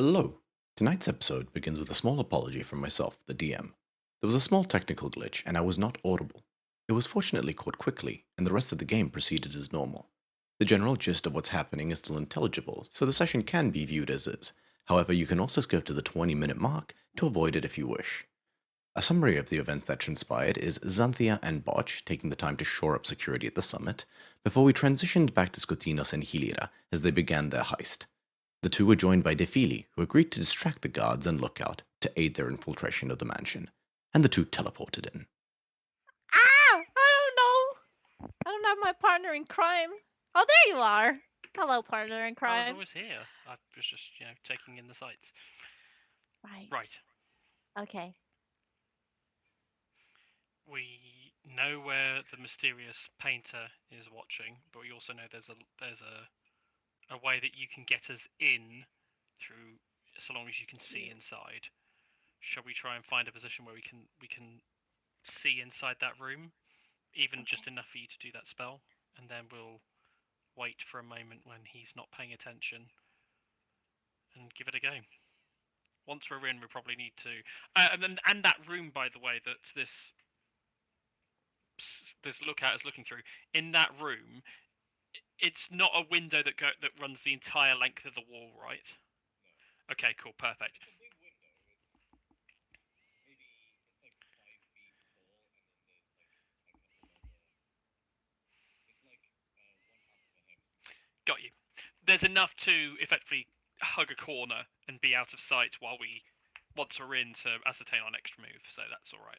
Hello. Tonight's episode begins with a small apology from myself, the DM. There was a small technical glitch and I was not audible. It was fortunately caught quickly, and the rest of the game proceeded as normal. The general gist of what's happening is still intelligible, so the session can be viewed as is. However, you can also skip to the 20-minute mark to avoid it if you wish. A summary of the events that transpired is Xanthia and Botch taking the time to shore up security at the summit, before we transitioned back to Skotinos and Hilira as they began their heist. The two were joined by Defili, who agreed to distract the guards and lookout to aid their infiltration of the mansion, and the two teleported in. I don't know. I don't have my partner in crime. Oh, there you are. Hello, partner in I was crime. always here. I was just, taking in the sights. Right. Right. Okay. We know where the mysterious painter is watching, but we also know there's a way that you can get us in through, so long as you can see inside. Shall we try and find a position where we can see inside that room, even just enough for you to do that spell, and then we'll wait for a moment when he's not paying attention and give it a go. Once we're in, we probably need to, and that room, by the way, that this lookout is looking through. In that room, it's not a window that runs the entire length of the wall, right? Okay, cool, perfect. Got you. There's enough to effectively hug a corner and be out of sight while once we're in, to ascertain our next move, so that's all right.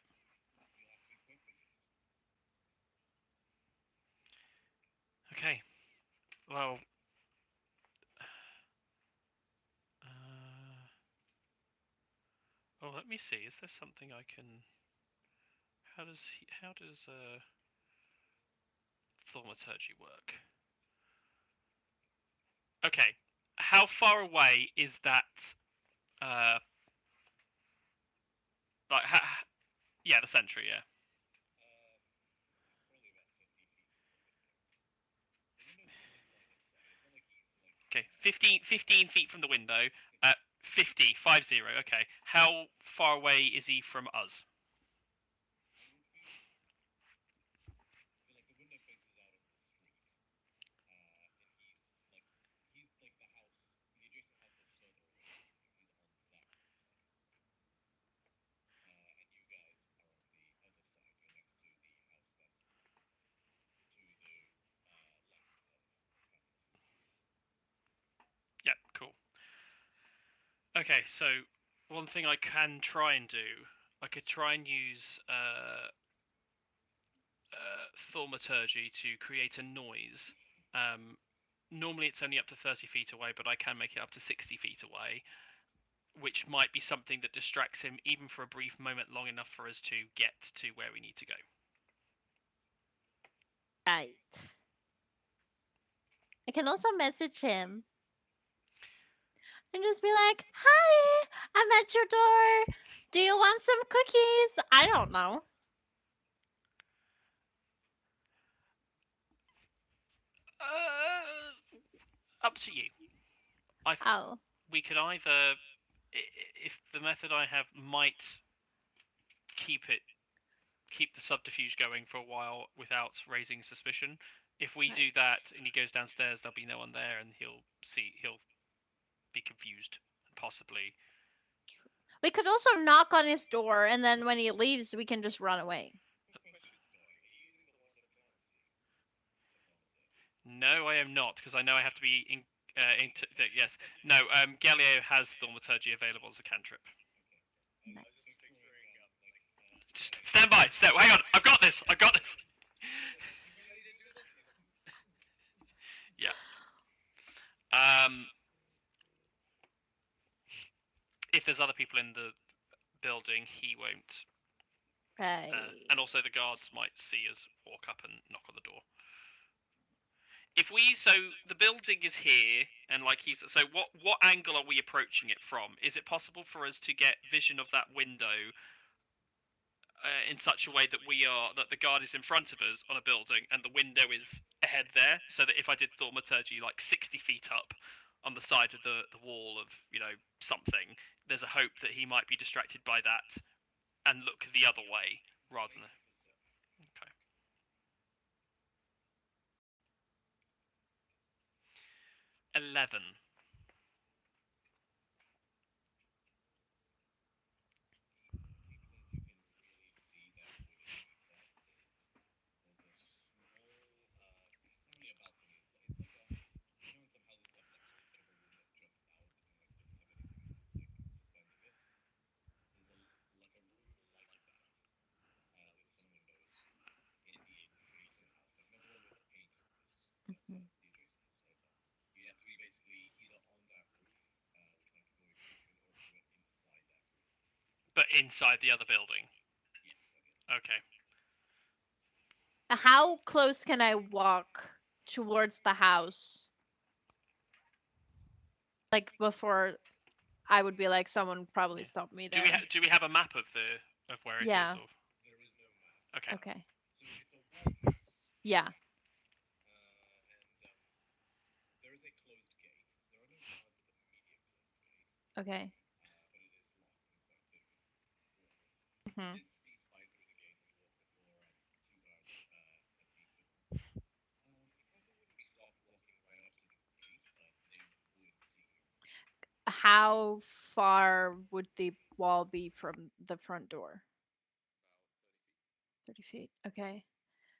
Okay. Well, oh, let me see. Is there something I can? How does thaumaturgy work? Okay. How far away is that? Like, yeah, the sentry, yeah. Okay, 15 feet from the window. 50, 50. Okay. How far away is he from us? Yep, cool. Okay, so one thing I can try and do, I could try and use thaumaturgy to create a noise. Normally it's only up to 30 feet away, but I can make it up to 60 feet away, which might be something that distracts him even for a brief moment, long enough for us to get to where we need to go. Right. I can also message him and just be like, "Hi, I'm at your door. Do you want some cookies?" I don't know. Up to you. Oh. We could either, if the method I have might keep the subterfuge going for a while without raising suspicion. If we do that and he goes downstairs, there'll be no one there, and he'll be confused and possibly. We could also knock on his door, and then when he leaves, we can just run away. No, I am not, because I know I have to be in. Yes, no. Galileo has thaumaturgy available as a cantrip. Nice. Just stand by. Hang on. I've got this. Yeah. If there's other people in the building, he won't. Right. And also the guards might see us walk up and knock on the door. So the building is here, and so what angle are we approaching it from? Is it possible for us to get vision of that window in such a way that the guard is in front of us on a building and the window is ahead there, so that if I did thaumaturgy 60 feet up, on the side of the wall of, something, there's a hope that he might be distracted by that and look the other way rather than. Okay. 11. Mhm. But inside the other building. Okay. How close can I walk towards the house? Like before I would be like, someone probably stopped me there. Do we have a map of where it is? Yeah. Or... Okay. Okay. Yeah. Okay. Mhm. How far would the wall be from the front door? 30 feet. Okay.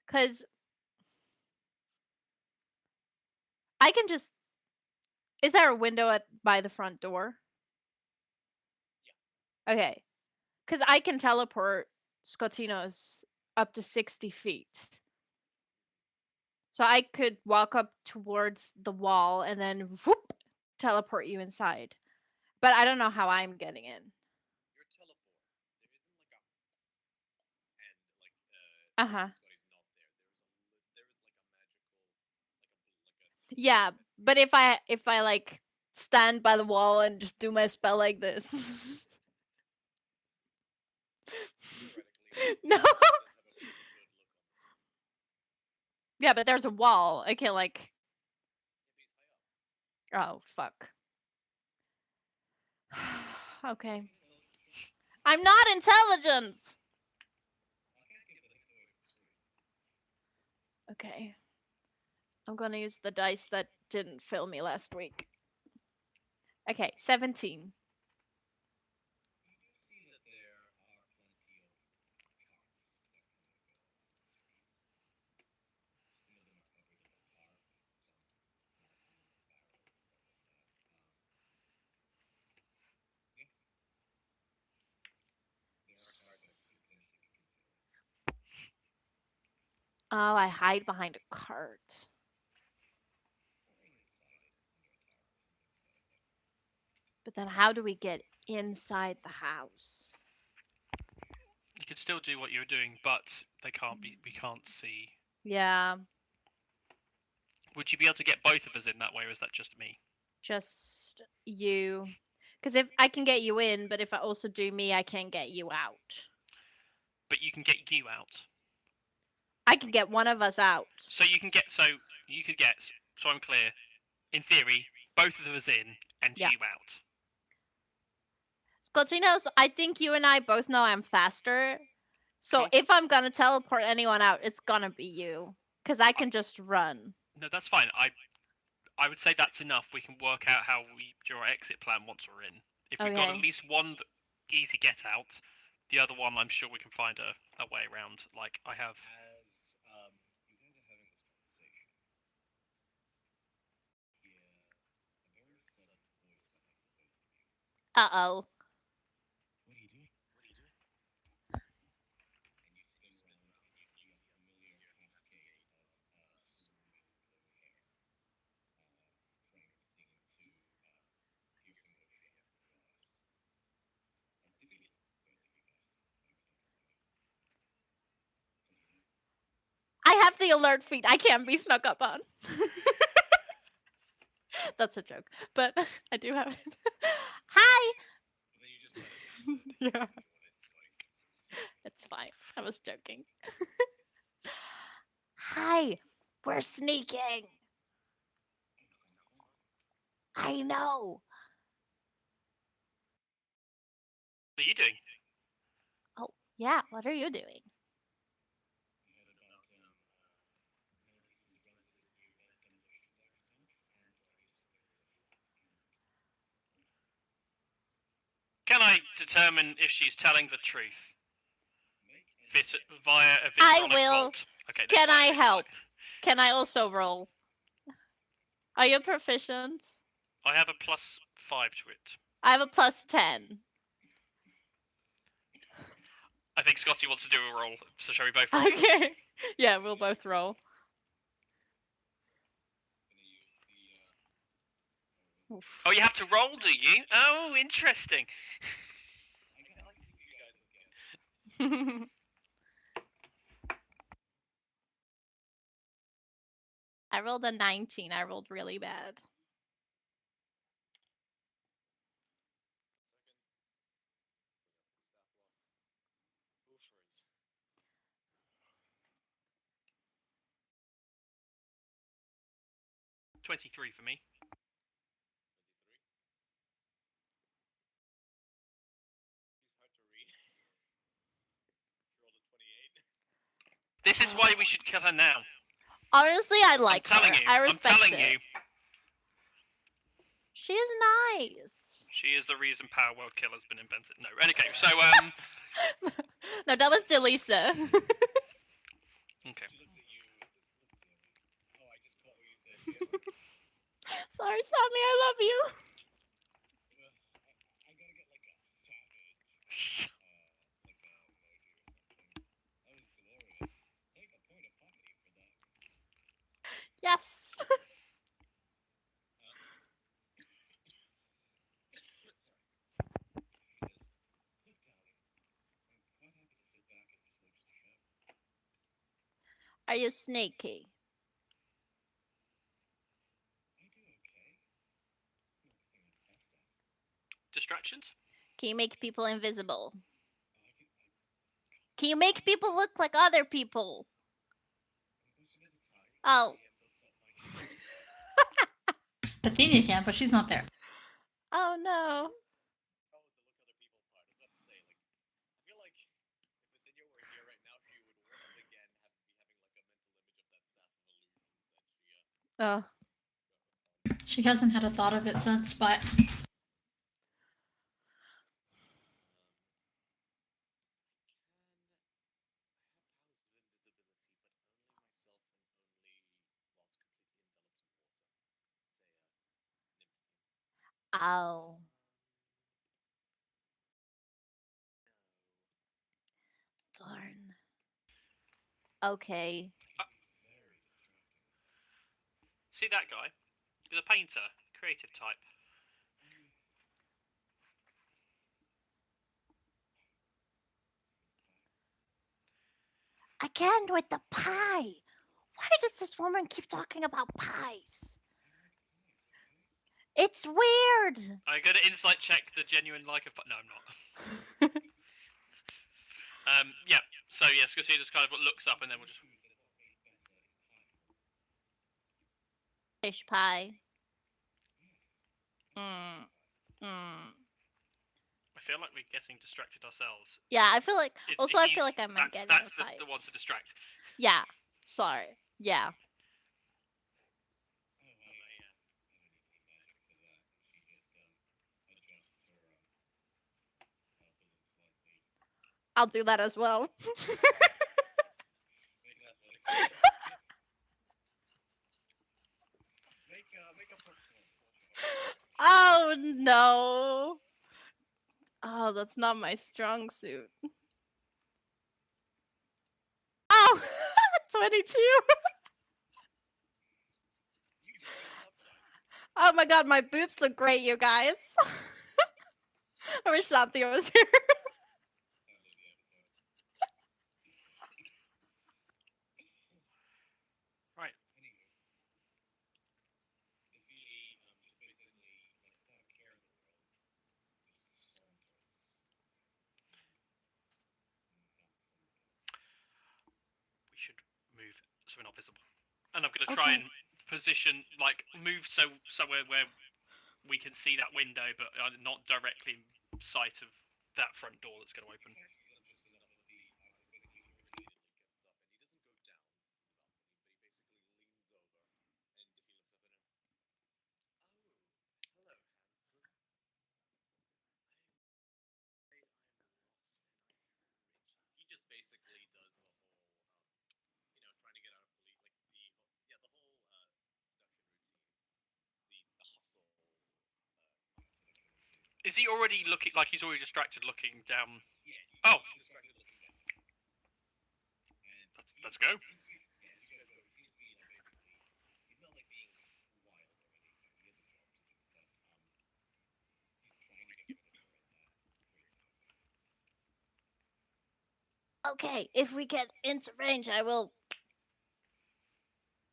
Because I can just. Is there a window by the front door? Yeah. Okay. Because I can teleport Scotinos up to 60 feet. So I could walk up towards the wall and then whoop, teleport you inside. But I don't know how I'm getting in. Uh-huh. Yeah, but if I like stand by the wall and just do my spell like this. No. Yeah, but there's a wall. I can't like. Oh, fuck. Okay. I'm not intelligence. Okay. I'm gonna use the dice that didn't fail me last week. Okay, 17. Oh, I hide behind a cart. But then how do we get inside the house? You could still do what you were doing, but we can't see. Yeah. Would you be able to get both of us in that way, or is that just me? Just you. Because if I can get you in, but if I also do me, I can't get you out. But you can get you out. I can get one of us out. So you could get. So I'm clear. In theory, both of us in and Yeah. you out. Scotinos, I think you and I both know I'm faster. So Cool. if I'm gonna teleport anyone out, it's gonna be you. Because I can just run. No, that's fine. I would say that's enough. We can work out how we do our exit plan once we're in. If we've got at Okay. least one easy get out, the other one I'm sure we can find a way around. Like I have. As you guys are having this conversation, a very sudden voice behind both of you. Uh-oh. What are you doing? What are you doing? And you spin around and you see a familiar cascade of swirling blue hair trying to dig into piercing the shape of your eyes. Typically, where is you guys? What do you do? I have the alert feed. I can't be snuck up on. That's a joke. But I do have it. Hi! And then you just let it Yeah. when it's going. It's fine. I was joking. Hi! We're sneaking! I know. What are you doing? Oh, yeah. What are you doing? Can I determine if she's telling the truth via a I Vitronic will. Vault? Okay, Can via I Vitronic. help? Can I also roll? Are you proficient? I have a +5 to it. I have a +10. I think Scotty wants to do a roll, so shall we both roll? Okay. Yeah, we'll both roll. Oof. Oh, you have to roll, do you? Oh, interesting. I rolled a 19. I rolled really bad. $23 for me. This is why we should kill her now. Honestly, I like I'm telling her. you. I respect I'm telling it. you. She is nice. She is the reason Power World Kill has been invented. No, okay, so No, that was Delisa. okay. Sorry, Sammy, I love you. Yes. Are you snaky? Distractions? Can you make people invisible? Can you make people look like other people? Oh. Athena can, but she's not there. Oh no. Oh. She hasn't had a thought of it since, but Oh. Darn. Okay. See that guy? He's a painter, creative type. Again with the pie. Why does this woman keep talking about pies? It's weird. I'm gonna insight check the genuine like of. No, I'm not. Yeah. So yes, because he just kind of looks up and then we'll just. Fish pie. Mm. Mm. I feel like we're getting distracted ourselves. Yeah, I feel like. Also, I feel like I might get in a That's fight. the one to distract. Yeah. Sorry. Yeah. I'll do that as well. Oh no. Oh, that's not my strong suit. Oh, 22. Oh my god, my boobs look great, you guys. I wish Shanti was here. Right. We should move so we're not visible. And I'm gonna try Okay. and position, like, move so somewhere where we can see that window, but not directly in sight of that front door that's going to open. Is he already looking like he's already distracted, looking down? Oh, let's go. Okay, if we get into range, I will.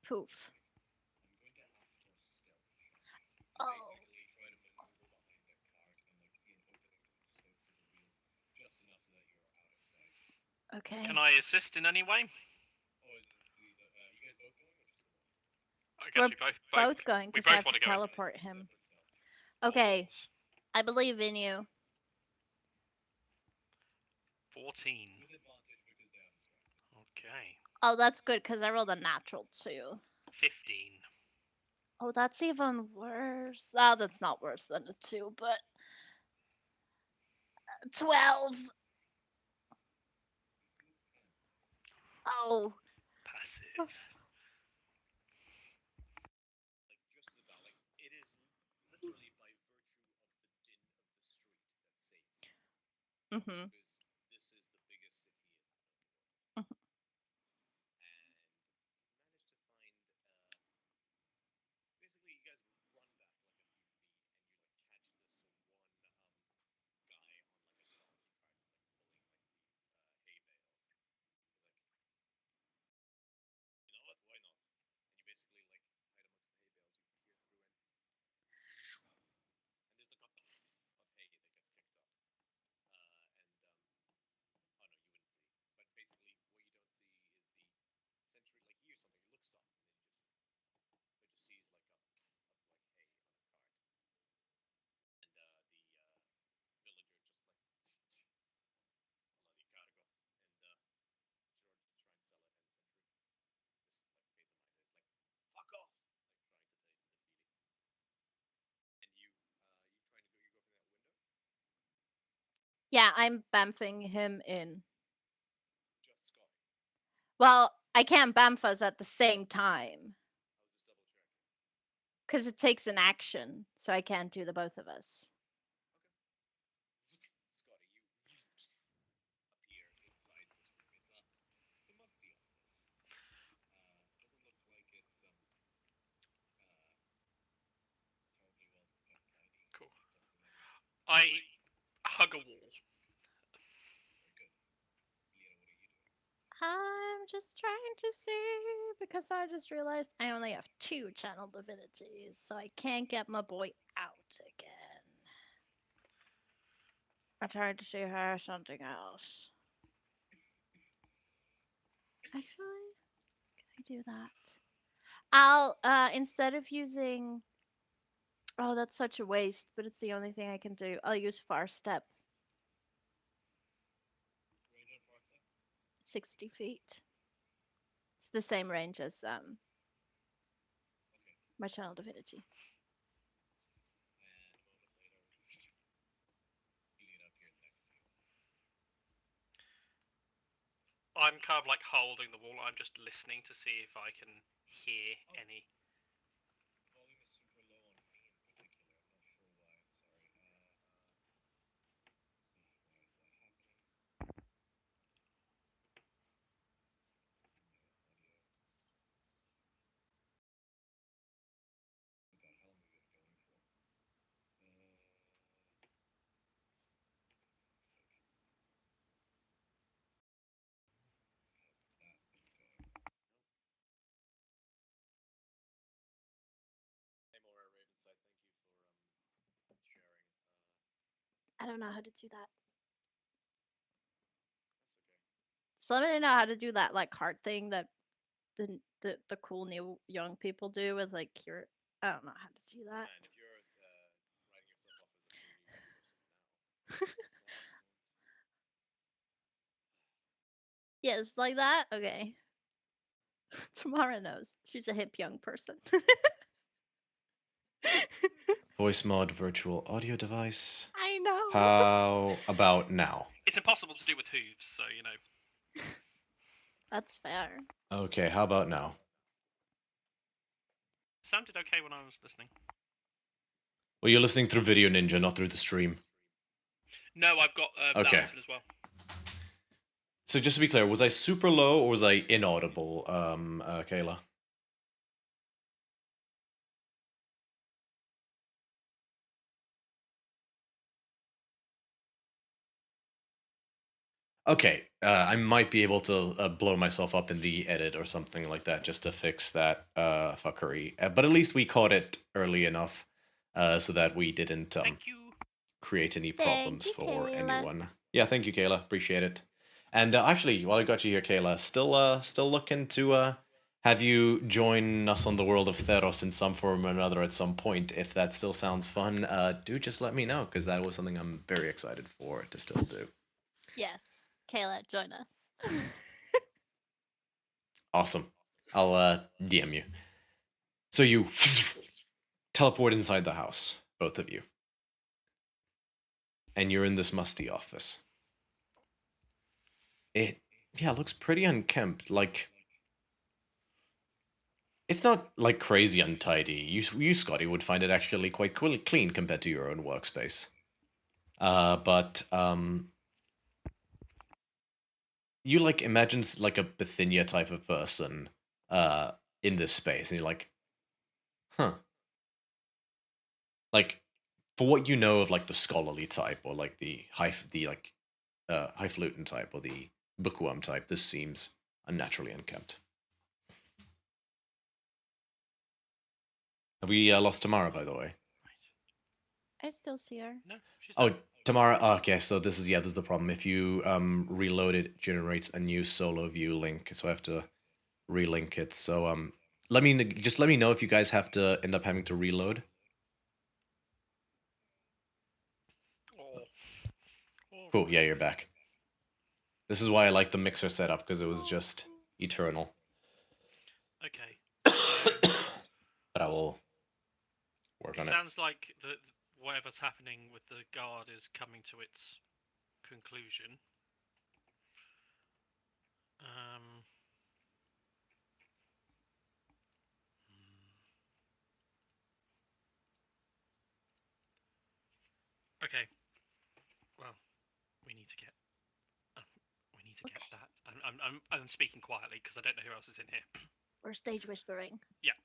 Poof. Oh. Okay. Can I assist in any way? I guess We're we both both going we because both I have want to to go. teleport him. Okay, I believe in you. 14. Okay. Oh, that's good because I rolled a natural 2. 15. Oh, that's even worse. Oh, that's not worse than a 2, but 12. Oh. Passive. Mhm. Yeah, I'm bamfing him in. Well, I can't bamf us at the same time. Because it takes an action, so I can't do the both of us. Cool. I hug a wall. I'm just trying to see, because I just realized I only have 2 channel divinities, so I can't get my boy out again. I tried to see her something else. Actually, can I do that? I'll, instead of using... Oh, that's such a waste, but it's the only thing I can do. I'll use Far Step. 60 feet. It's the same range as my channel divinity. I'm kind of like holding the wall. I'm just listening to see if I can hear any. I don't know how to do that. Somebody know how to do that like heart thing that the cool new young people do with like your... I don't know how to do that. is like that? Okay. Tamara knows. She's a hip young person. Voice mod virtual audio device. I know. How about now? It's impossible to do with hooves, so you know. That's fair. Okay, how about now? Sounded okay when I was listening. Well, you're listening through Video Ninja, not through the stream. No, I've got that Okay. open as well. So just to be clear, was I super low or was I inaudible, Kayla? Okay, I might be able to blow myself up in the edit or something like that just to fix that fuckery. But at least we caught it early enough so that we didn't Thank you. create any Thank problems you, for Kayla. anyone. Yeah, thank you, Kayla. Appreciate it. And actually, while I got you here, Kayla, still looking to have you join us on the world of Theros in some form or another at some point. If that still sounds fun, do just let me know, because that was something I'm very excited for to still do. Yes. Kayla, join us. Awesome. I'll DM you. So you teleport inside the house, both of you. And you're in this musty office. It looks pretty unkempt. Like, it's not like crazy untidy. You Scotty, would find it actually quite clean compared to your own workspace. But you like imagine like a Bithynia type of person in this space, and you're like, huh. Like, for what you know of like the scholarly type or like the highfalutin type or the bookworm type, this seems unnaturally unkempt. Have we lost Tamara, by the way? I still see her. No, she's Oh, not. Tamara. Okay, so this is the problem. If you reload it, it generates a new solo view link, so I have to relink it. So let me know if you guys have to end up having to reload. Oh. Cool. Yeah, you're back. This is why I like the mixer setup, because it was just eternal. Okay. But I will work It on it. sounds like whatever's happening with the guard is coming to its conclusion. Okay. Well, we need to get. Get that. I'm speaking quietly because I don't know who else is in here. We're stage whispering. Yeah.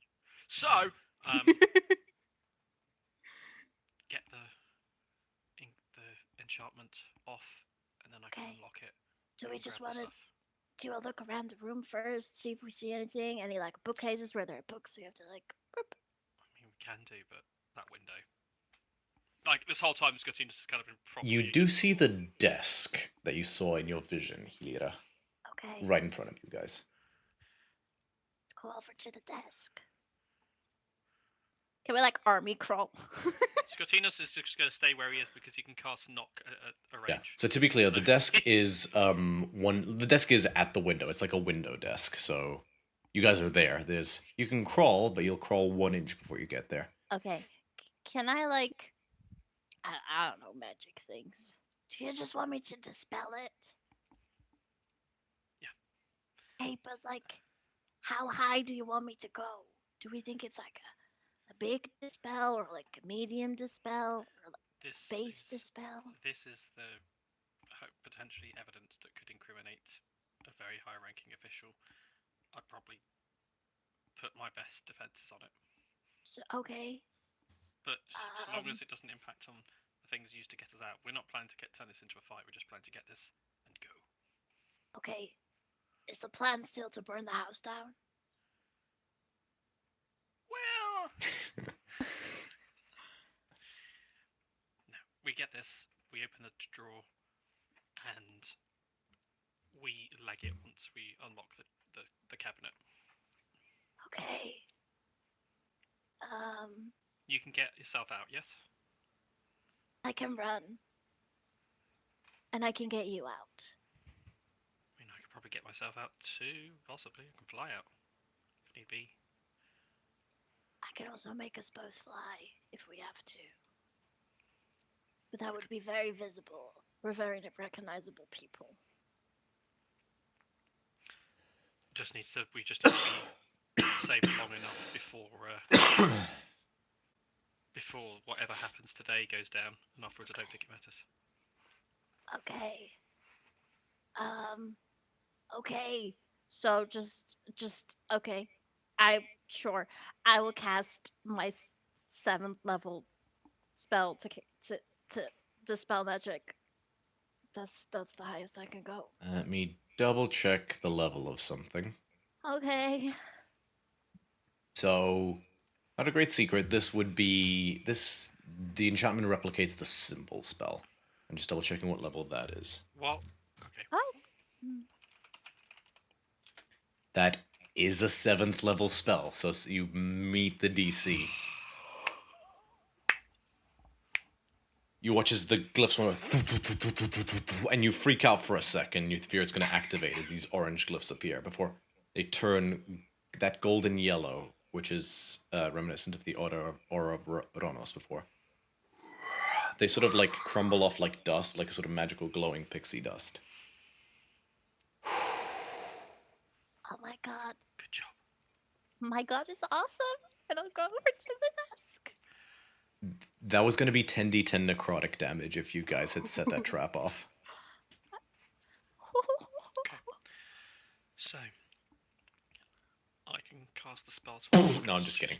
So, get the enchantment off, and then I can Okay. unlock it. Do we just grab want the to stuff. do a look around the room first, see if we see anything? Any like bookcases where there are books we have to like. Boop. I mean, we can do, but that window. Like this whole time, Scotinus has kind of been properly. You do see the desk that you saw in your vision, Hilira. Okay. Right in front of you guys. Let's go over to the desk. Can we like army crawl? Scotinus is just going to stay where he is because he can cast knock at a range. Yeah. So to be clear, the desk is the desk is at the window. It's like a window desk. So you guys are there. You can crawl, but you'll crawl 1 inch before you get there. Okay. Can I like I don't know, magic things. Do you just want me to dispel it? Yeah. Hey, but like how high do you want me to go? Do we think it's like a big dispel or like a medium dispel or like base dispel? This is the potentially evidence that could incriminate a very high-ranking official. I'd probably put my best defenses on it. So, okay. But as long as it doesn't impact on the things used to get us out, we're not planning to turn this into a fight. We're just planning to get this and go. Okay. Is the plan still to burn the house down? Well, no. We get this. We open the drawer, and we leg it once we unlock the cabinet. Okay. You can get yourself out, yes? I can run. And I can get you out. I mean, I could probably get myself out too, possibly. I can fly out, if need be. I can also make us both fly if we have to. But that would be very visible. We're very recognizable people. We just need to be saved long enough before before whatever happens today goes down, and afterwards I don't think it matters. Okay. Okay. So just okay. I will cast my 7th level spell to dispel magic. That's the highest I can go. Let me double check the level of something. Okay. So, not a great secret. This would be the enchantment replicates the symbol spell. I'm just double checking what level that is. What? Okay. What? That is a 7th level spell, so you meet the DC. You watch as the glyphs go, and you freak out for a second. You fear it's going to activate as these orange glyphs appear before they turn that golden yellow, which is reminiscent of the aura of Ronos before. They sort of like crumble off like dust, like a sort of magical glowing pixie dust. Oh my god. Good job. My god is awesome. And I'll go over to the desk. That was going to be 10d10 necrotic damage if you guys had set that trap off. So, I can cast the spell to unlock No, I'm this- just kidding.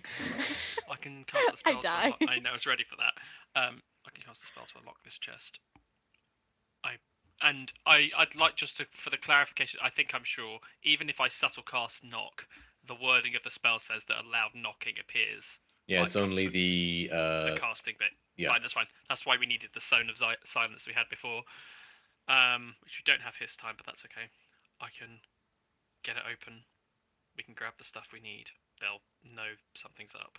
I can cast the spell I to die. unlock... I know, I was ready for that. I can cast the spell to unlock this chest. I'd like just to, for the clarification, I think I'm sure, even if I subtle cast knock, the wording of the spell says that a loud knocking appears. Yeah, it's Like, only the the casting bit. yeah. Fine, that's fine. That's why we needed the zone of silence we had before, which we don't have this time, but that's okay. I can get it open. We can grab the stuff we need. They'll know something's up,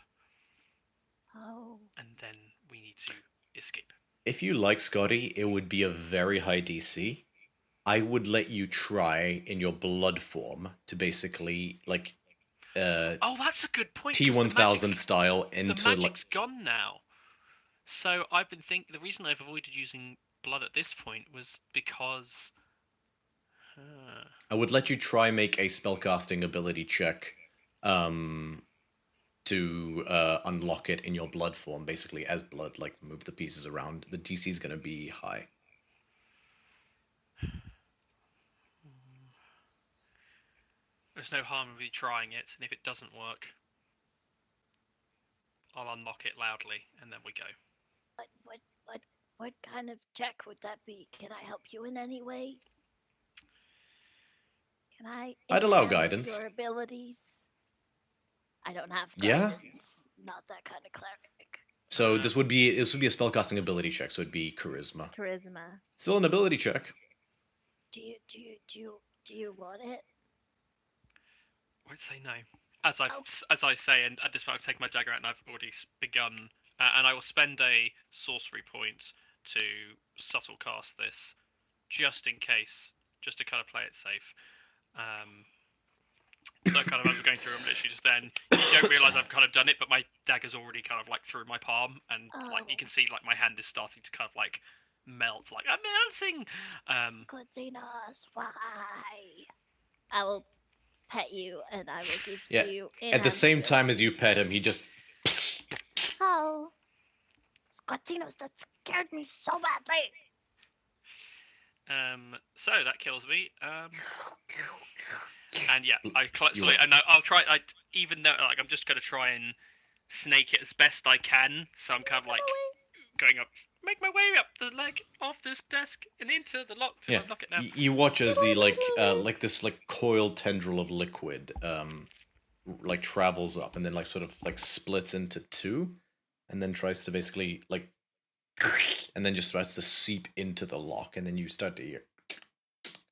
Oh. and then we need to escape. If you like Scotty, it would be a very high DC. I would let you try in your blood form to basically like Oh, that's a good point. 'cause T1000 style the into like magic's gone now. So I've been the reason I've avoided using blood at this point was because. I would let you try make a spellcasting ability check to unlock it in your blood form, basically as blood, like move the pieces around. The DC is going to be high. There's no harm in me trying it, and if it doesn't work, I'll unlock it loudly, and then we go. What kind of check would that be? Can I help you in any way? Can I I'd allow enhance guidance. your abilities? I don't have Yeah. guidance. Not that kind of cleric. So this would be a spellcasting ability check, so it'd be charisma. Charisma. Still an ability check. Do you want it? Won't say no. As I say, and at this point I've taken my dagger out and I've already begun, and I will spend a sorcery point to subtle cast this, just in case, just to kind of play it safe. So kind of as we're going through, I'm literally just then, you don't realise I've kind of done it, but my dagger's already kind of like through my palm, and like you can see like my hand is starting to kind of like melt, like I'm melting. Scottinos, why? I will pet you and I will give Yeah, you At the same enhanced time as you pet him, he just Oh, Scottinos, that scared me so badly. So that kills me. And yeah, You win. I'll try. Even though like I'm just gonna try and snake it as best I can. So I'm kind of like going up, make my way up the leg off this desk and into the lock to unlock it now. You watch as the like this like coiled tendril of liquid like travels up and then like sort of like splits into two, and then tries to basically like, and then just starts to seep into the lock, and then you start to hear.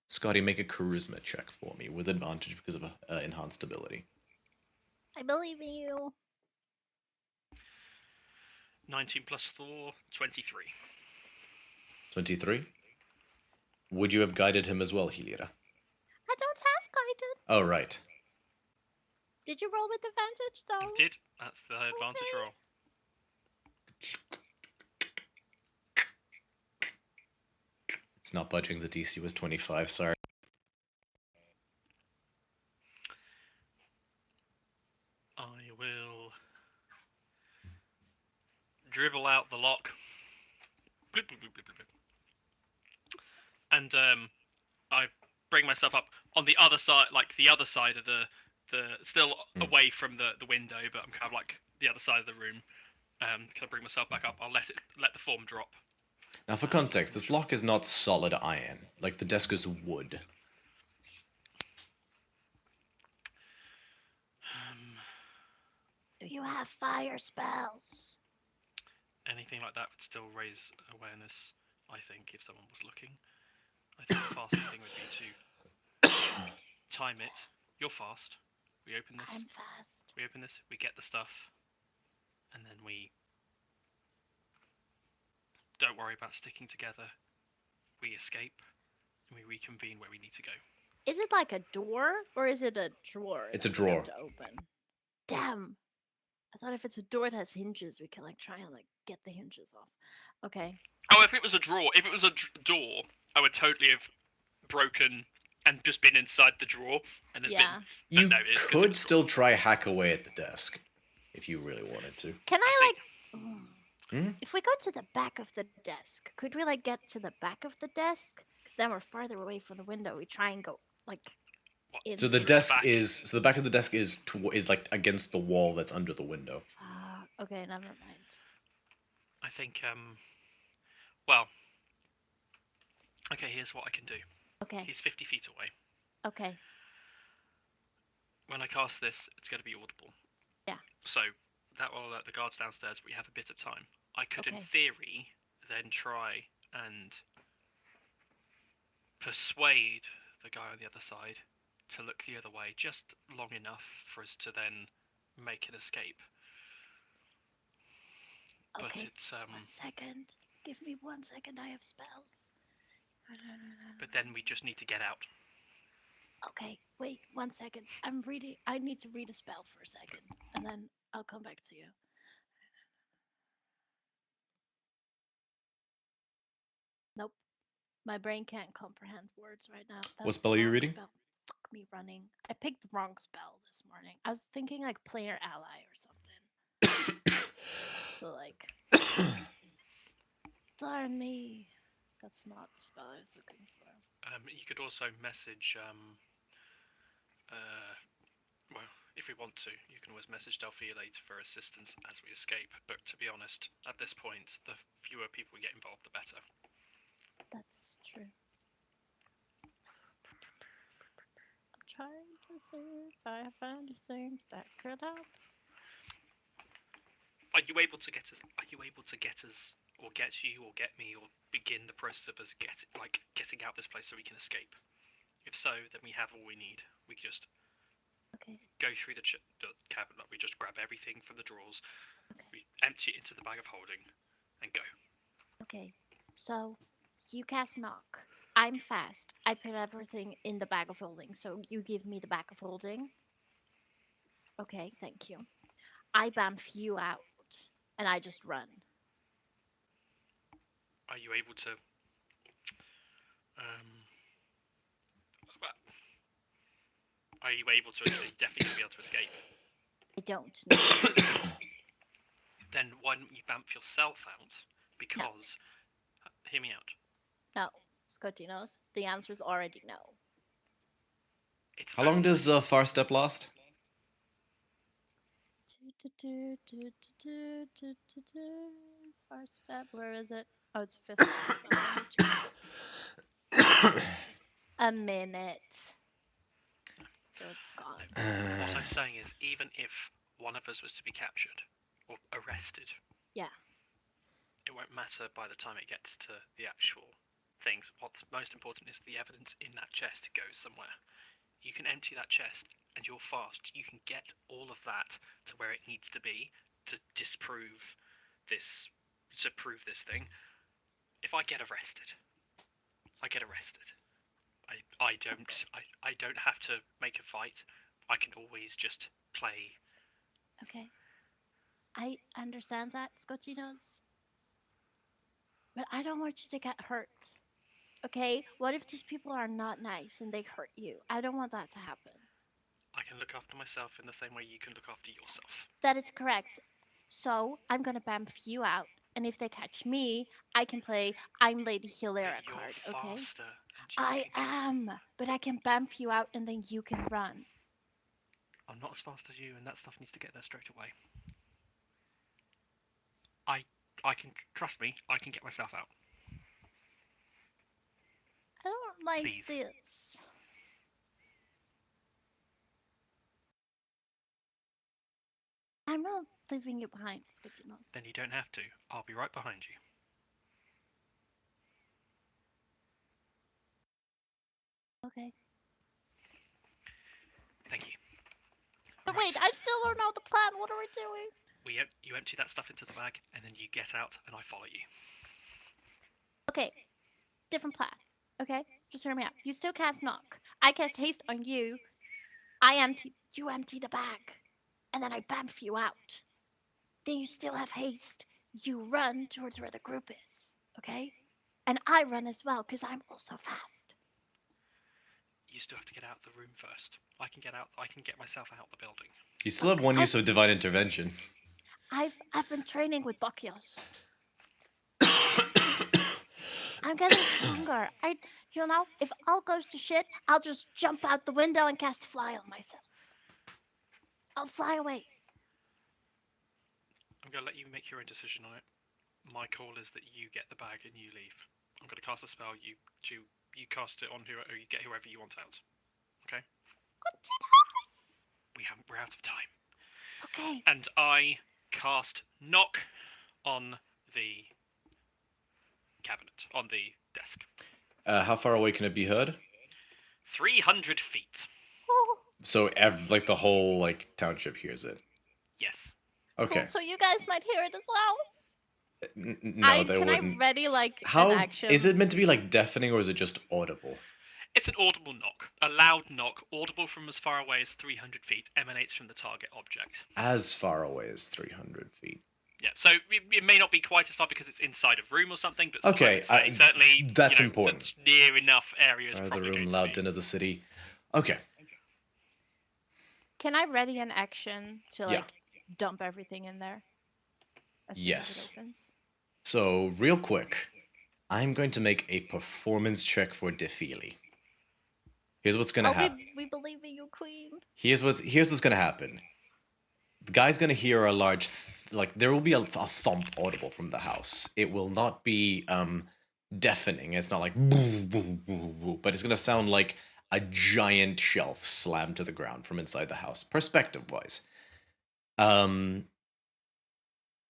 Scotty, make a charisma check for me with advantage because of enhanced ability. I believe in you. 19 plus 4, 23. 23. Would you have guided him as well, Hilira? I don't Oh, right. Did you roll with advantage I though? did. That's the advantage Okay. roll. It's not budging. The DC was 25. Sorry. I will dribble out the lock. Bloop, bloop, bloop, bloop, bloop, bloop. And I bring myself up on the other side, like the other side of the still away from the window, but I'm kind of like the other side of the room. Can I bring myself back up? I'll let the form drop. Now, for context, this lock is not solid iron. Like, the desk is wood. Do you have fire spells? Anything like that would still raise awareness, I think, if someone was looking. I think the fastest thing would be to time it. You're fast. We open this. I'm fast. We open this. We get the stuff, and then we don't worry about sticking together. We escape, and we reconvene where we need to go. Is it like a door or is it a drawer? It's a that we have drawer. to open. Damn. I thought if it's a door that has hinges, we can like try and like get the hinges off. Okay. Oh, if it was a drawer, if it was a door, I would totally have broken and just been inside the drawer and have Yeah. been. You no, it's 'cause it could was a still try hack away at the desk. If you really wanted to. Can I think- like Hmm? if we go to the back of the desk, could we like get to the back of the desk? Because then we're farther away from the window. We try and go like What? in. So the Through the desk back. is... So the back of the desk is like against the wall that's under the window. Okay, never mind. I think, well, okay, here's what I can do. Okay. He's 50 feet away. Okay. When I cast this, it's going to be audible. Yeah. So that will alert the guards downstairs. We have a bit of time. I could, in Okay. theory, then try and persuade the guy on the other side to look the other way, just long enough for us to then make an escape. But Okay. it's 1 second. Give me 1 second. I have spells. but then we just need to get out. Okay, wait 1 second. I'm reading. I need to read a spell for a second, and then I'll come back to you. Nope. My brain can't comprehend words right now. That's spell are the you wrong reading? spell. Fuck me running. I picked the wrong spell this morning. I was thinking like player ally or something. So like, darn me. That's not the spell I was looking for. You could also message, well, if we want to, you can always message Delphia later for assistance as we escape. But to be honest, at this point, the fewer people we get involved, the better. That's true. I'm trying to see if I have anything that could help. Are you able to get us? Are you able to get us, or get you, or get me, or begin the process of us getting out this place so we can escape? If so, then we have all we need. We can just Okay. go through the cabinet. We just grab everything from the drawers. Okay. We empty it into the bag of holding, and go. Okay. So you cast knock. I'm fast. I put everything in the bag of holding. So you give me the bag of holding. Okay, thank you. I bamf you out, and I just run. Are you able to? Well, are you able to? Are you definitely gonna be able to escape? I don't know. Then why don't you bamf yourself out? Because, hear me out. No, Scotinos. The answer is already no. It's How long only- does Far Step last? First step, where is it? Oh, it's fifth spell. A minute. So it's gone. What I'm saying is, even if one of us was to be captured or arrested, Yeah. it won't matter by the time it gets to the actual things. What's most important is the evidence in that chest goes somewhere. You can empty that chest, and you're fast. You can get all of that to where it needs to be to disprove this, to prove this thing. If I get arrested, I get arrested. I don't have to make a fight. I can always just play. Okay. I understand that, Scottinos. But I don't want you to get hurt. Okay? What if these people are not nice and they hurt you? I don't want that to happen. I can look after myself in the same way you can look after yourself. That is correct. So I'm gonna bamf you out. And if they catch me, I can play I'm Lady Hilera But you're card, okay? faster. I am, but I can bamf you out and then you can run. I'm not as fast as you, and that stuff needs to get there straight away. I can trust me. I can get myself out. I don't like Please. this. I'm not leaving you behind, Scottinos. Then you don't have to. I'll be right behind you. Okay. Thank you. But Right. wait, I still don't know the plan. What are we doing? You empty that stuff into the bag, and then you get out, and I follow you. Okay. Different plan. Okay? Just hear me out. You still cast knock. I cast haste on you. You empty the bag. And then I bamf you out. Then you still have haste. You run towards where the group is. Okay? And I run as well, because I'm also fast. You still have to get out of the room first. I can get out. I can get myself out the building. You still have one use of divine intervention. I've been training with Bakios. I'm getting stronger. If all goes to shit, I'll just jump out the window and cast fly on myself. I'll fly away. I'm gonna let you make your own decision on it. My call is that you get the bag and you leave. I'm gonna cast a spell. You cast it on whoever you get whoever you want out. Okay? We're out of time. Okay. And I cast knock on the cabinet, on the desk. How far away can it be heard? 300 feet. Oh, So, like the whole like township hears it. Yes. Okay. cool. So you guys might hear it as well. No, they Can wouldn't. I ready like How an action? is it meant to be like deafening or is it just audible? It's an audible knock. A loud knock, audible from as far away as 300 feet, emanates from the target object. As far away as 300 feet. Yeah, so it may not be quite as far because it's inside a room or something, but Okay, certainly that's you know, important. The near enough areas. Or the probably room going loud to be. din of the city. Okay. Can I ready an action to Yeah. like dump everything in there? As soon as Yes. it opens? So, real quick, I'm going to make a performance check for Defili. Here's what's gonna happen. We believe in you, Queen. Here's what's gonna happen. The guy's gonna hear a large, there will be a thump audible from the house. It will not be deafening. It's not like boo boo boo boo, but it's gonna sound like a giant shelf slammed to the ground from inside the house. Perspective-wise,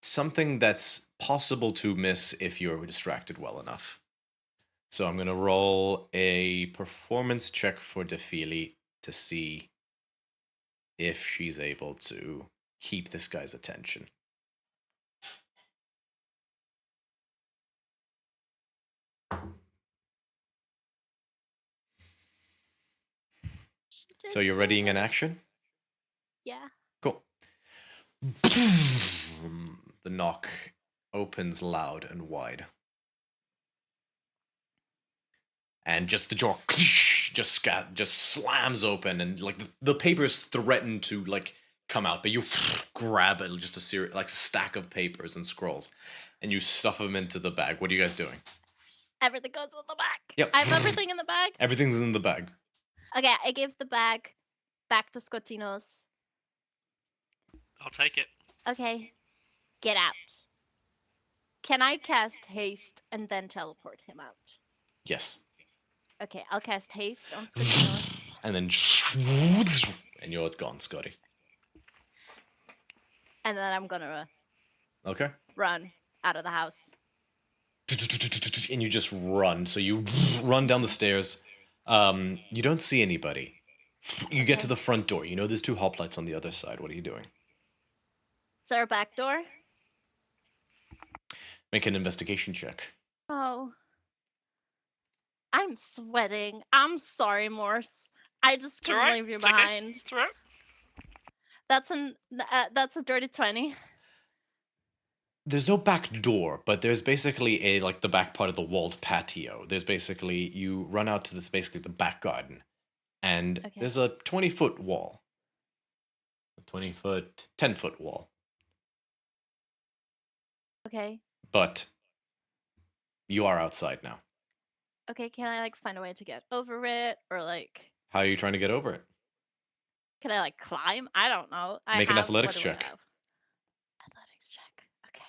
something that's possible to miss if you're distracted well enough. So I'm gonna roll a performance check for Defili to see if she's able to keep this guy's attention. So you're readying an action? Yeah. Cool. The knock opens loud and wide. And just the door just slams open, and like the papers threaten to like come out, but you grab it, just a series, like stack of papers and scrolls, and you stuff them into the bag. What are you guys doing? Everything goes in the bag. Yep. I have everything in the bag. Everything's in the bag. Okay, I give the bag back to Scottinos. I'll take it. Okay, get out. Can I cast haste and then teleport him out? Yes. Okay, I'll cast haste on Scottinos. And then and you're gone, Scotty. And then I'm gonna Okay. run out of the house. And you just run. So you run down the stairs. You don't see anybody. You get to the front door. You know there's 2 hoplites on the other side. What are you doing? Is there a back door? Make an investigation check. Oh. I'm sweating. I'm sorry, Morse. I just It's couldn't alright. leave you It's okay. behind. It's alright. That's a dirty 20. There's no back door, but there's basically the back part of the walled patio. There's basically, you run out to this, basically the back garden, and Okay. there's a 20-foot wall. A 20-foot, 10-foot wall. Okay. But you are outside now. Okay, can I like find a way to get over it, or like How are you trying to get over it? can I like climb? I don't know. Make an athletics what do I check. have? Athletics check. Okay.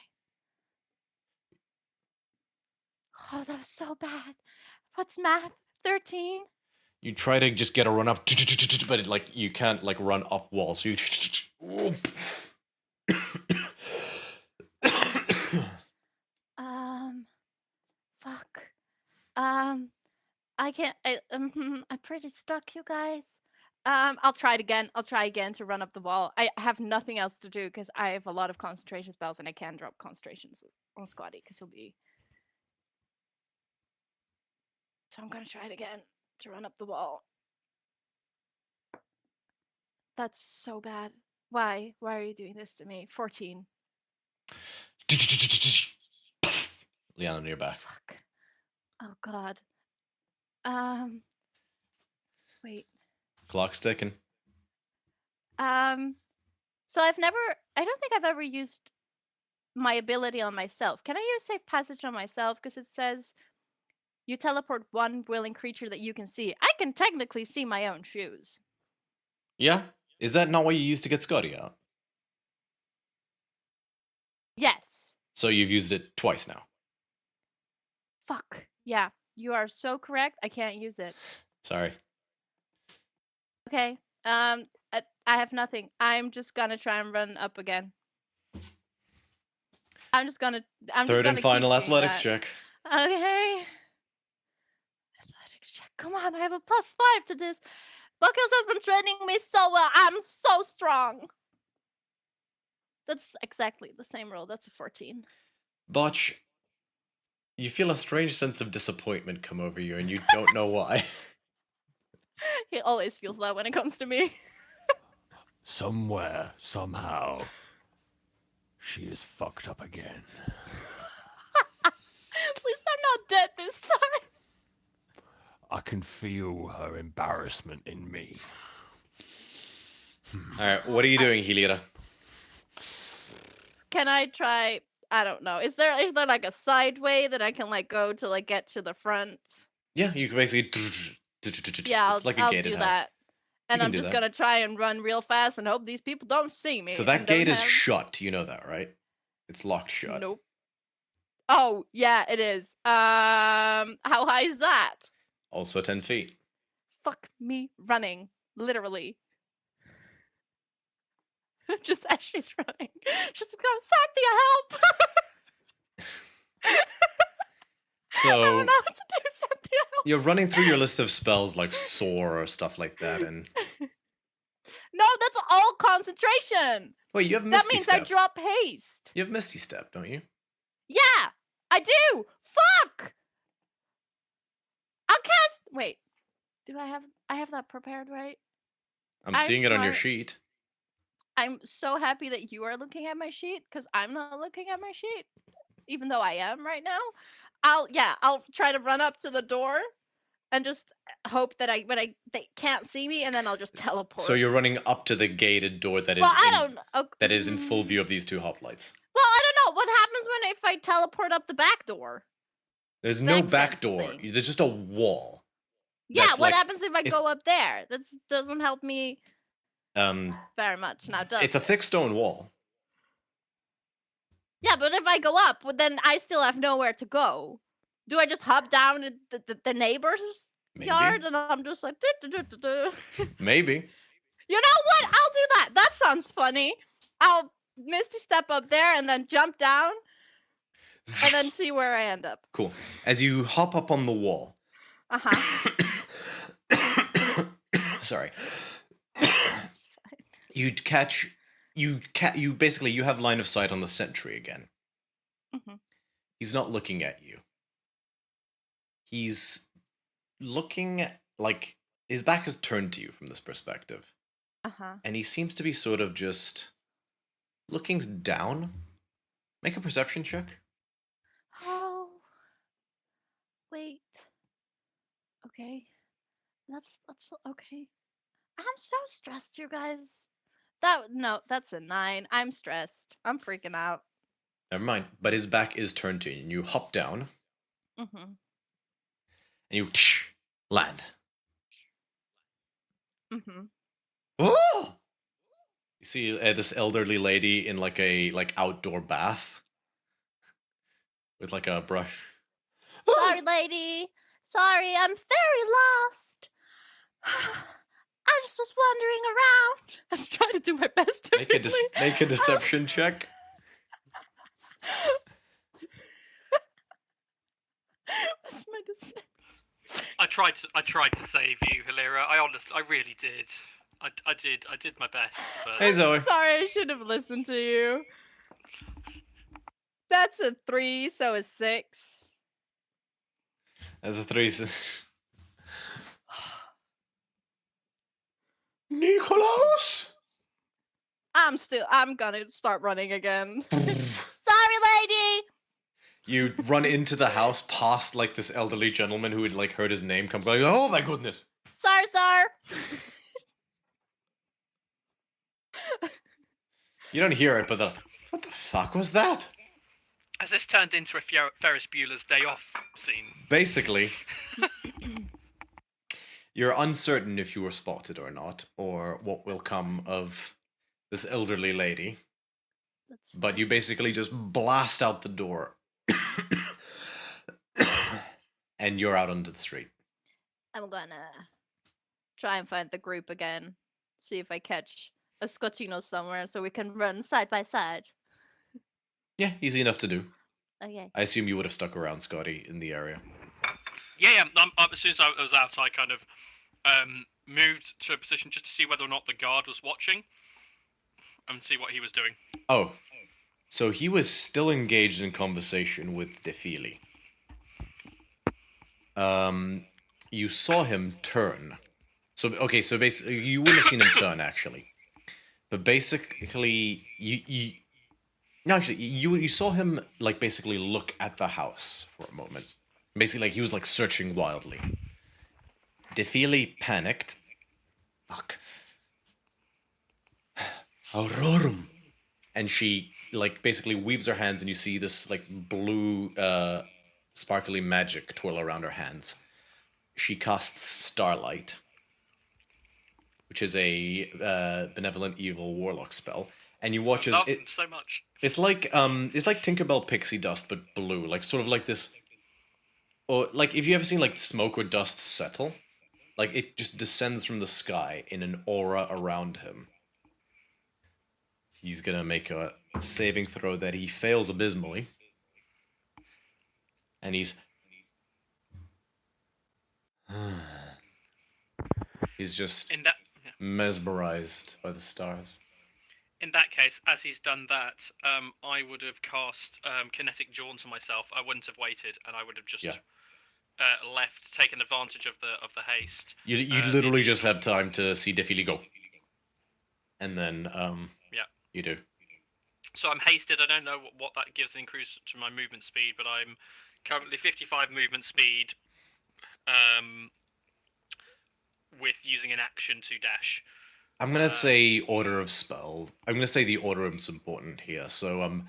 Oh, that was so bad. What's math? 13. You try to just get a run up, but you can't run up walls. So you. Fuck. I can't. I'm pretty stuck, you guys. I'll try it again. I'll try again to run up the wall. I have nothing else to do because I have a lot of concentration spells and I can drop concentrations on Scotty because he'll be. So I'm gonna try it again to run up the wall. That's so bad. Why? Why are you doing this to me? 14. Leon on your back. Fuck. Oh god. Wait. Clock's ticking. So I don't think I've ever used my ability on myself. Can I use Safe Passage on myself? Because it says you teleport one willing creature that you can see. I can technically see my own shoes. Yeah? Is that not what you used to get Scotty out? Yes. So you've used it twice now. Fuck. Yeah. You are so correct. I can't use it. Sorry. Okay. I have nothing. I'm just gonna try and run up again. Third and final athletics check. Okay. Athletics check. Come on, I have a +5 to this. Buckles has been training me so well. I'm so strong. That's exactly the same roll. That's a 14. Botch, you feel a strange sense of disappointment come over you, and you don't know why. He always feels that when it comes to me. Somewhere, somehow, she is fucked up again. At least I'm not dead this time. I can feel her embarrassment in me. Alright, what are you doing, Helira? Can I try? I don't know. Is there like a side way that I can like go to like get to the front? Yeah, you can basically. Yeah, it's like a I'll gated do house. that. And can I'm do just that. gonna try and run real fast and hope these people don't see me. So that and don't gate is have- shut. You know that, right? It's locked shut. Nope. Oh yeah, it is. How high is that? Also 10 feet. Fuck me running, literally. Just as she's running, she's going, Cynthia, help! I So don't know what to do, Cynthia, help! you're running through your list of spells like soar or stuff like that, and No, that's all concentration. wait, you have That Misty means Step. I drop haste. You have Misty Step, don't you? Yeah, I do. Fuck. I'll cast. Wait, do I have that prepared right? I'm I'm seeing it on your smart. sheet. I'm so happy that you are looking at my sheet because I'm not looking at my sheet, even though I am right now. I'll try to run up to the door and just hope that they can't see me, and then I'll just teleport. So you're running up to the gated door that is well, I don't know. that is in full view of these two hoplites. Well, I don't know what happens if I teleport up the back door. There's no Back back fence door. thing. There's just a wall. Yeah, That's what like- happens if I if- go up there? That doesn't help me very much now, does It's a it? thick stone wall. Yeah, but if I go up, well, then I still have nowhere to go. Do I just hop down in the neighbor's Maybe. yard and I'm just like, "Du-du-du-du-du." Maybe. You know what? I'll do that. That sounds funny. I'll Misty Step up there and then jump down and then see where I end up. Cool. As you hop up on the wall. Uh-huh. Sorry. That's fine. You basically you have line of sight on the sentry again. Mhm. He's not looking at you. He's looking like his back is turned to you from this perspective, Uh-huh. and he seems to be sort of just looking down. Make a perception check. Oh. Wait. Okay. That's okay. I'm so stressed, you guys. That's a 9. I'm stressed. I'm freaking out. Never mind. But his back is turned to you, and you hop down, Mm-hmm. and you land. Mm-hmm. Oh! You see this elderly lady in like a outdoor bath with like a brush. Sorry, lady. Sorry, I'm very lost. I just was wandering around. I'm trying to do my best to Make a deception check. That's my deception. I tried to save you, Hilira. I really did. I did my best. But... Hey, Zoe. Sorry, I should have listened to you. That's a 3, so a 6. That's a 3. Nicholas! I'm gonna start running again. Sorry, lady! You run into the house past like this elderly gentleman who had like heard his name come by. Oh my goodness! Sorry, sir! You don't hear it, but what the fuck was that? Has this turned into a Ferris Bueller's Day Off scene? Basically, you're uncertain if you were spotted or not, or what will come of this elderly lady. But you basically just blast out the door. And you're out onto the street. I'm gonna try and find the group again. See if I catch a Scotino somewhere so we can run side by side. Yeah, easy enough to do. Okay. I assume you would have stuck around, Scotty, in the area. Yeah. As soon as I was out, I kind of moved to a position just to see whether or not the guard was watching and see what he was doing. Oh, so he was still engaged in conversation with Defili. You saw him turn. So basically, you wouldn't have seen him turn actually, but basically, you saw him like basically look at the house for a moment. Basically, like he was like searching wildly. Defili panicked. Fuck. Aurorum. And she like basically weaves her hands, and you see this like blue, sparkly magic twirl around her hands. She casts Starlight, which is a Benevolent Evil warlock spell, and you watch as it so much. It's like Tinkerbell pixie dust, but blue, like sort of like this. Or like if you ever seen like smoke or dust settle, like it just descends from the sky in an aura around him. He's gonna make a saving throw that he fails abysmally, and he's just mesmerized by the stars. In that case, as he's done that, I would have cast Kinetic Jaunt on myself. I wouldn't have waited, and I would have just left, taken advantage of the haste. You literally just have time to see Defili go, and then you do. So I'm hasted. I don't know what that gives an increase to my movement speed, but I'm currently 55 movement speed. With using an action to dash. I'm gonna say order of spell. I'm gonna say the order is important here. So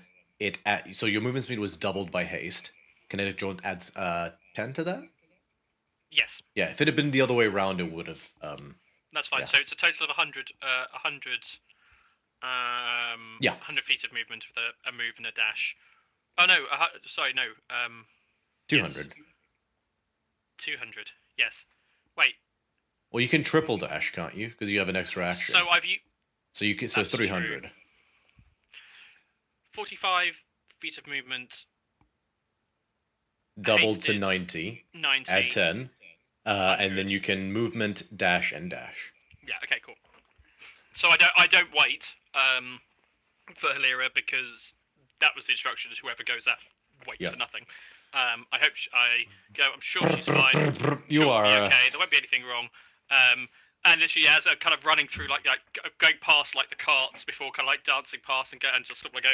so your movement speed was doubled by haste. Kinetic Jaunt adds 10 to that. Yes. Yeah, if it had been the other way around, it would have. That's fine. Yeah. So it's a total of 100. 100 feet of movement with a move and a dash. Oh no! Sorry, no. 200. Yes. 200. Yes. Wait. Well, you can triple dash, can't you? Because you have an extra action. So So you can. So it's 300. True. 45 feet of movement. Doubled to 90. 90. Add 10. And then you can movement, dash, and dash. Yeah. Okay. Cool. So I don't wait for Hilira, because that was the instruction to whoever goes waits Yeah. for nothing. I hope I go. I'm sure she's fine. You Sure, are. okay. There won't be anything wrong. And literally, as I'm kind of running through, like going past like the carts before, kind of like dancing past and just sort of like go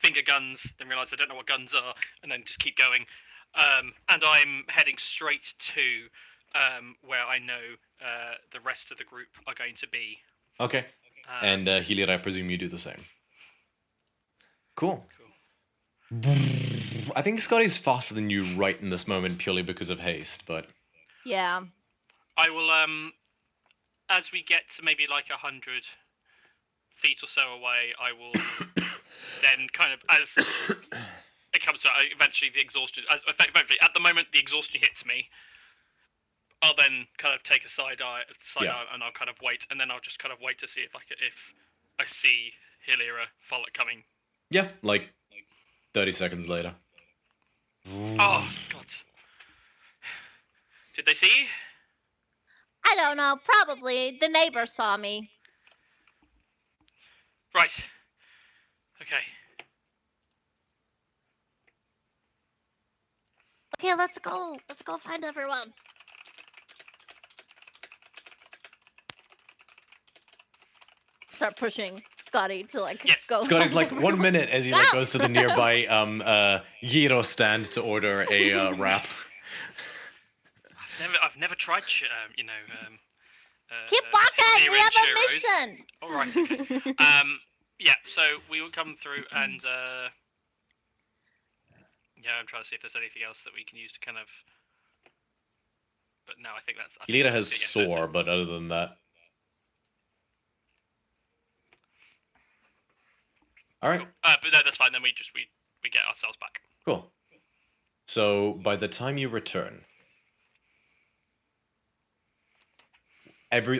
finger guns, then realise I don't know what guns are, and then just keep going. And I'm heading straight to where I know the rest of the group are going to be. Okay. And Healy, I presume you do the same. Cool. I think Scotty's faster than you right in this moment purely because of haste, but... Yeah. I will, as we get to maybe like 100 feet or so away, I will then kind of, as it comes to eventually the exhaustion, eventually, at the moment the exhaustion hits me, I'll then kind of take a side eye, and I'll kind of wait, and then I'll just kind of wait to see if I see Hilira coming. Yeah, like 30 seconds later. Oh, God. Did they see you? I don't know. Probably the neighbor saw me. Right. Okay. Okay, let's go. Let's go find everyone. Start pushing Scotty to like go. Scotty's find like everyone. 1 minute as he like goes to the nearby gyro stand to order a wrap. I've never tried, Keep walking. We have a churros. mission. All right. Okay. Yeah. So we will come through, and yeah, I'm trying to see if there's anything else that we can use to kind of. But no, I think that's. Hilira has sore, but other than that. All right. Cool. But no, that's fine. Then we get ourselves back. Cool. So by the time you return,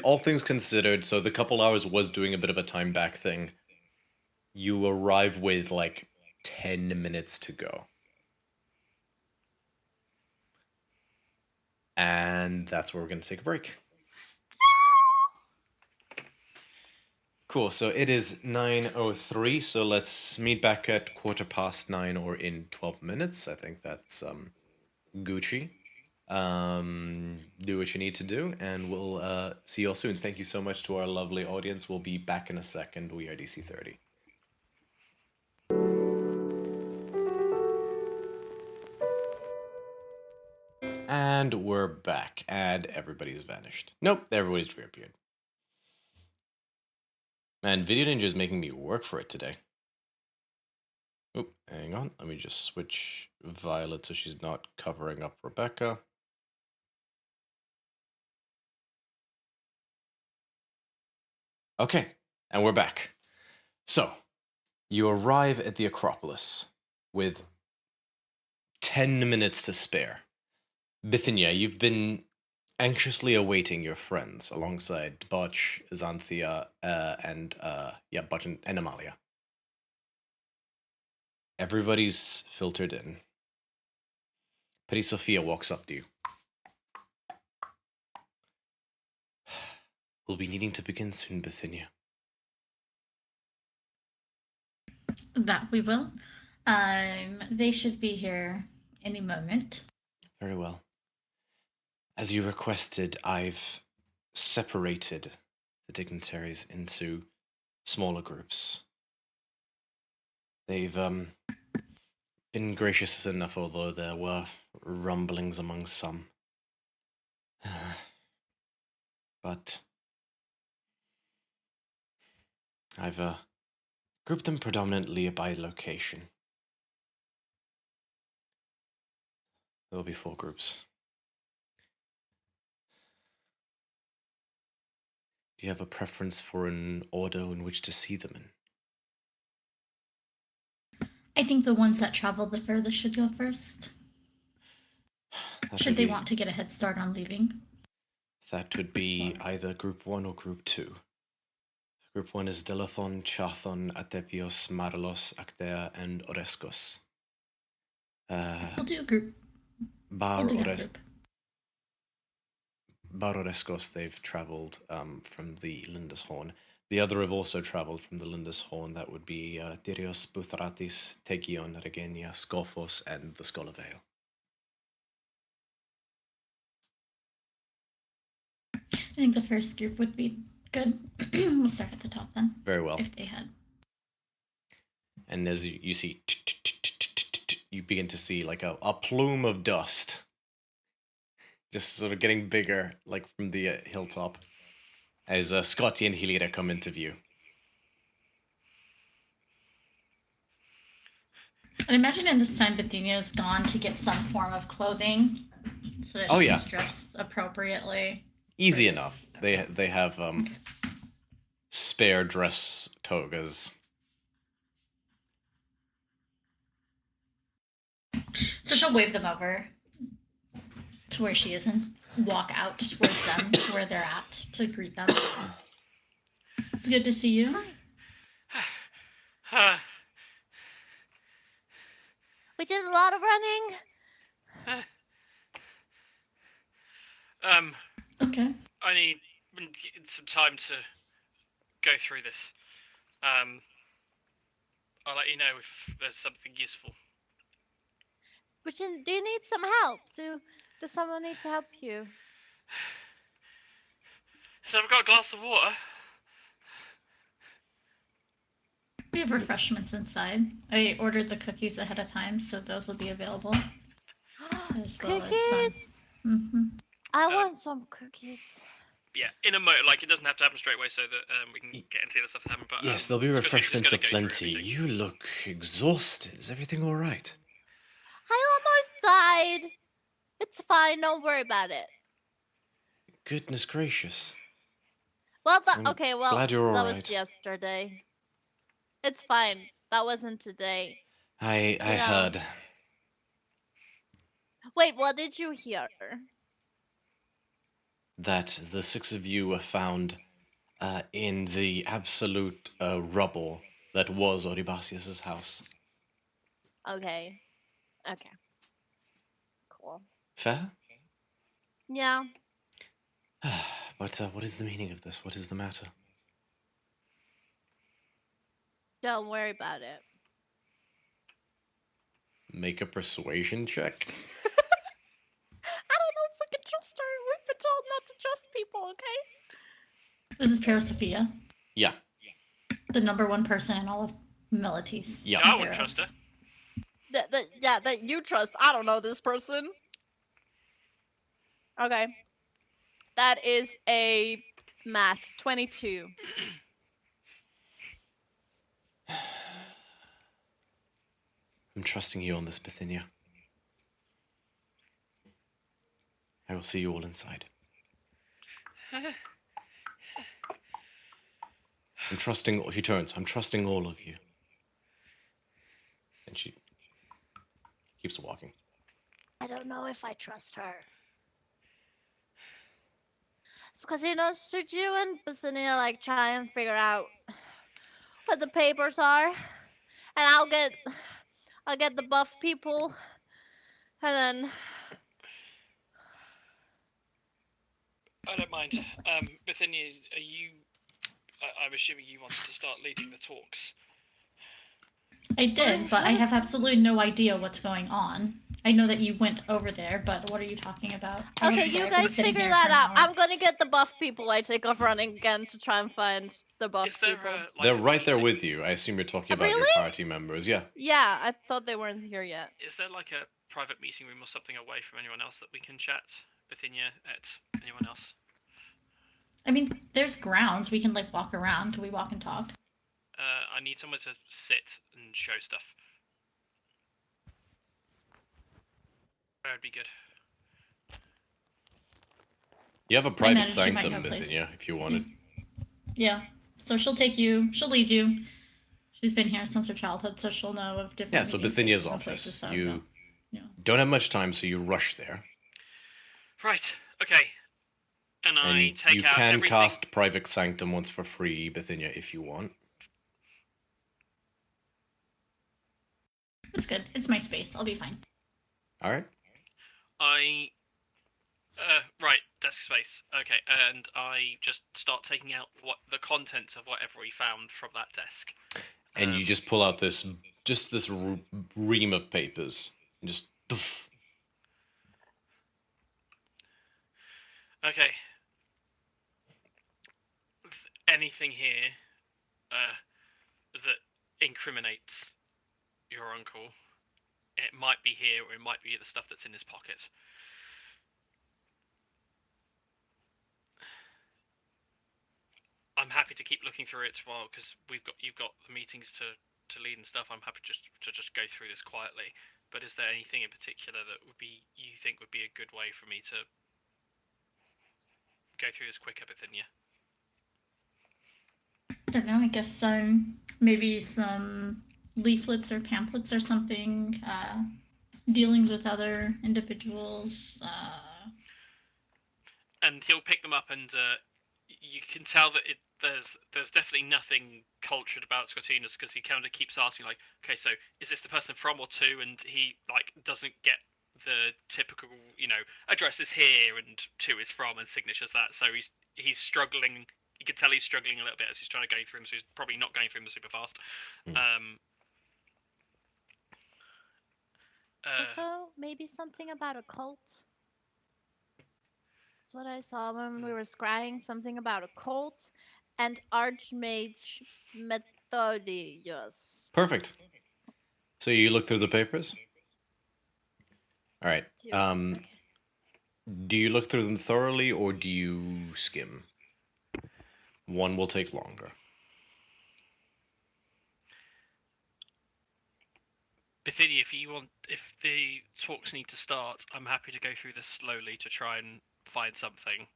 all things considered, so the couple hours was doing a bit of a time back thing. You arrive with like 10 minutes to go. And that's where we're going to take a break. Cool, so it is 9:03, so let's meet back at 9:15 or in 12 minutes. I think that's Gucci. Do what you need to do, and we'll see you all soon. Thank you so much to our lovely audience. We'll be back in a second. We are DC30. And we're back, and everybody's vanished. Nope, everybody's reappeared. Man, Video Ninja is making me work for it today. Oop, hang on. Let me just switch Violet so she's not covering up Rebecca. Okay, and we're back. So, you arrive at the Acropolis with 10 minutes to spare. Bithynia, you've been anxiously awaiting your friends alongside Botch, Xanthia, Botch and Amalia. Everybody's filtered in. Pretty Sophia walks up to you. We'll be needing to begin soon, Bithynia. That we will. They should be here any moment. Very well. As you requested, I've separated the dignitaries into smaller groups. They've been gracious enough, although there were rumblings among some. But I've grouped them predominantly by location. There will be 4 groups. Do you have a preference for an order in which to see them in? I think the ones that traveled the furthest should go first. Should they want to get a head start on leaving? That would be either Group 1 or Group 2. Group 1 is Delathon, Chathon, Atepios, Marlos, Actea, and Oreskos. We'll do a group. Bar We'll do that group. Oreskos, they've traveled from the Lindishorn. The other have also travelled from the Lindis Horn. That would be Tyrios, Buthratis, Tegion, Regenia, Scophos, and the Skull of Ale. I think the first group would be good. We'll start at the top then. Very well. If they had. And as you see, you begin to see like a plume of dust. Just sort of getting bigger, like from the hilltop. As Scotty and Helira come into view. I imagine in this time Bithynia's gone to get some form of clothing so that she's dressed appropriately. Easy enough. They have spare dress togas. So she'll wave them over to where she is and walk out towards them where they're at to greet them. It's good to see you. We did a lot of running. Okay. I need some time to go through this. I'll let you know if there's something useful. Do you need some help? Does someone need to help you? So I've got a glass of water. We have refreshments inside. I ordered the cookies ahead of time, so those will be available. As well Cookies? I want some cookies. Yeah, in a moment, like it doesn't have to happen straight away, so that we can get into the other stuff that happen. But Yes, there'll be refreshments aplenty. everything. You look exhausted. Is everything all right? I almost died. It's fine. Don't worry about it. Goodness gracious. Well, I'm glad you're all that right. was yesterday. It's fine. That wasn't today. I heard. Wait, what did you hear? That the six of you were found in the absolute rubble that was Oribasius' house. Okay. Cool. Fair? Yeah. But what is the meaning of this? What is the matter? Don't worry about it. Make a persuasion check? I don't know if we can trust her. We've been told not to trust people, okay? This is Parasophia, Yeah. the #1 person in all of Milites. Yeah. I wouldn't trust her. That you trust. I don't know this person. Okay. That is a math 22. I'm trusting you on this, Bithynia. I will see you all inside. She turns. I'm trusting all of you. And she keeps walking. I don't know if I trust her. Because, should you and Bithynia, try and figure out what the papers are? And I'll get the buff people. And then... I don't mind. Bithynia, are you... I'm assuming you wanted to start leading the talks. I did, but I have absolutely no idea what's going on. I know that you went over there, but what are you talking about? I Okay, wasn't you there. I've been guys sitting figure here that for an out. hour. I'm gonna get the buff people. I take off running again to try and find the buff Is there people. They're right there with you. I assume you're talking about your Really? party members. Yeah. Yeah, I thought they weren't here yet. Is there a private meeting room or something away from anyone else that we can chat? Bithynia, anyone else? I mean, there's grounds. We can walk around. Can we walk and talk? I need somewhere to sit and show stuff. Where would be good? You have a private imagine she might sanctum, know a place. Bithynia, if you wanted. Yeah. So she'll take you. She'll lead you. She's been here since her childhood, so she'll know of different. Yeah, so meeting Bithynia's spaces and places, office. so, You yeah. don't have much time, so you rush there. Right. Okay. And I And take you out can everything. cast Private Sanctum once for free, Bithynia, if you want. It's good. It's my space. I'll be fine. Alright? I Right, desk space. Okay, and I just start taking out what the contents of whatever we found from that desk. And you just pull out this ream of papers. And just... poof. Okay. Anything here that incriminates your uncle, it might be here or it might be the stuff that's in his pocket. I'm happy to keep looking through it while, because you've got the meetings to lead and stuff. I'm happy to just go through this quietly. But is there anything in particular that you think would be a good way for me to go through this quicker, Bithynia? I don't know. I guess maybe some leaflets or pamphlets or something. Dealings with other individuals. And he'll pick them up, and you can tell that there's definitely nothing cultured about Scottinus, because he kind of keeps asking, like, okay, so is this the person from or to? And he like doesn't get the typical, address is here and to is from and signatures that. So he's struggling. You can tell he's struggling a little bit as he's trying to go through them. So he's probably not going through them super fast. Also, maybe something about a cult. That's what I saw when we were scrying. Something about a cult and Archmage Methodius. Perfect. So you look through the papers? All right. Okay. Do you look through them thoroughly or do you skim? One will take longer. Bithynia, if the talks need to start, I'm happy to go through this slowly to try and find something.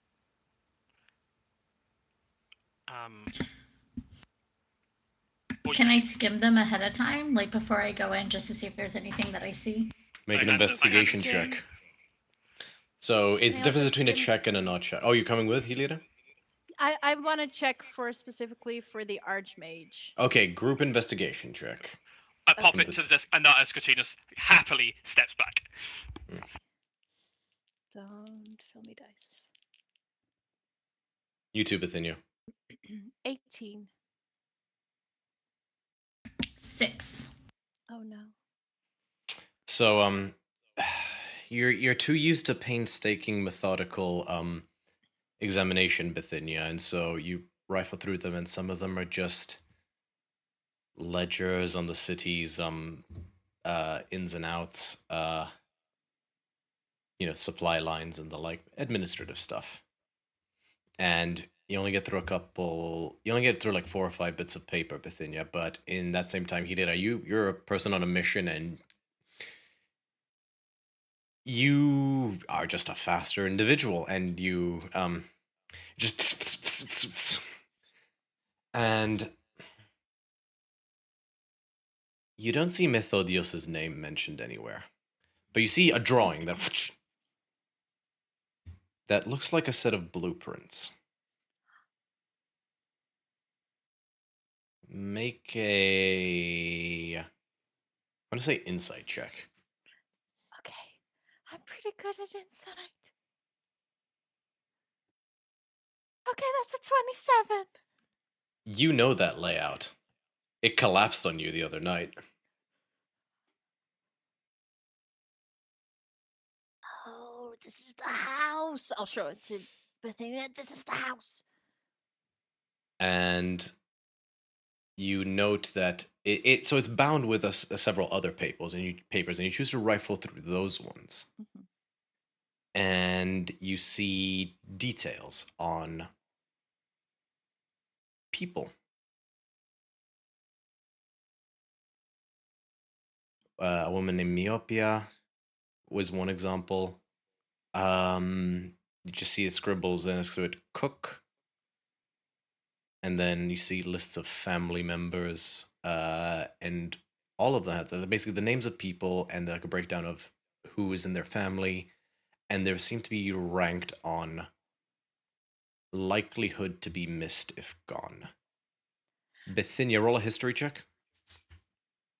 Can I skim them ahead of time, like before I go in, just to see if there's anything that I see? Make an investigation check. So it's the difference between a check and a not check. Oh, you're coming with, Helida? I want to check specifically for the Archmage. Okay, group investigation check. I pop it to the desk, and that Scottinus happily steps back. Don't fill me dice. You too, Bithynia. 18. 6. Oh no. So you're too used to painstaking, methodical examination, Bithynia, and so you rifle through them, and some of them are just ledgers on the city's ins and outs, supply lines and the like, administrative stuff. And you only get through like 4 or 5 bits of paper, Bithynia, but in that same time, you're a person on a mission, and you are just a faster individual, and you just and you don't see Methodios' name mentioned anywhere, but you see a drawing that looks like a set of blueprints. Make I'm gonna say insight check. Okay. I'm pretty good at insight. Okay, that's a 27. You know that layout. It collapsed on you the other night. Oh, this is the house. I'll show it to Bithynia. This is the house. And you note that so it's bound with several other papers, and you choose to rifle through those ones. Mm-hmm. And you see details on people. A woman named Myopia was one example. You just see scribbles next to it, cook. And then you see lists of family members, and all of that. They're basically the names of people and like a breakdown of who is in their family. And there seem to be ranked on likelihood to be missed if gone. Bithynia, roll a history check.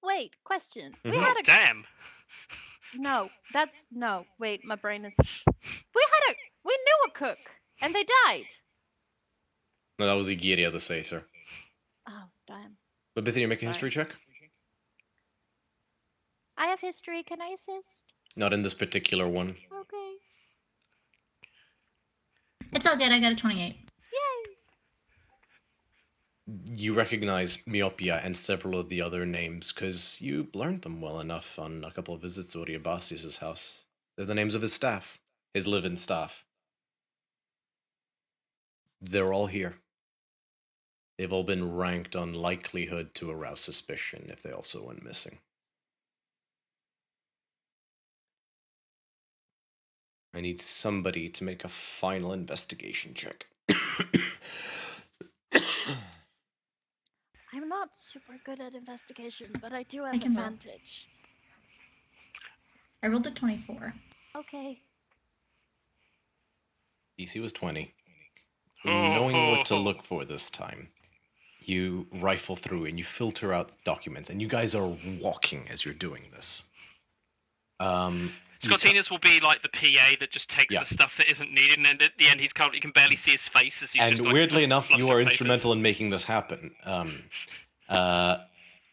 Wait, question. Mhm. We had a Damn. No, that's no. Wait, my brain is. We knew a cook, and they died. No, that was Igiria the Sacer. Oh damn! But Bithy, you make a Sorry. history check? I have history. Can I assist? Not in this particular one. Okay. It's all good. I got a 28. Yay! You recognize Myopia and several of the other names because you learned them well enough on a couple of visits to Oriabasius' house. They're the names of his staff, his live-in staff. They're all here. They've all been ranked on likelihood to arouse suspicion if they also went missing. I need somebody to make a final investigation check. I'm not super good at investigation, but I do I have can roll. advantage. I rolled a 24. Okay. DC was 20. Knowing what to Oh. look for this time, you rifle through and you filter out documents, and you guys are walking as you're doing this. Scottinus will be like the PA that just takes Yeah. the stuff that isn't needed, and then at the end you can barely see his face as he's And just like, weirdly enough, you flustered are papers. instrumental in making this happen.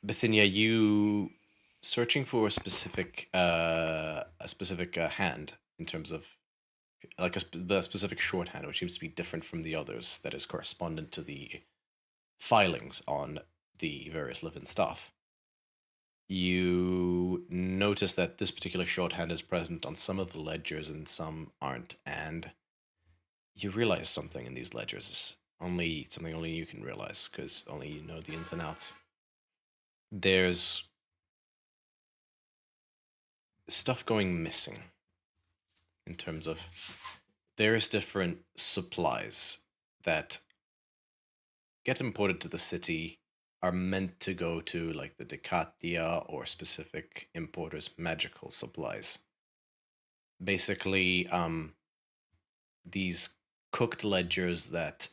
Bithynia, you searching for a specific hand in terms of like the specific shorthand, which seems to be different from the others, that is correspondent to the filings on the various live-in staff. You notice that this particular shorthand is present on some of the ledgers and some aren't, and you realize something in these ledgers is something only you can realize, because only you know the ins and outs. There's stuff going missing in terms of various different supplies that get imported to the city, are meant to go to like the Decatia or specific importers' magical supplies. Basically, these cooked ledgers that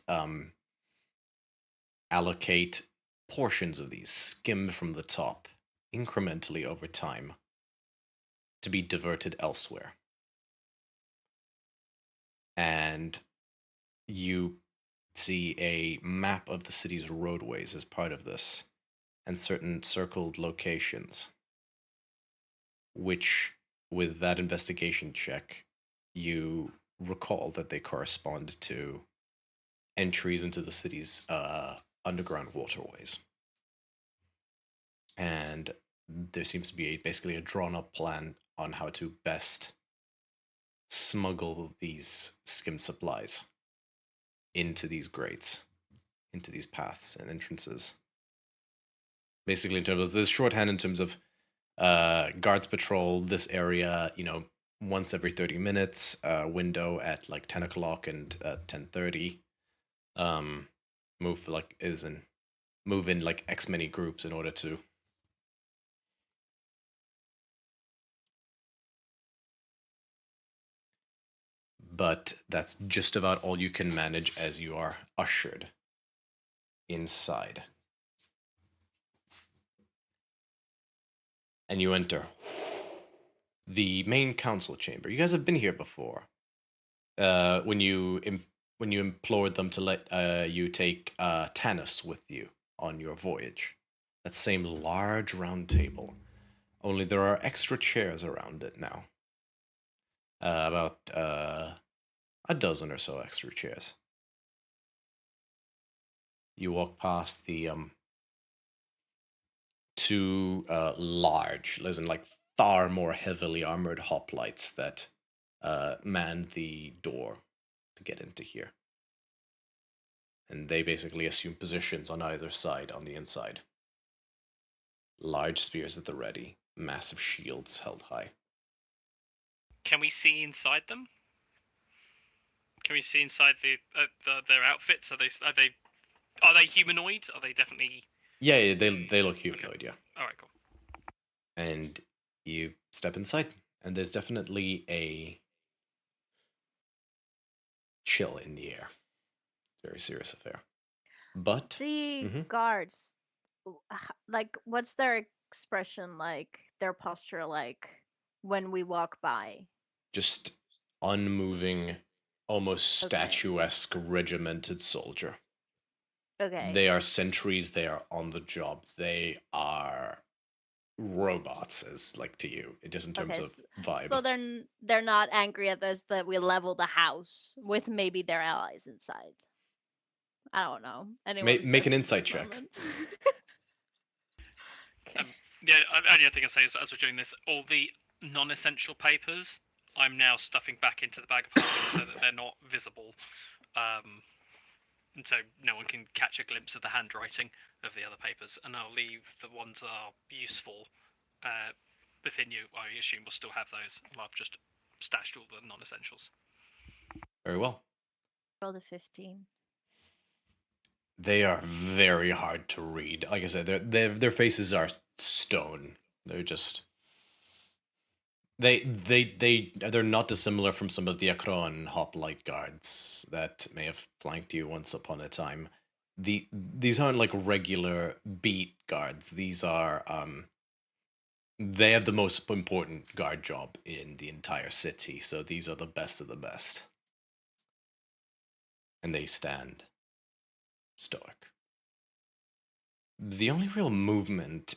allocate portions of these, skim from the top, incrementally over time, to be diverted elsewhere. And you see a map of the city's roadways as part of this, and certain circled locations, which, with that investigation check, you recall that they correspond to entries into the city's underground waterways. And there seems to be basically a drawn-up plan on how to best smuggle these skim supplies into these grates, into these paths and entrances. Basically, in terms of this shorthand, in terms of guards patrol this area, once every 30 minutes, window at like 10 o'clock and 10:30. Move in like X many groups in order to. But that's just about all you can manage as you are ushered inside. And you enter the main council chamber. You guys have been here before. When you implored them to let you take Tanis with you on your voyage. That same large round table. Only there are extra chairs around it now. About a dozen or so extra chairs. You walk past the two large, as in like far more heavily armored hoplites that man the door to get into here. And they basically assume positions on either side on the inside. Large spears at the ready, massive shields held high. Can we see inside them? Can we see inside their outfits? Are they humanoid? Are they definitely? Yeah, they look humanoid. Okay. Yeah. All right, cool. And you step inside, and there's definitely a chill in the air. Very serious affair. But The Mhm. guards, like, what's their expression like? Their posture like? when we walk by? Just unmoving, almost Okay. statuesque, regimented soldier. Okay. They are sentries. They are on the job. They are robots, as like to you, just in terms of vibe. So they're not angry at us that we leveled the house with maybe their allies inside. I don't know. Make an insight check. Okay. Yeah, only thing I say is as we're doing this, all the non-essential papers, I'm now stuffing back into the bag of holding so that they're not visible, and so no one can catch a glimpse of the handwriting of the other papers. And I'll leave the ones that are useful within you. I assume we'll still have those. I've just stashed all the non-essentials. Very well. Rolled a 15. They are very hard to read. Like I said, their faces are stone. They're just they're not dissimilar from some of the Akron hoplite guards that may have flanked you once upon a time. These aren't like regular beat guards. These are they have the most important guard job in the entire city. So these are the best of the best. And they stand stoic. The only real movement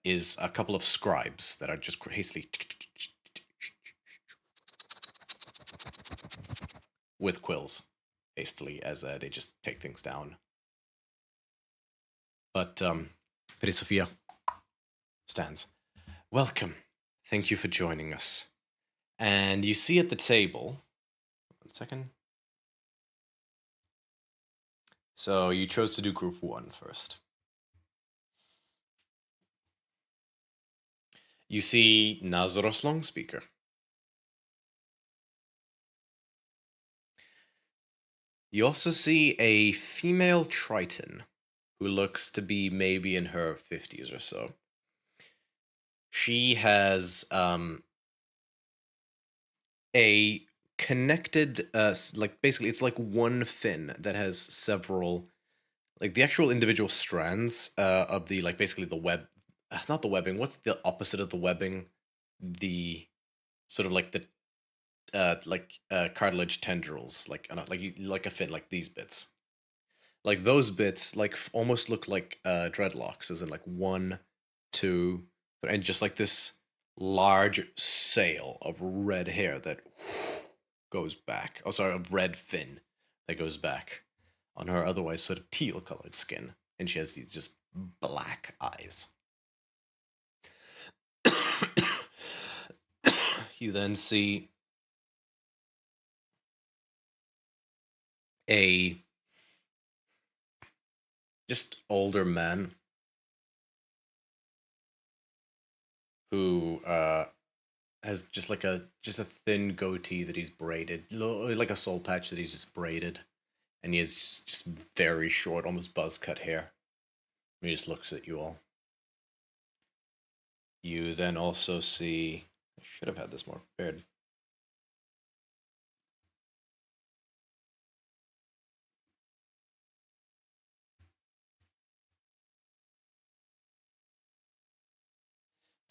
is a couple of scribes that are just hastily with quills, hastily, as they just take things down. But Fede Sophia stands. Welcome. Thank you for joining us. And you see at the table... 1 second. So you chose to do group 1 first. You see Nazaros Longspeaker. You also see a female Triton who looks to be maybe in her 50s or so. She has a connected, like basically it's like one fin that has several, like the actual individual strands of the, like basically the web, not the webbing, what's the opposite of the webbing? The sort of like the cartilage tendrils, like a fin, like these bits, like those bits, like almost look like dreadlocks, as in like 1, 2, and just like this large sail of red hair that goes back. Oh, sorry, a red fin that goes back on her otherwise sort of teal colored skin, and she has these just black eyes. You then see a just older man who has just a thin goatee that he's braided, like a soul patch that he's just braided, and he has just very short, almost buzz cut hair. And he just looks at you all. You then also see, I should have had this more prepared.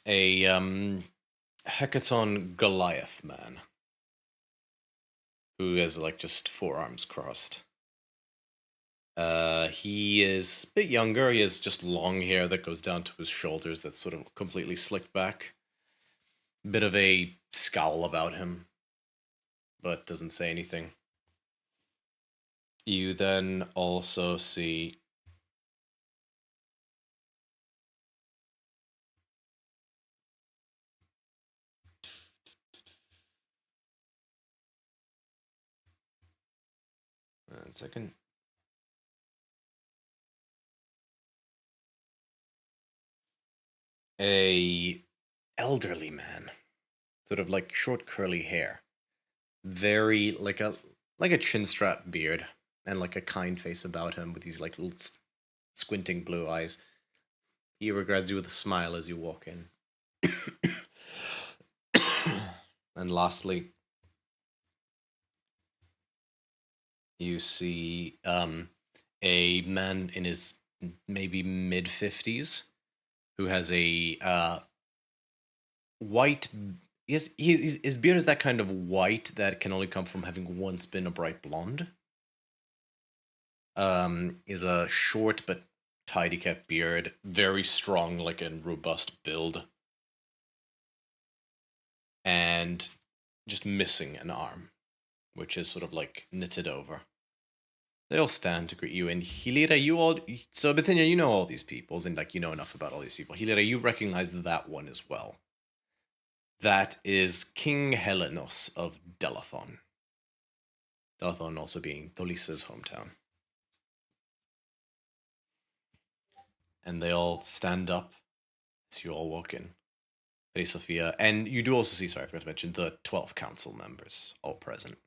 A Hecaton Goliath man who has like just 4 arms crossed. He is a bit younger. He has just long hair that goes down to his shoulders that's sort of completely slicked back. Bit of a scowl about him, but doesn't say anything. You then also see one second. A elderly man, sort of like short curly hair, very like a chin strap beard, and like a kind face about him with these like little squinting blue eyes. He regards you with a smile as you walk in. And lastly, you see a man in his maybe mid-50s who has a white his beard is that kind of white that can only come from having once been a bright blonde. Is a short but tidy kept beard, very strong, like a robust build, and just missing an arm, which is sort of like knitted over. They all stand to greet you, and Hilira, so Bithynia, you know all these peoples, and like you know enough about all these people. Hilira, you recognize that one as well. That is King Helenos of Delathon. Delathon also being Tholisa's hometown. And they all stand up as you all walk in. Lady Sophia, and you do also see, sorry, I forgot to mention, the 12 council members all present.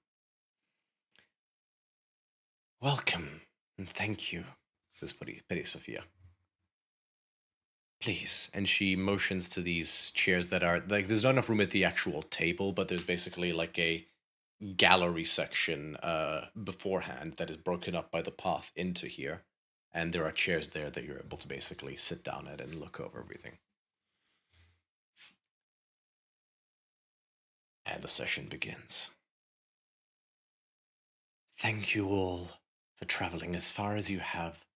Welcome, and thank you, says Lady Sophia. Please, and she motions to these chairs that are, like, there's not enough room at the actual table, but there's basically like a gallery section beforehand that is broken up by the path into here. And there are chairs there that you're able to basically sit down at and look over everything. And the session begins. Thank you all for traveling as far as you have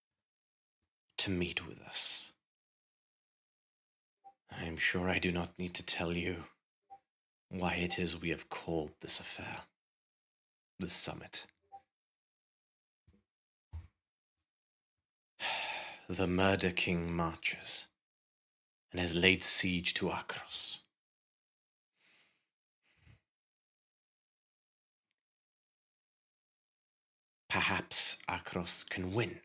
to meet with us. I am sure I do not need to tell you why it is we have called this affair, this summit. The Murder King marches and has laid siege to Akros. Perhaps Akros can win.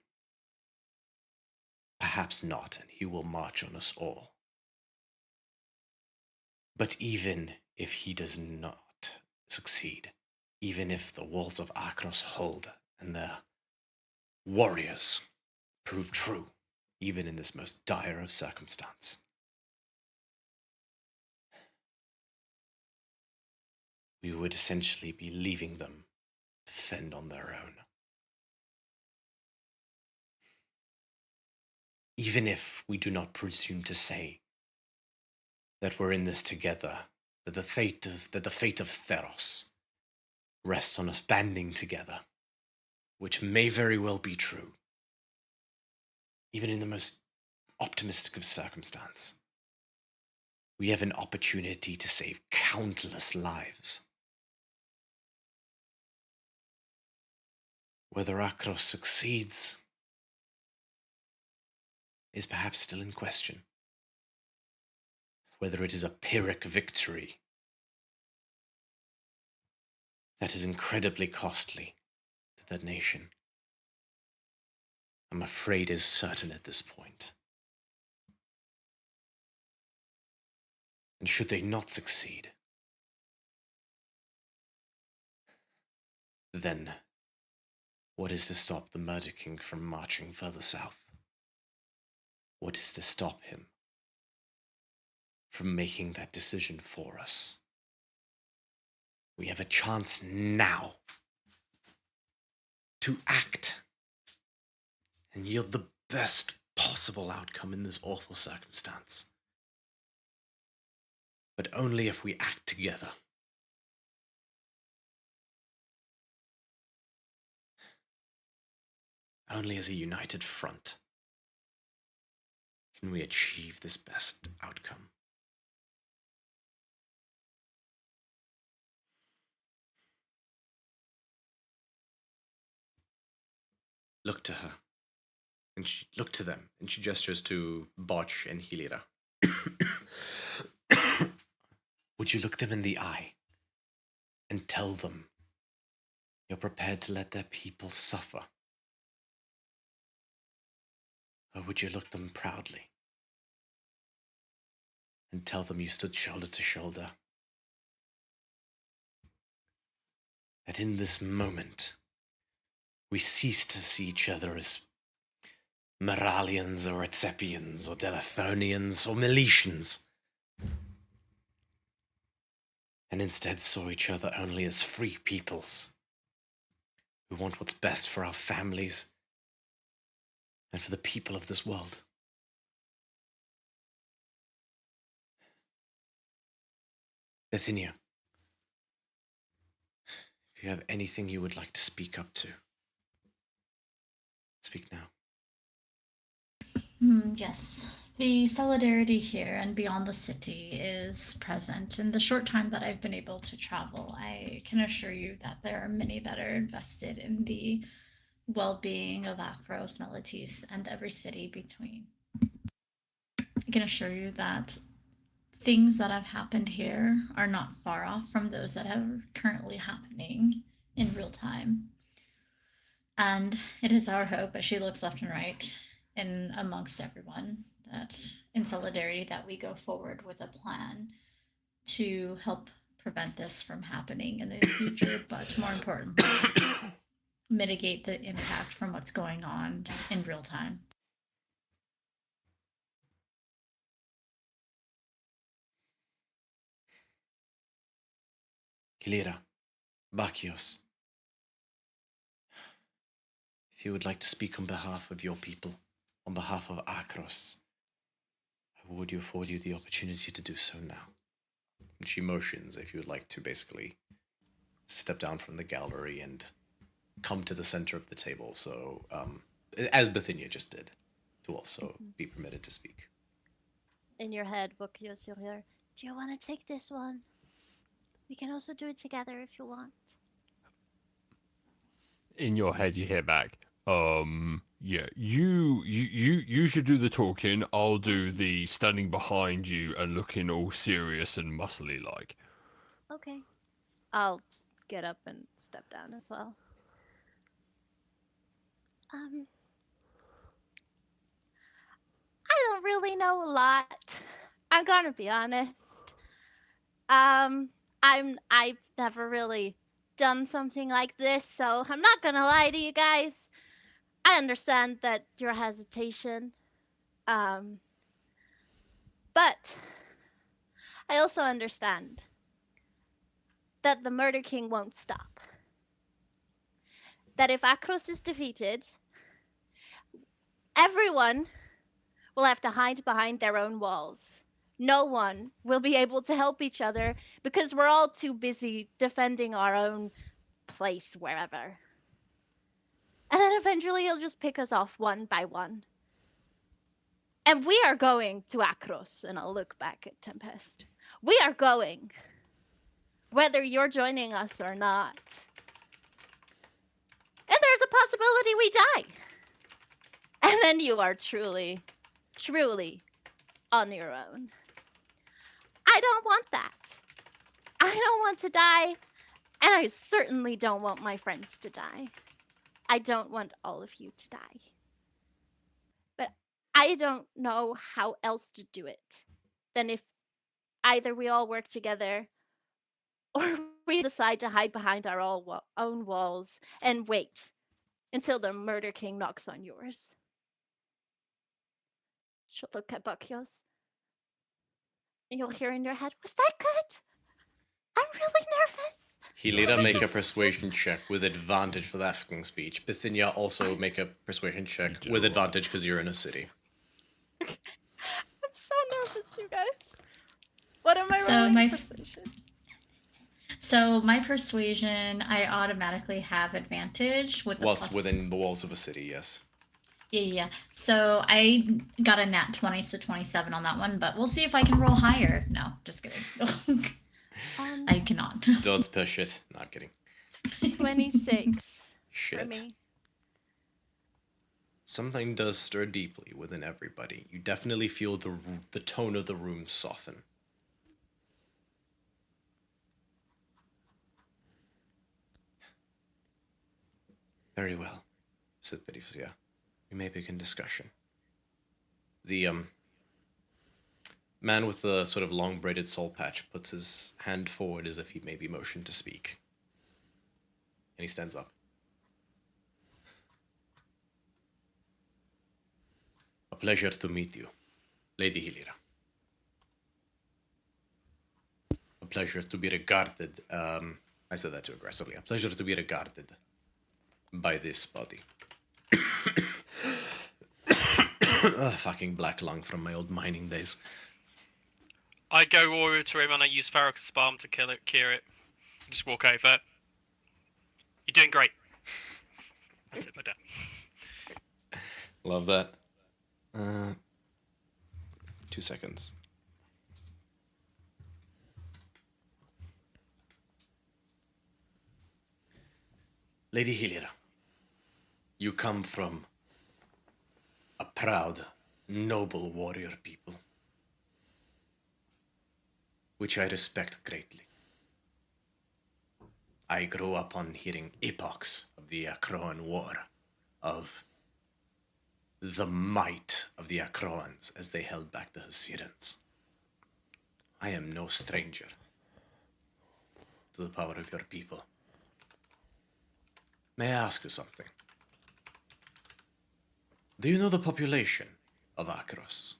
Perhaps not, and he will march on us all. But even if he does not succeed, even if the walls of Akros hold and their warriors prove true, even in this most dire of circumstance, we would essentially be leaving them to fend on their own. Even if we do not presume to say that we're in this together, that the fate of Theros rests on us banding together, which may very well be true, even in the most optimistic of circumstance, we have an opportunity to save countless lives. Whether Akros succeeds is perhaps still in question. Whether it is a Pyrrhic victory that is incredibly costly to the nation, I'm afraid is certain at this point. And should they not succeed, then what is to stop the Murder King from marching further south? What is to stop him from making that decision for us? We have a chance now to act and yield the best possible outcome in this awful circumstance. But only if we act together. Only as a united front can we achieve this best outcome. Look to her. And she look to them, and she gestures to Botch and Hilira. Would you look them in the eye and tell them you're prepared to let their people suffer? Or would you look them proudly and tell them you stood shoulder to shoulder? That in this moment, we cease to see each other as Meralians or Etsepians or Delathonians or Meletians, and instead saw each other only as free peoples who want what's best for our families and for the people of this world. Bithynia, if you have anything you would like to speak up to, speak now. Yes. The solidarity here and beyond the city is present. In the short time that I've been able to travel, I can assure you that there are many that are invested in the well-being of Akros, Melitis, and every city between. I can assure you that things that have happened here are not far off from those that are currently happening in real time. And it is our hope, as she looks left and right, in amongst everyone, that in solidarity that we go forward with a plan to help prevent this from happening in the future, but more importantly, mitigate the impact from what's going on in real time. Hilira, Bakios, if you would like to speak on behalf of your people, on behalf of Akros, I would afford you the opportunity to do so now. And she motions if you would like to basically step down from the gallery and come to the center of the table, so, as Bithynia just did, to also be permitted to speak. In your head, Bokios, you'll hear, do you want to take this one? We can also do it together if you want. In your head, you hear back. Yeah, you should do the talking. I'll do the standing behind you and looking all serious and muscly like. Okay. I'll get up and step down as well. I don't really know a lot. I'm gonna be honest. I've never really done something like this, so I'm not gonna lie to you guys. I understand that your hesitation. But I also understand that the Murder King won't stop. That if Akros is defeated, everyone will have to hide behind their own walls. No one will be able to help each other because we're all too busy defending our own place wherever. And then eventually he'll just pick us off one by one. And we are going to Akros, and I'll look back at Tempest. We are going, whether you're joining us or not. And there's a possibility we die. And then you are truly, truly on your own. I don't want that. I don't want to die, and I certainly don't want my friends to die. I don't want all of you to die. But I don't know how else to do it than if either we all work together or we decide to hide behind our own walls and wait until the Murder King knocks on yours. She'll look at Bakios. And you'll hear in your head, was that good? I'm really nervous. Hilira, make a persuasion check with advantage for that fucking speech. Bithynia, also make a persuasion check with advantage because you're in a city. I'm so nervous, you guys. What am I So rolling? my Persuasion? So my persuasion, I automatically have advantage with the Whilst plus... within the walls of a city, yes. Yeah. So I got a nat 20, so 27 on that one, but we'll see if I can roll higher. No, just kidding. I cannot. Don't push it. Not kidding. 26 Shit. for me. Something does stir deeply within everybody. You definitely feel the tone of the room soften. Very well, said Perifia. We may begin discussion. The man with the sort of long braided soul patch puts his hand forward as if he may be motioned to speak. And he stands up. A pleasure to meet you, Lady Hilira. A pleasure to be regarded, I said that too aggressively. A pleasure to be regarded by this body. Fucking black lung from my old mining days. I go over to him and I use Farrakhan's balm to cure it. Just walk over. You're doing great. I sit down. Love that. 2 seconds. Lady Hilira, you come from a proud, noble warrior people, which I respect greatly. I grew up on hearing epochs of the Akroan War, of the might of the Akroans as they held back the Husirans. I am no stranger to the power of your people. May I ask you something? Do you know the population of Akros?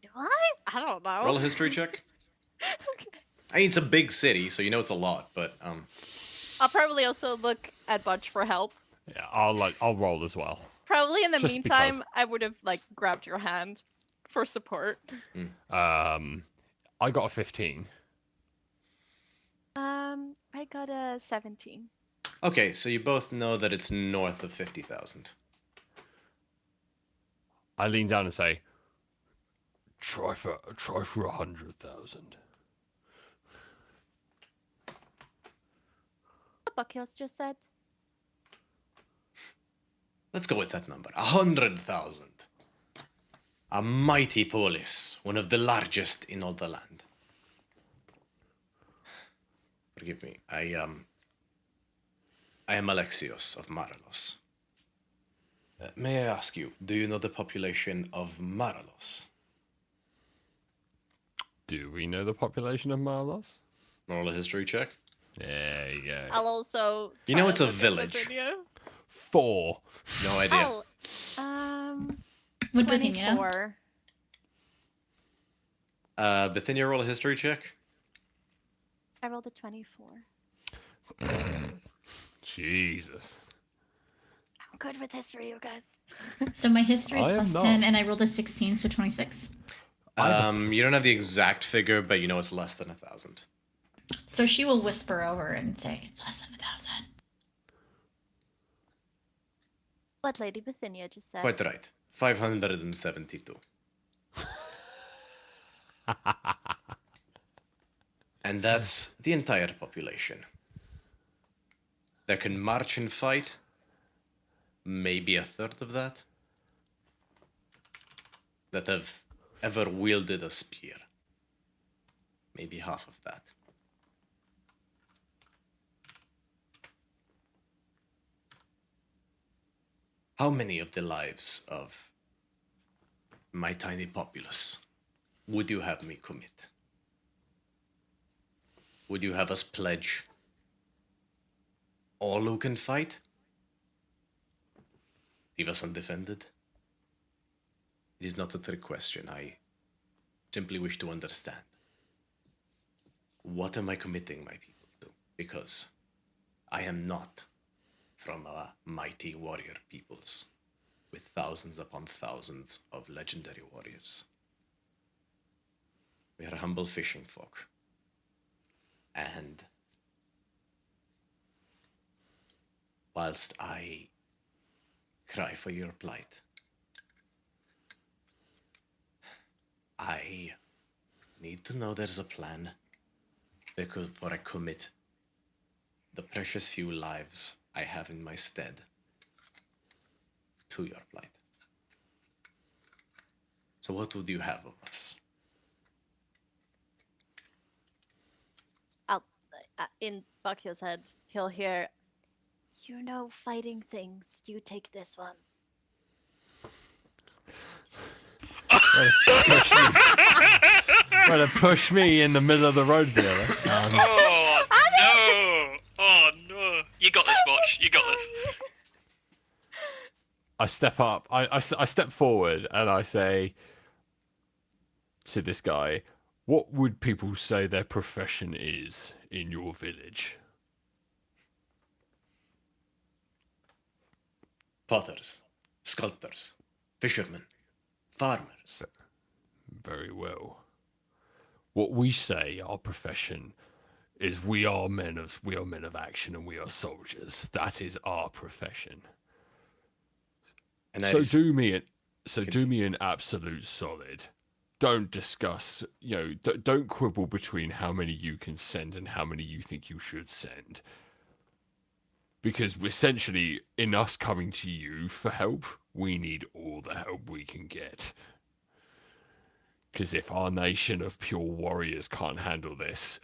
Do I? I don't know. Roll a history check. Okay. I mean, it's a big city, so you know it's a lot, but I'll probably also look at Bunch for help. Yeah, I'll roll as well. Probably in the Just meantime, because. I would have like grabbed your hand for support. I got a 15. I got a 17. okay, so you both know that it's north of 50,000. I lean down and say, try for 100,000. What Buckyos just said. Let's go with that number. 100,000. A mighty polis, one of the largest in all the land. Forgive me. I am Alexios of Maralos. May I ask you, do you know the population of Maralos? Do we know the population of Marlos? Roll a history check. There you go. I'll also. You know try it's to a look at village. Bithynia. 4. No idea. Oh, Would Bithynia know? 24. Bithynia, roll a history check. I rolled a 24. Jesus. I'm good with history, you guys. So my history is I am plus not. 10, and I rolled a 16, so 26. You don't have the exact figure, but you know it's less than 1,000. So she will whisper over and say, it's less than 1,000. What Lady Bithynia just said. Quite right. 572. And that's the entire population. That can march and fight. Maybe a third of that. That have ever wielded a spear. Maybe half of that. How many of the lives of my tiny populace would you have me commit? Would you have us pledge all who can fight? Leave us undefended? It is not a trick question. I simply wish to understand. What am I committing my people to? Because I am not from a mighty warrior peoples with thousands upon thousands of legendary warriors. We are humble fishing folk. And whilst I cry for your plight, I need to know there's a plan before I commit the precious few lives I have in my stead to your plight. So what would you have of us? In Bakyo's head, he'll hear, you know fighting things, you take this one. Trying to push me in the middle of the road there. Oh no! Oh no! You got this, Watch. You got this. I step up. I step forward and I say to this guy, what would people say their profession is in your village? Potters, sculptors, fishermen, farmers. Very well. What we say, our profession, is we are men of action and we are soldiers. That is our profession. And So do me an absolute solid. Don't discuss, don't quibble between how many you can send and how many you think you should send. Because essentially, in us coming to you for help, we need all the help we can get. Because if our nation of pure warriors can't handle this,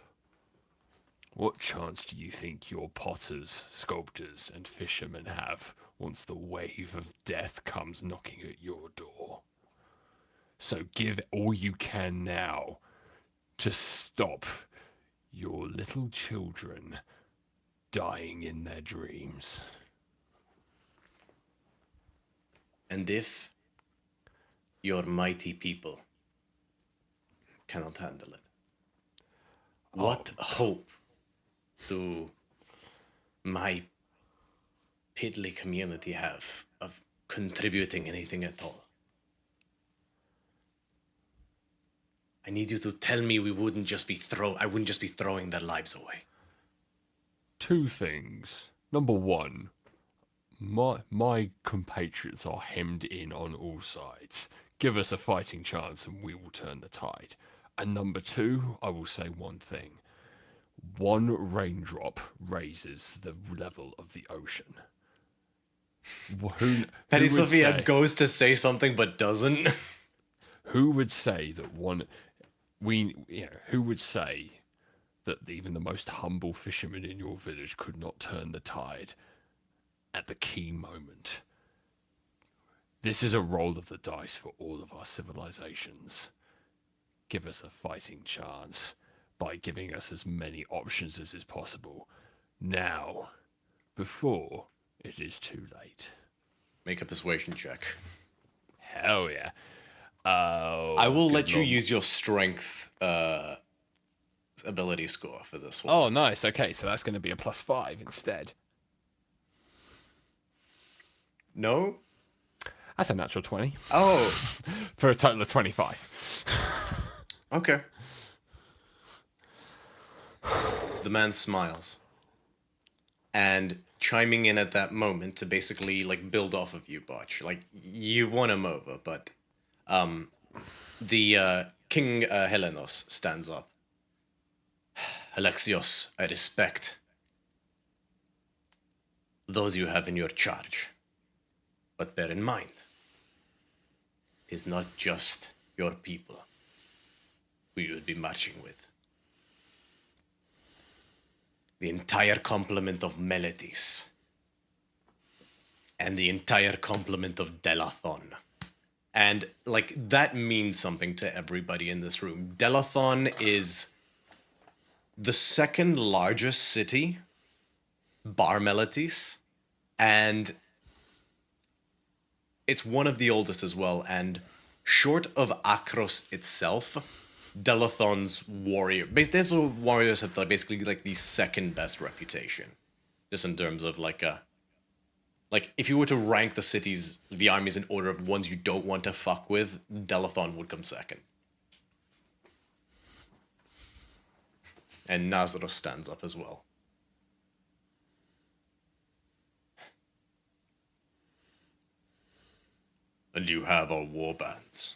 what chance do you think your potters, sculptors, and fishermen have once the wave of death comes knocking at your door? So give all you can now to stop your little children dying in their dreams. And if your mighty people cannot handle it, what hope do my piddly community have of contributing anything at all? I need you to tell me I wouldn't just be throwing their lives away. Two things. Number one, my compatriots are hemmed in on all sides. Give us a fighting chance and we will turn the tide. And number two, I will say one thing. One raindrop raises the level of the ocean. Petty Sophia goes to say something but doesn't. Who would say that who would say that even the most humble fisherman in your village could not turn the tide at the key moment? This is a roll of the dice for all of our civilizations. Give us a fighting chance by giving us as many options as is possible now, before it is too late. Make a persuasion check. Hell yeah. Oh, I will let you use your strength ability score for this one. Oh, nice. Okay, so that's going to be a +5 instead. No? That's a natural 20. Oh. For a total of 25. Okay. The man smiles. And chiming in at that moment to basically, build off of you, Botch. You won him over, but... the King Helenos stands up. Alexios, I respect those you have in your charge. But bear in mind, it is not just your people who you would be marching with. The entire complement of Meletis and the entire complement of Delathon. And, that means something to everybody in this room. Delathon is the second largest city, bar Meletis, and it's one of the oldest as well, and short of Akros itself, Delathon's warriors have basically the second best reputation. Just in terms of if you were to rank the armies in order of ones you don't want to fuck with, Delathon would come second. And Nazareth stands up as well. And you have our war bands.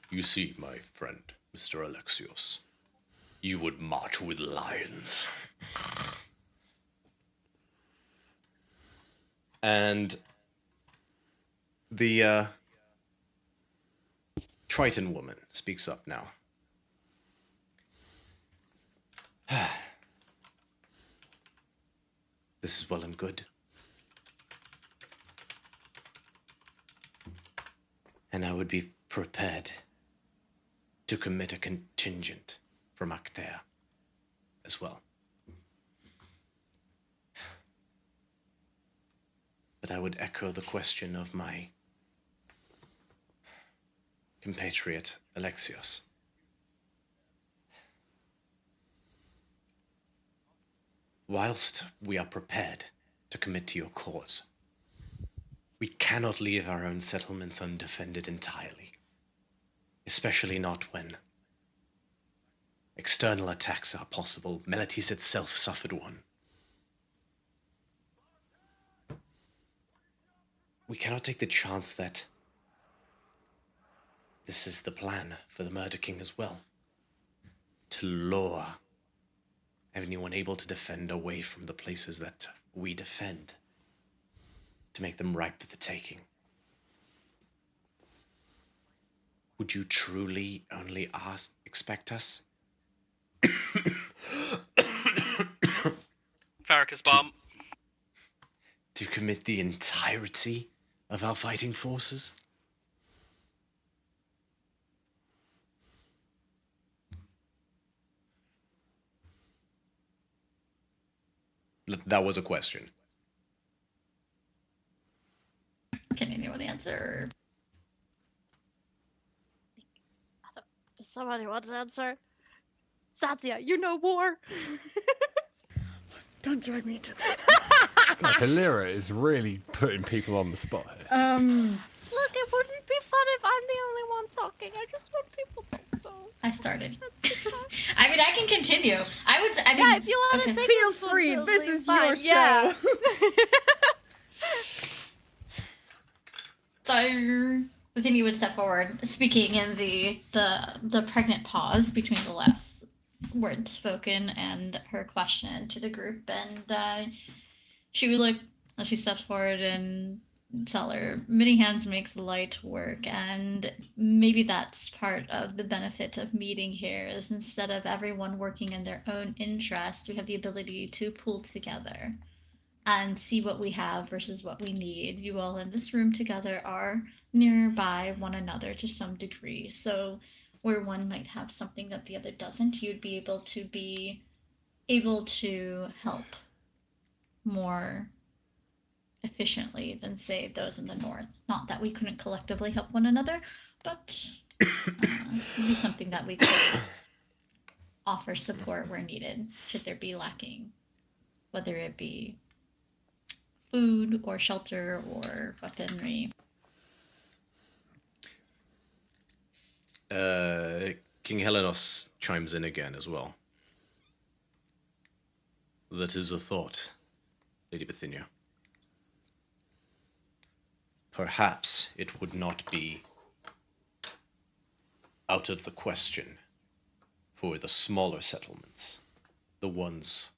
You see, my friend, Mr. Alexios, you would march with lions. And the Triton woman speaks up now. This is well and good. And I would be prepared to commit a contingent from Actea as well. But I would echo the question of my compatriot Alexios. Whilst we are prepared to commit to your cause, We cannot leave our own settlements undefended entirely. Especially not when external attacks are possible. Meletis itself suffered one. We cannot take the chance that this is the plan for the Murder King as well. To lure anyone able to defend away from the places that we defend. To make them ripe for the taking. Would you truly only expect us? Farrakhan's bomb. To commit the entirety of our fighting forces? That was a question. Can anyone answer? Does somebody want to answer? Satya, you know war. Don't drag me into this. God, Hilira is really putting people on the spot here. Look, it wouldn't be fun if I'm the only one talking. I just want people to talk, so... I started. That's the I mean, I can continue. I mean, yeah, if you want to take Feel this one, free. totally This is fine. your Yeah. show. So, within you would step forward, speaking in the pregnant pause between the last word spoken and her question to the group, and she would look as she steps forward and tell her many hands makes light work, and maybe that's part of the benefit of meeting here is instead of everyone working in their own interest, we have the ability to pull together and see what we have versus what we need. You all in this room together are nearby one another to some degree. So where one might have something that the other doesn't, you'd be able to help more efficiently than, say, those in the north. Not that we couldn't collectively help one another, but it'd be something that we could offer support where needed, should there be lacking, whether it be food or shelter or weaponry. King Helenos chimes in again as well. That is a thought, Lady Bithynia. Perhaps it would not be out of the question for the smaller settlements, the ones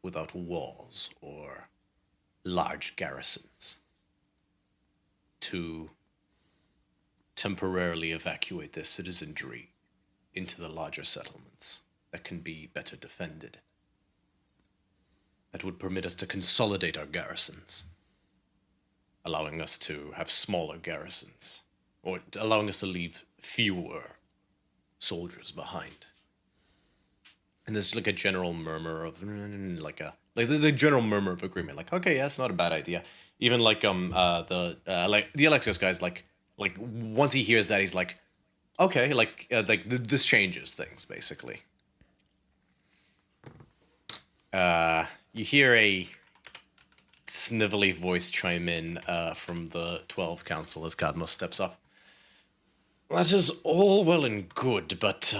without walls or large garrisons, to temporarily evacuate their citizenry into the larger settlements that can be better defended. That would permit us to consolidate our garrisons, allowing us to have smaller garrisons, or allowing us to leave fewer soldiers behind. And there's like a general murmur of there's a general murmur of agreement, like, okay, yeah, it's not a bad idea. Even like the Alexios guy's like once he hears that, he's like, okay, this changes things basically. You hear a snivelly voice chime in from the 12 council as Cadmus steps up. That is all well and good, but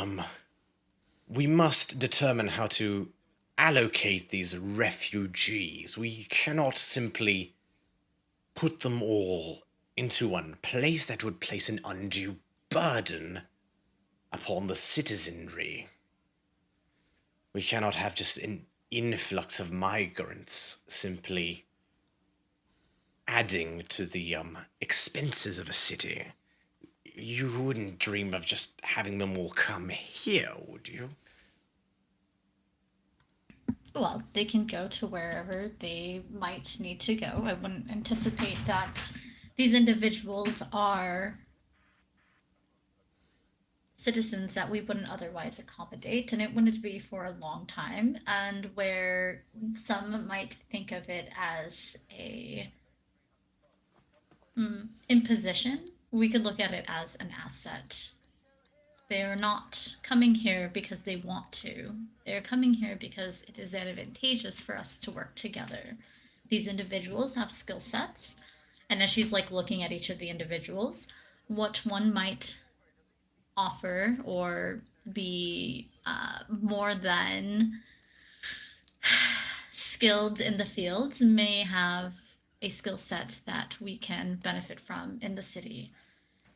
we must determine how to allocate these refugees. We cannot simply put them all into one place. That would place an undue burden upon the citizenry. We cannot have just an influx of migrants simply adding to the expenses of a city. You wouldn't dream of just having them all come here, would you? Well, they can go to wherever they might need to go. I wouldn't anticipate that these individuals are citizens that we wouldn't otherwise accommodate, and it wouldn't be for a long time, and where some might think of it as a imposition, we could look at it as an asset. They are not coming here because they want to. They're coming here because it is advantageous for us to work together. These individuals have skill sets And as she's like looking at each of the individuals, what one might offer or be more than skilled in the fields may have a skill set that we can benefit from in the city.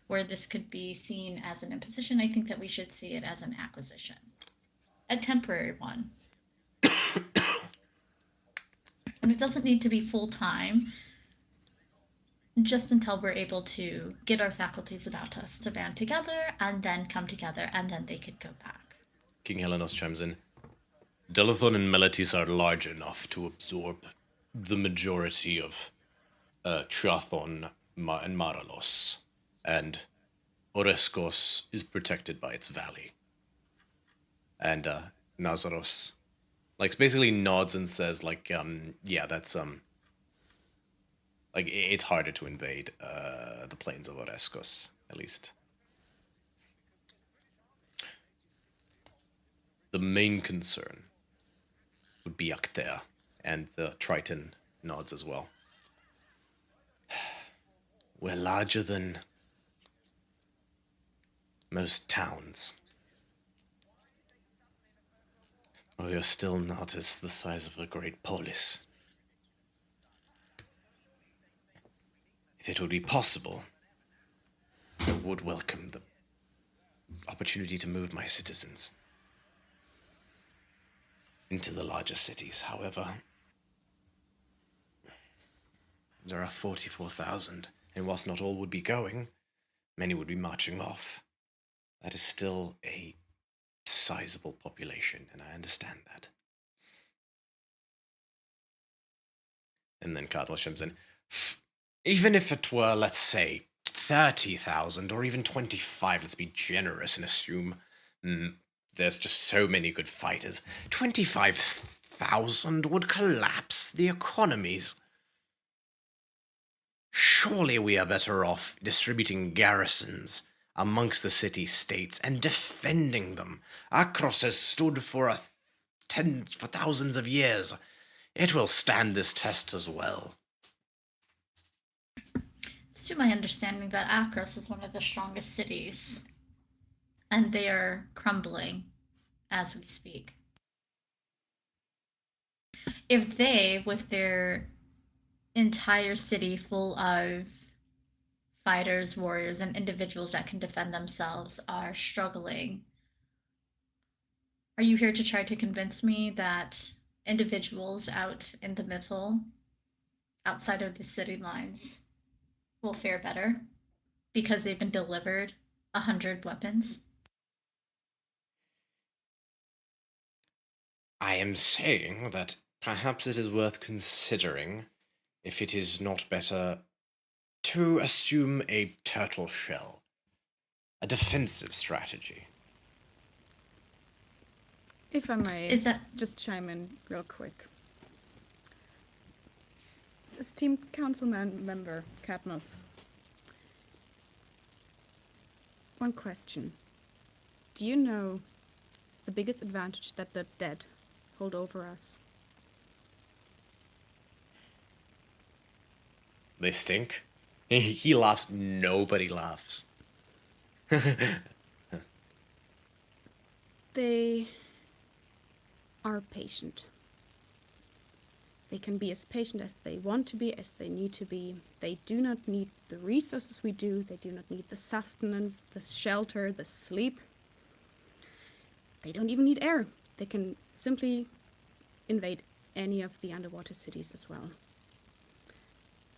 Where this could be seen as an imposition, I think that we should see it as an acquisition. A temporary one. And it doesn't need to be full-time, just until we're able to get our faculties about us to band together and then come together, and then they could go back. King Helenos chimes in. Delathon and Meletis are large enough to absorb the majority of Triathon and Maralos, and Oreskos is protected by its valley. And Nazaros, like, basically nods and says, like, yeah, that's like, it's harder to invade the plains of Oreskos, at least. The main concern would be Actea, and the Triton nods as well. We're larger than most towns. We are still not as the size of a great polis. If it would be possible, I would welcome the opportunity to move my citizens into the larger cities. However, there are 44,000, and whilst not all would be going, many would be marching off. That is still a sizable population, and I understand that. And then Cardinal chimes in. Even if it were, let's say, 30,000 or even 25, let's be generous and assume there's just so many good fighters. 25,000 would collapse the economies. Surely we are better off distributing garrisons amongst the city-states and defending them. Akros has stood for thousands of years. It will stand this test as well. It's to my understanding that Akros is one of the strongest cities, and they are crumbling as we speak. If they, with their entire city full of fighters, warriors, and individuals that can defend themselves, are struggling, are you here to try to convince me that individuals out in the middle, outside of the city lines, will fare better because they've been delivered 100 weapons? I am saying that perhaps it is worth considering if it is not better to assume a turtle shell, a defensive strategy. If I may just chime in real quick. Esteemed councilman member Katnos, one question. Do you know the biggest advantage that the dead hold over us? They stink. He laughs. Nobody laughs. They are patient. They can be as patient as they want to be, as they need to be. They do not need the resources we do. They do not need the sustenance, the shelter, the sleep. They don't even need air. They can simply invade any of the underwater cities as well.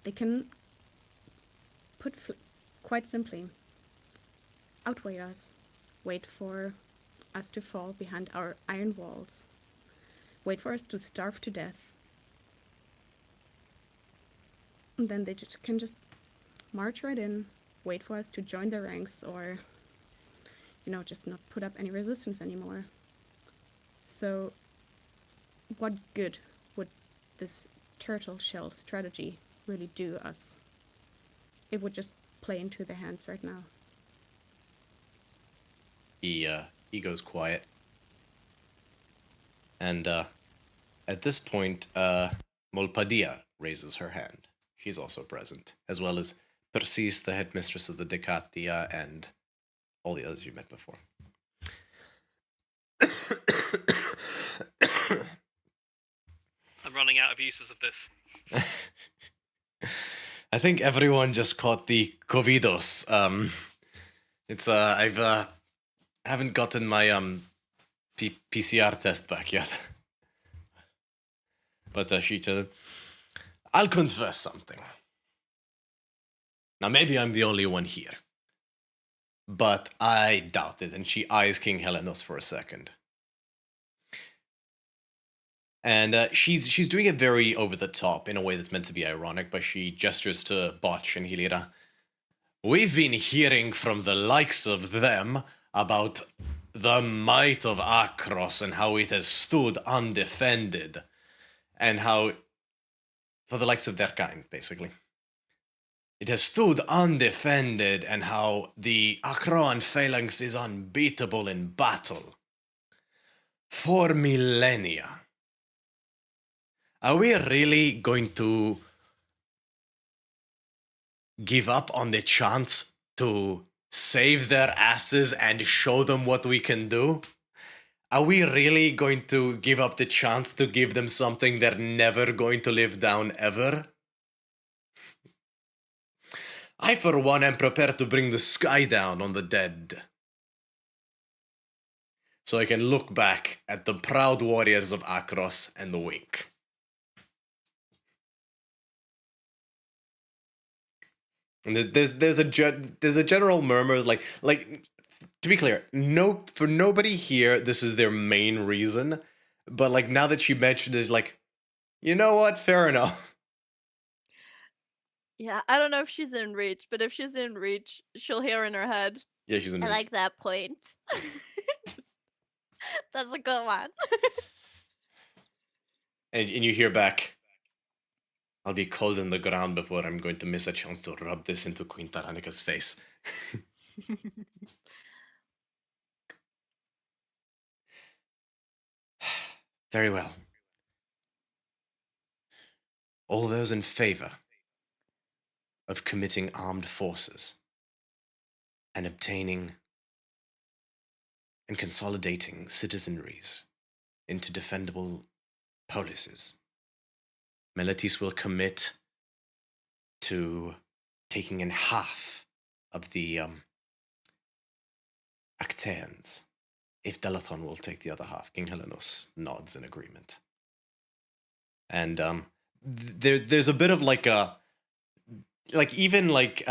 They can, quite simply, outweigh us, wait for us to fall behind our iron walls, wait for us to starve to death, and then they can just march right in, wait for us to join their ranks, or, just not put up any resistance anymore. So, what good would this turtle shell strategy really do us? It would just play into their hands right now. He goes quiet. And at this point, Molpadia raises her hand. She's also present, as well as Persis, the headmistress of the Decatia, and all the others you met before. I'm running out of uses of this. I think everyone just caught the Covidos. It's I've haven't gotten my PCR test back yet. But she told, I'll confess something. Now maybe I'm the only one here, but I doubt it. And she eyes King Helenos for a second. And she's doing it very over the top in a way that's meant to be ironic, but she gestures to Botch and Hilira. We've been hearing from the likes of them about the might of Akros and how it has stood undefended. And how, for the likes of their kind, basically. It has stood undefended, and how the Akroan phalanx is unbeatable in battle. For millennia. Are we really going to give up on the chance to save their asses and show them what we can do? Are we really going to give up the chance to give them something they're never going to live down ever? I, for one, am prepared to bring the sky down on the dead. So I can look back at the proud warriors of Akros and wink. And there's a general murmur, like to be clear, for nobody here, this is their main reason. But like now that she mentioned it, is like, you know what? Fair enough. Yeah, I don't know if she's in reach, but if she's in reach, she'll hear in her head. Yeah, she's in I reach. like that point. That's a good one. And you hear back, I'll be cold in the ground before I'm going to miss a chance to rub this into Queen Taranica's face. Very well. All those in favor of committing armed forces and obtaining and consolidating citizenries into defendable policies. Meletis will commit to taking in half of the Actaeans, if Delathon will take the other half. King Helenos nods in agreement. And there's a bit of like a, like even like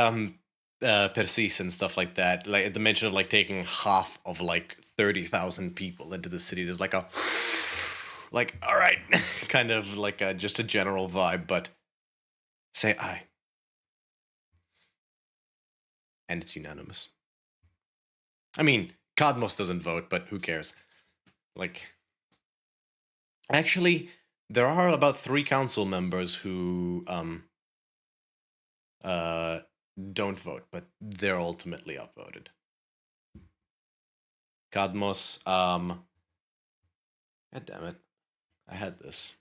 Persis and stuff like that, like the mention of like taking half of like 30,000 people into the city, there's like a like, all right, kind of like just a general vibe, but say aye. And it's unanimous. I mean, Cadmos doesn't vote, but who cares? Like, actually, there are about 3 council members who don't vote, but they're ultimately upvoted. Cadmos, God damn it. I had this.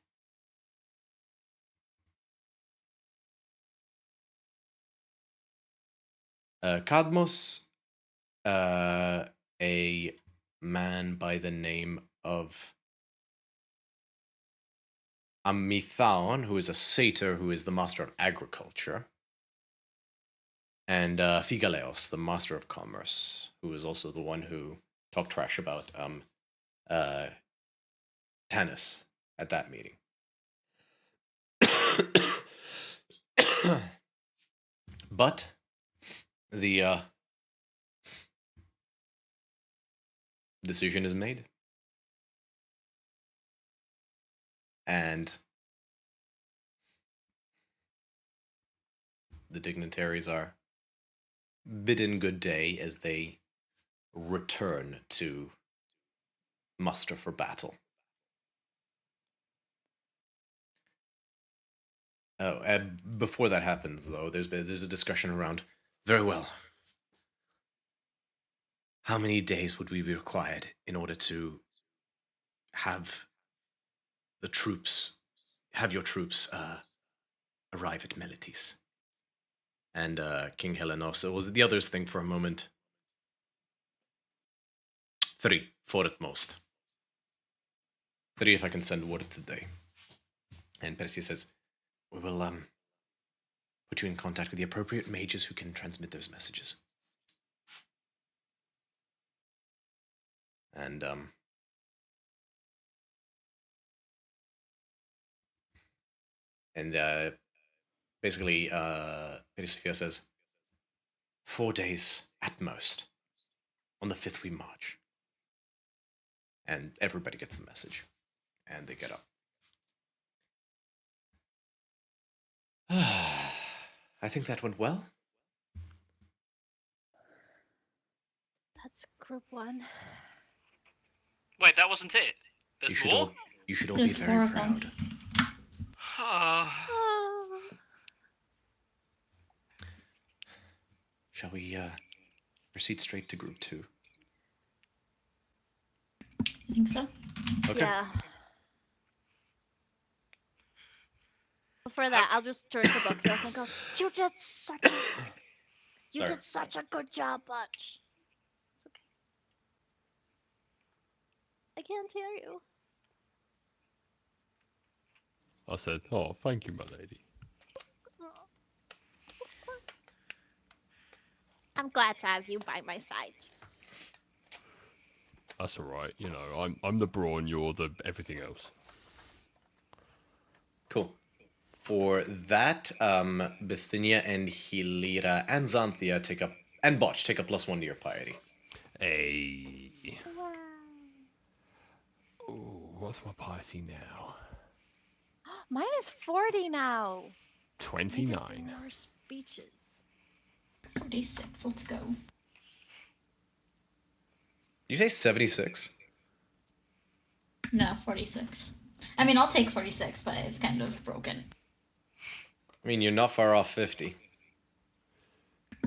Cadmos, a man by the name of Amithaon, who is a satyr who is the master of agriculture, and Figaleos, the master of commerce, who is also the one who talked trash about Tanis at that meeting. But the decision is made. And the dignitaries are bidden good day as they return to muster for battle. Oh, before that happens, though, there's a discussion around, very well, how many days would we be required in order to have your troops arrive at Melitis. And King Helenos was the others think for a moment. 3, 4 at most. 3 if I can send word today. And Perseus says, we will put you in contact with the appropriate mages who can transmit those messages. And basically Perseus says, 4 days at most. On the 5th we march. And everybody gets the message. And they get up. I think that went well. That's group 1. Wait, that wasn't it. There's more? You should all There's be 4 very of them. proud. Shall we proceed straight to group 2? I think so. Okay. Yeah. Before that, I'll just turn to Buckyos and go, you did such a good job, Butch. It's okay. I can't hear you. I said, oh, thank you, my lady. Oh, of course. I'm glad to have you by my side. That's all right. You know, I'm the brawn, you're the everything else. Cool. For that, Bithynia and Hilira and Xanthia take up, and Botch take a +1 to your piety. Hey. Wow. Ooh, what's my piety now? Mine is 40 now. Need to do 29. more speeches. 46. Let's go. You say 76? No, 46. I mean, I'll take 46, but it's kind of broken. I mean, you're not far off 50.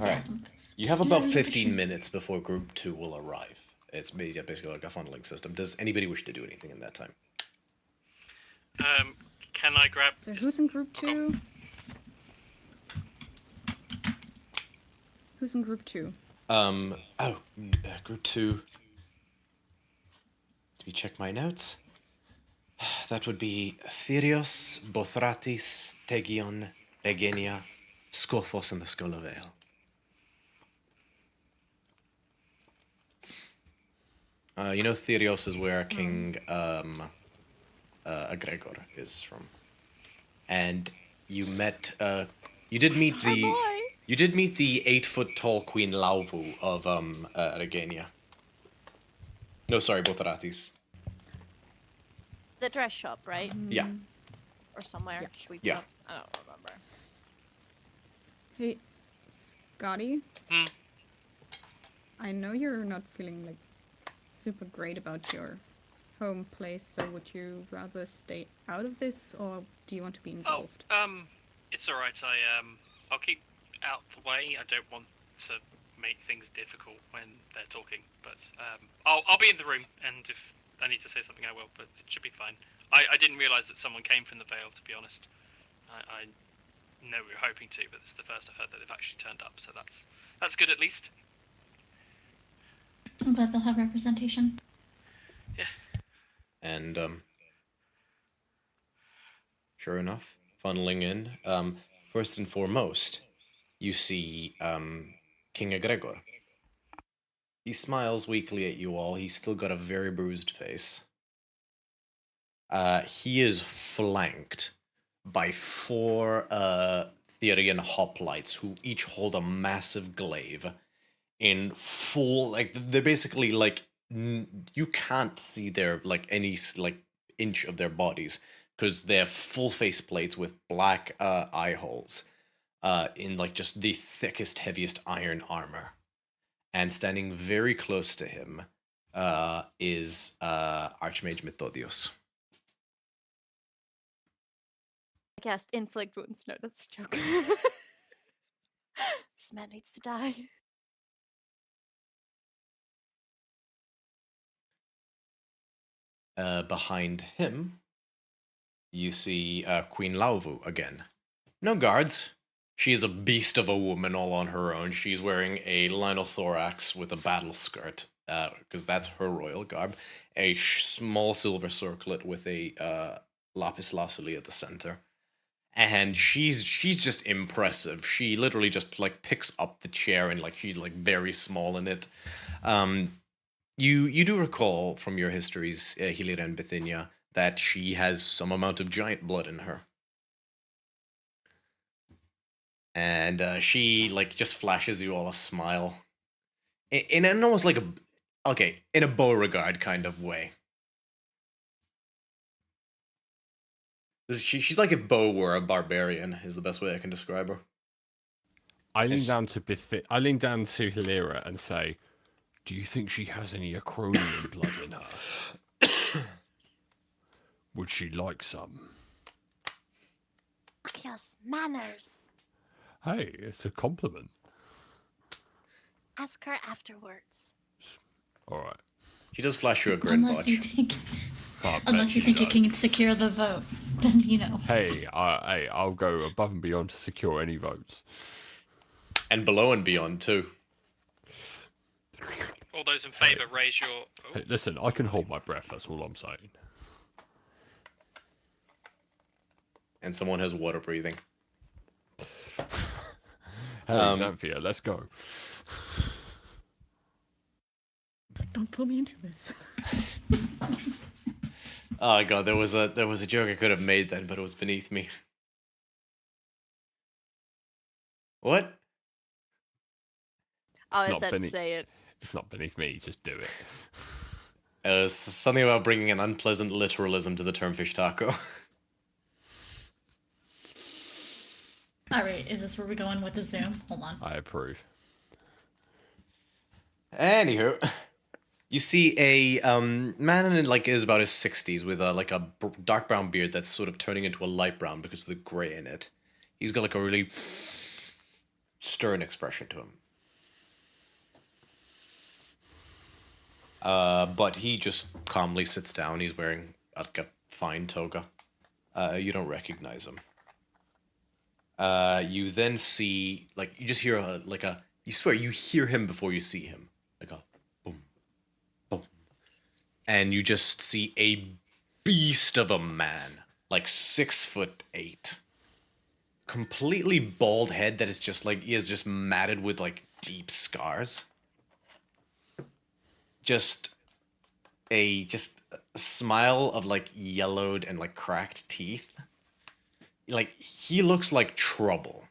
Alright. You have about 15 minutes before group 2 will arrive. It's basically like a funneling system. Does anybody wish to do anything in that time? Can I grab... So who's in group 2? Who's in group 2? Group 2. Let me check my notes. That would be Theros, Bothratis, Tegion, Regenia, Scophos, and the Skull of Ale. You know Theros is where King Agregor is from. And you met you did meet the 8-foot-tall Queen Lauvu of Regenia. No, sorry, Bothratis. The dress shop, right? Yeah. Or somewhere. Yeah. Sweet Yeah. shops. I don't remember. Hey, Scotty? Hmm? I know you're not feeling like super great about your home place, so would you rather stay out of this, or do you want to be involved? It's alright. I'll keep out the way. I don't want to make things difficult when they're talking, but I'll be in the room, and if I need to say something, I will, but it should be fine. I didn't realise that someone came from the Vale, to be honest. I know we were hoping to, but this is the first I've heard that they've actually turned up, so that's good at least. I'm glad they'll have representation. Yeah. And sure enough, funneling in, first and foremost, you see King Agregor. He smiles weakly at you all. He's still got a very bruised face. He is flanked by 4 Therian hoplites who each hold a massive glaive in full, like, they're basically like, you can't see their, like, any, like, inch of their bodies, because they're full face plates with black eye holes, in, like, just the thickest, heaviest iron armor. And standing very close to him is Archmage Methodios. I cast inflict wounds. No, that's a joke. This man needs to die. Behind him, you see Queen Lauvu again. No guards. She's a beast of a woman all on her own. She's wearing a linothorax with a battle skirt, because that's her royal garb. A small silver circlet with a lapis lazuli at the center. And she's just impressive. She literally just like picks up the chair and like she's like very small in it. You do recall from your histories, Hilira and Bithynia, that she has some amount of giant blood in her. And she like just flashes you all a smile, in an almost like in a Beauregard kind of way. She's like if Beau were a barbarian, is the best way I can describe her. I lean down to Hilira and say, "Do you think she has any Acronian blood in her? Would she like some?" Yes, manners. Hey, it's a compliment. Ask her afterwards. All right. She does flash you a grin, Unless you Botch. think, Can't unless you mention think you that. can secure the vote, then you know. Hey, I'll go above and beyond to secure any votes. And below and beyond, too. All those in favour, raise your... Oh, Hey, listen, I can hold my breath, that's all I'm saying. And someone has water breathing. Hey, Xanthia, let's go. Don't pull me into this. Oh god, there was a joke I could have made then, but it was beneath me. What? Oh, It's I not said beneath- say it. It's not beneath me, just do it. Something about bringing an unpleasant literalism to the term fish taco. All right, is this where we're going with the Zoom? Hold on. I approve. Anywho, you see a man in like is about his 60s with like a dark brown beard that's sort of turning into a light brown because of the gray in it. He's got like a really stern expression to him. But he just calmly sits down. He's wearing like a fine toga. You don't recognize him. You then see, like, you just hear you swear you hear him before you see him. Like a boom, boom. And you just see a beast of a man, like 6'8". Completely bald head that is just like, he is just matted with like deep scars. Just a smile of like yellowed and like cracked teeth. Like, he looks like trouble.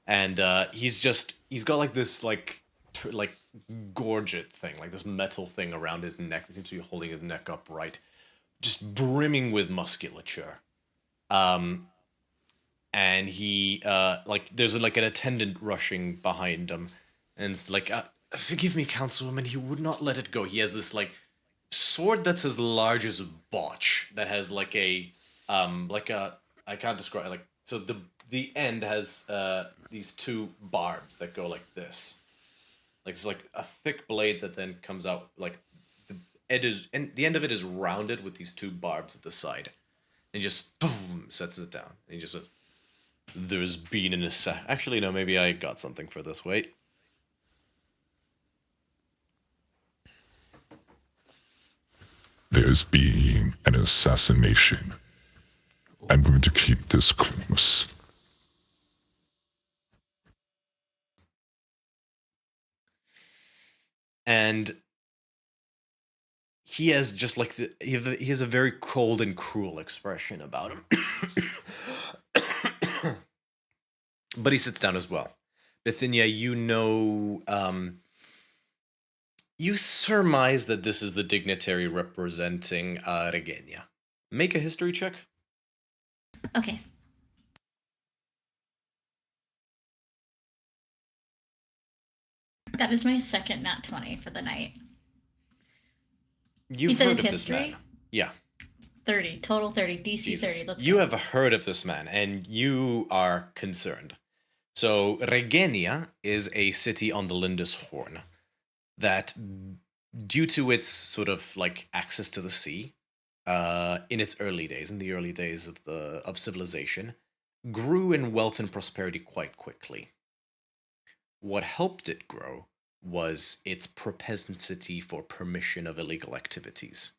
And he's got like this like gorget thing, like this metal thing around his neck that seems to be holding his neck upright, just brimming with musculature. And he like there's like an attendant rushing behind him, and it's like, forgive me, councilwoman, he would not let it go. He has this like sword that's as large as a botch that has like a I can't describe, like, so the end has these two barbs that go like this. Like it's like a thick blade that then comes out, like the end of it is rounded with these two barbs at the side. And he just boom sets it down. And he just says, "There's been an actually no, maybe I got something for this. Wait. There's been an assassination. I'm going to keep this close." And he has just like he has a very cold and cruel expression about him. But he sits down as well. Bithynia, you know, you surmise that this is the dignitary representing Regenia. Make a history check. Okay. That is my second nat 20 for the night. You've said heard of history? this man. Yeah. 30, total 30, DC Jesus. 30. Let's You go. have heard of this man, and you are concerned. So, Regenia is a city on the Lindisfarne that, due to its sort of like access to the sea, in its early days, in the early days of civilization, grew in wealth and prosperity quite quickly. What helped it grow was its propensity for permission of illegal activities.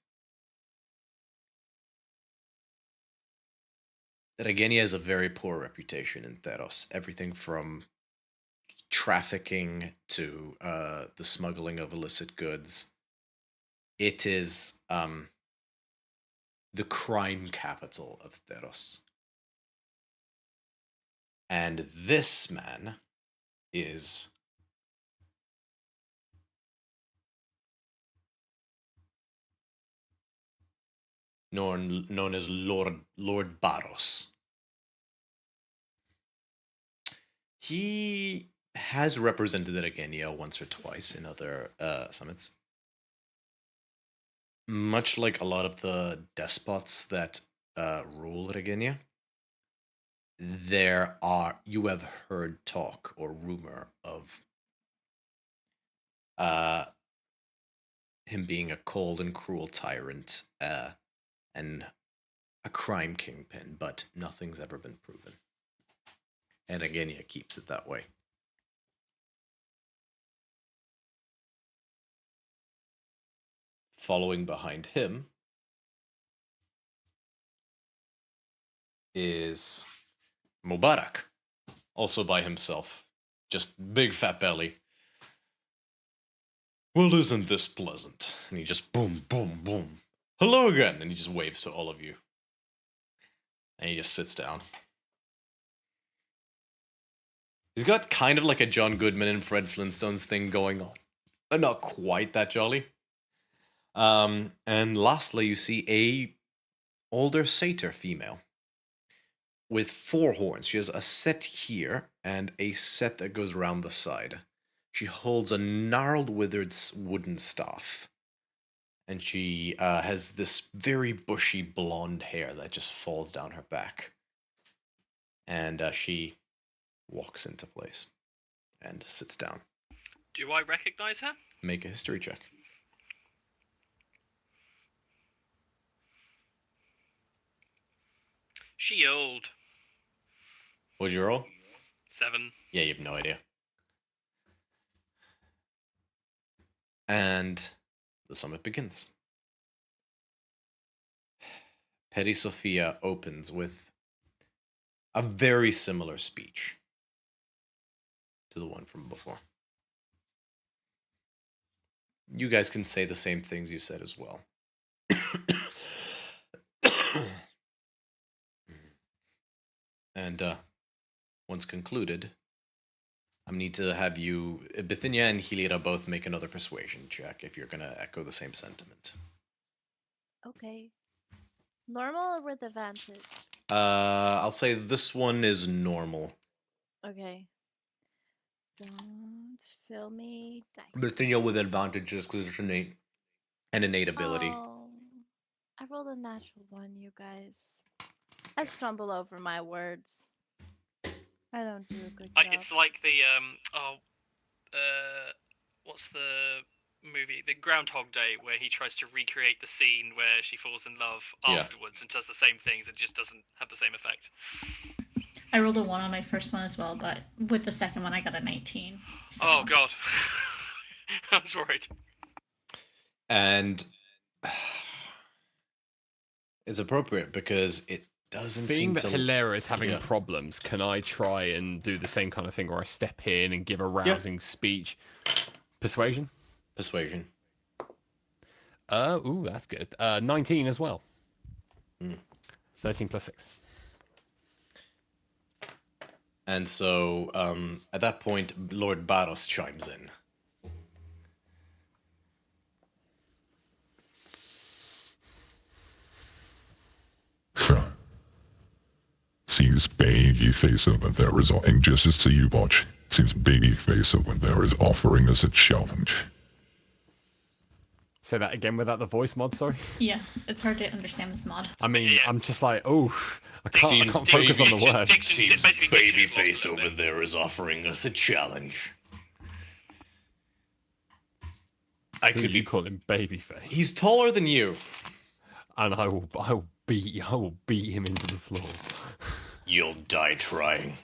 Regenia has a very poor reputation in Theros. Everything from trafficking to the smuggling of illicit goods. It is the crime capital of Theros. And this man is known as Lord Barros. He has represented Regenia once or twice in other summits. Much like a lot of the despots that rule Regenia, you have heard talk or rumor of him being a cold and cruel tyrant and a crime kingpin, but nothing's ever been proven. And Regenia keeps it that way. Following behind him is Mubarak, also by himself. Just big fat belly. Well, isn't this pleasant? And he just boom, boom, boom. Hello again! And he just waves to all of you. And he just sits down. He's got kind of like a John Goodman and Fred Flintstones thing going on. But not quite that jolly. And lastly, you see a older satyr female with 4 horns. She has a set here and a set that goes around the side. She holds a gnarled, withered wooden staff. And she has this very bushy blonde hair that just falls down her back. And she walks into place and sits down. Do I recognize her? Make a history check. She old. What'd you roll? 7. Yeah, you have no idea. And the summit begins. Petty Sophia opens with a very similar speech to the one from before. You guys can say the same things you said as well. And once concluded, I need to have you, Bithynia and Hilira, both make another persuasion check if you're going to echo the same sentiment. Okay. Normal or with advantage? I'll say this one is normal. Okay. Don't fill me dice. Bithynia with advantage just because it's an innate ability. Oh, I rolled a natural one, you guys. I stumble over my words. I don't do a good job. It's like the what's the movie? The Groundhog Day, where he tries to recreate the scene where she falls in love afterwards and does the same things and just doesn't have the same effect. I rolled a 1 on my first one as well, but with the second one I got a 19. So. Oh god. I was worried. And it's appropriate because it doesn't seem that to... Hilera is having problems, can I try and do the same kind of thing where I step in and give a rousing speech? Persuasion? Persuasion. Ooh, that's good. 19 as well. 13 plus 6. And so, at that point, Lord Barros chimes in. Seems babyface over there is offering justice to you, watch. Seems babyface over there is offering us a challenge. Say that again without the voice mod, sorry? Yeah, it's hard to understand this mod. I mean, I'm just like, oh, I can't Seems focus on the word. Seems babyface over there is offering us a challenge. Who do you call him babyface? He's taller than you. and I will beat him into the floor. You'll die trying.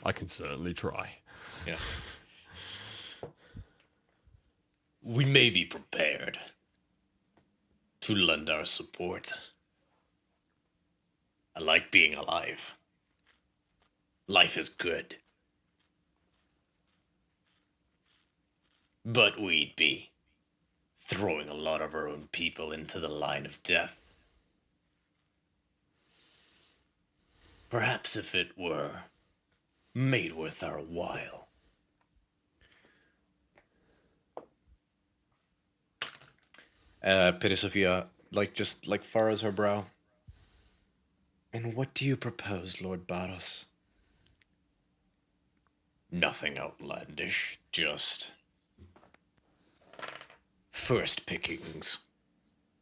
I can certainly try. Yeah. We may be prepared to lend our support. I like being alive. Life is good. But we'd be throwing a lot of our own people into the line of death. Perhaps if it were made worth our while. Pity Sophia, just furrows her brow. And what do you propose, Lord Barros? Nothing outlandish, just first pickings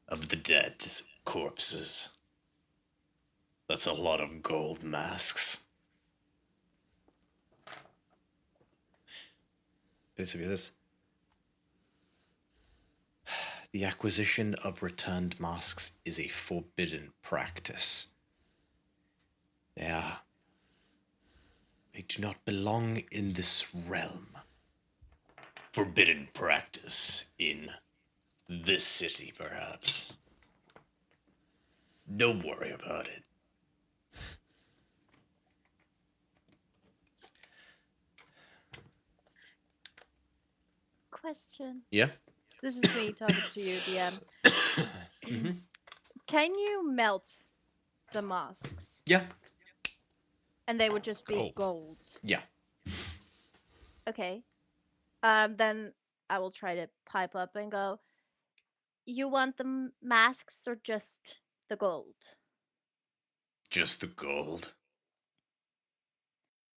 of the dead corpses. That's a lot of gold masks. This. The acquisition of returned masks is a forbidden practice. They do not belong in this realm. Forbidden practice in this city, perhaps. Don't worry about it. Question. Yeah? This is me talking to you, DM. Can you melt the masks? Yeah. And they would just be gold. Yeah. Okay. Then I will try to pipe up and go, you want the masks or just the gold? Just the gold.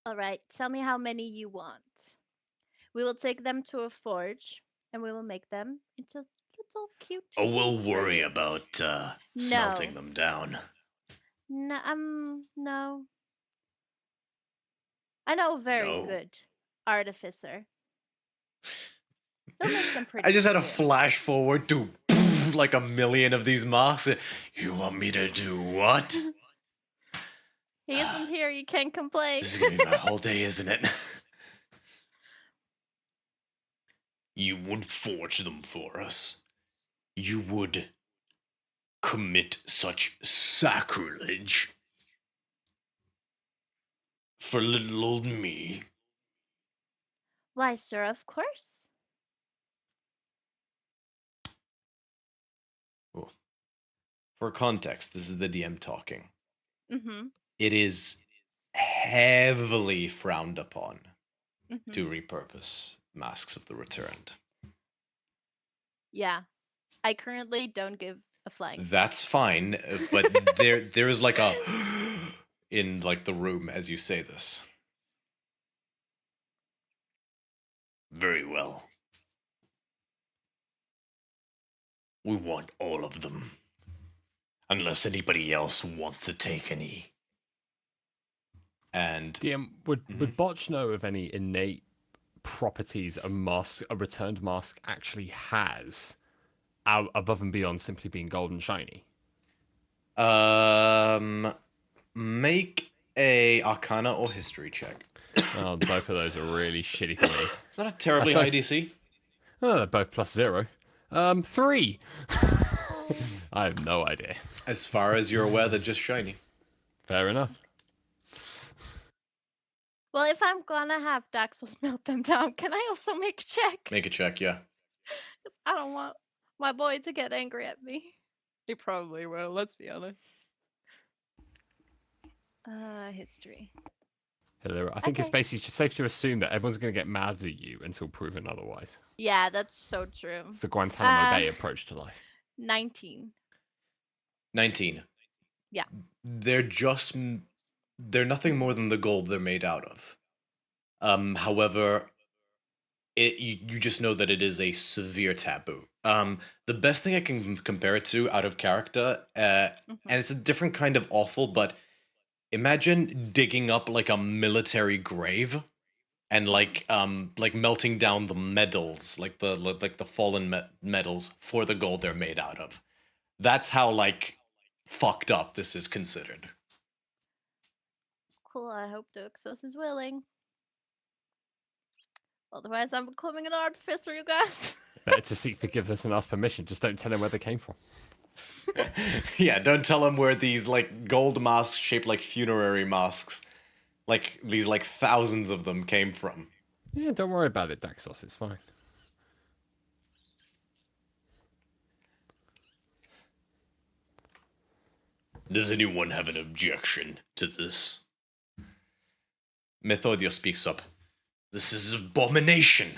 All right. Tell me how many you want. We will take them to a forge and we will make them into little cute. Oh, we'll things for worry you. about smelting them down. No. I know a very good artificer. He'll make them pretty. I just had a cute. flash forward to like a million of these masks. You want me to do what? He isn't here. You can't complain. This is gonna be my whole day, isn't it? You would forge them for us. You would commit such sacrilege for little old me. Why, sir, of course. Oh. For context, this is the DM talking. Mm-hmm. It is heavily frowned upon to repurpose Masks of the Returned. Yeah. I currently don't give a flying. That's fine, but there is like a in like the room as you say this. Very well. We want all of them. Unless anybody else wants to take any. And DM, would Botch know of any innate properties a returned mask actually has above and beyond simply being gold and shiny? Make a Arcana or History check. Oh, both of those are really shitty for me. It's not a terribly high DC. Oh, they're both +0. 3. I have no idea. As far as you're aware, they're just shiny. Fair enough. Well, if I'm gonna have Daxos melt them down, can I also make a check? Make a check, yeah. 'Cause I don't want my boy to get angry at me. He probably will, let's be honest. History. Hello. I think it's Okay. basically just safe to assume that everyone's going to get mad at you until proven otherwise. Yeah, that's so true. It's the Guantanamo Bay approach to life. 19. 19. Yeah. They're nothing more than the gold they're made out of. However, you just know that it is a severe taboo. The best thing I can compare it to out of character, and it's a different kind of awful, but imagine digging up like a military grave and like melting down the medals, like the fallen medals for the gold they're made out of. That's how, like, fucked up this is considered. Cool, I hope Duxos is willing. Otherwise, I'm becoming an artificer, you guys. Better to seek forgiveness and ask permission. Just don't tell him where they came from. Yeah, don't tell him where these, like, gold masks shaped like funerary masks, like, these, like, thousands of them came from. Yeah, don't worry about it, Daxos. It's fine. Does anyone have an objection to this? Methodio speaks up. This is abomination.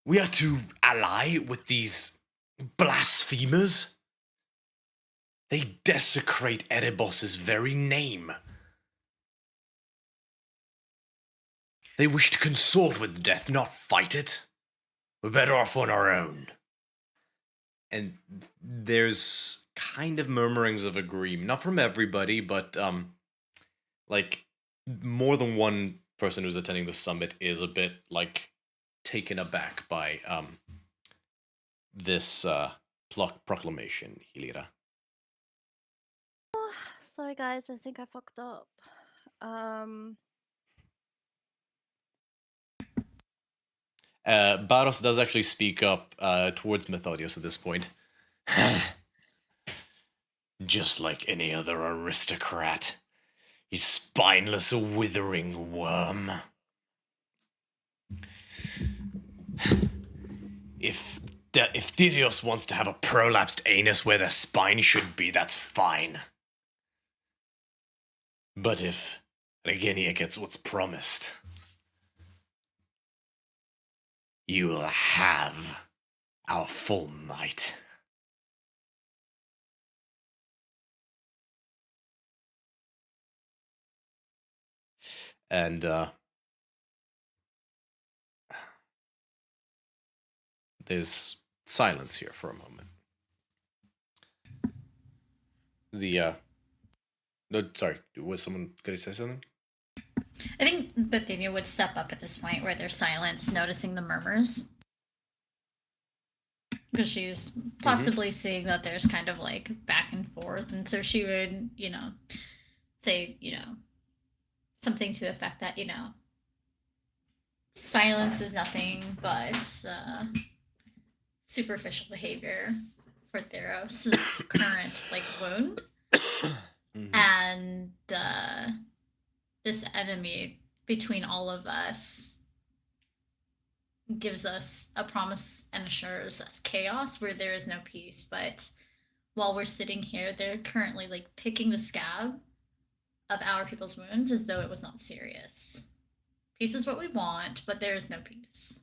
We are to ally with these blasphemers? They desecrate Erebos' very name. They wish to consort with death, not fight it. We're better off on our own. And there's kind of murmurings of agreement. Not from everybody, but, like, more than one person who's attending the summit is a bit, like, taken aback by, this, proclamation, Hilira. Sorry, guys, I think I fucked up. Baros does actually speak up towards Methodios at this point. Just like any other aristocrat. He's spineless, a withering worm. If Theros wants to have a prolapsed anus where their spine should be, that's fine. But if Regenia gets what's promised, you will have our full might. And, there's silence here for a moment. No, sorry, was someone going to say something? I think Bithynia would step up at this point where there's silence, noticing the murmurs. Because she's possibly seeing that there's kind of like back and forth. And so she would, say, something to the effect that, silence is nothing but superficial behavior for Theros' current, wound. And this enemy between all of us gives us a promise and assures us chaos where there is no peace. But while we're sitting here, they're currently picking the scab of our people's wounds as though it was not serious. Peace is what we want, but there is no peace.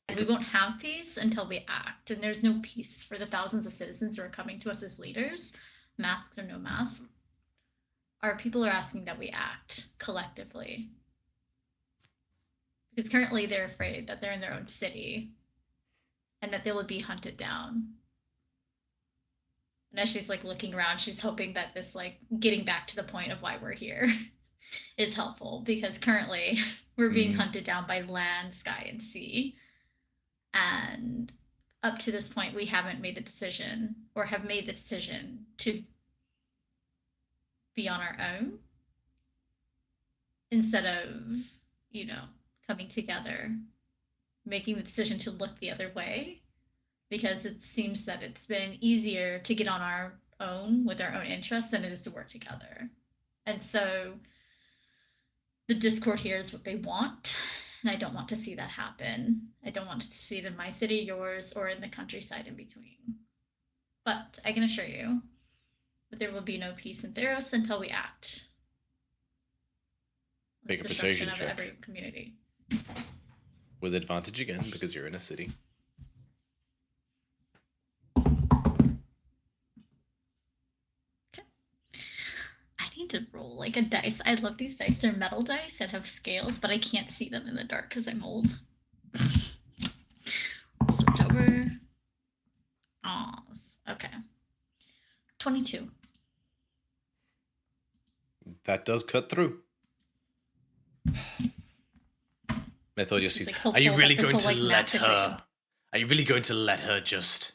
And we won't have peace until we act, and there's no peace for the thousands of citizens who are coming to us as leaders, masks or no masks. Our people are asking that we act collectively. Because currently they're afraid that they're in their own city and that they will be hunted down. And as she's looking around, she's hoping that this getting back to the point of why we're here is helpful, because currently we're being hunted down by land, sky, and sea. And up to this point, we haven't made the decision, or have made the decision, to be on our own instead of, coming together, making the decision to look the other way, because it seems that it's been easier to get on our own with our own interests than it is to work together. And so the discord here is what they want. And I don't want to see that happen. I don't want to see it in my city, yours, or in the countryside in between. But I can assure you that there will be no peace in Theros until we act. Make a persuasion of check. Every community. With advantage again, because you're in a city. Okay. I need to roll a dice. I love these dice. They're metal dice that have scales, but I can't see them in the dark because I'm old. Switch over. Oh, okay. 22. That does cut through. Methodius, She's, are you hopeful really that this going will, to let mass situation. her? Are you really going to let her just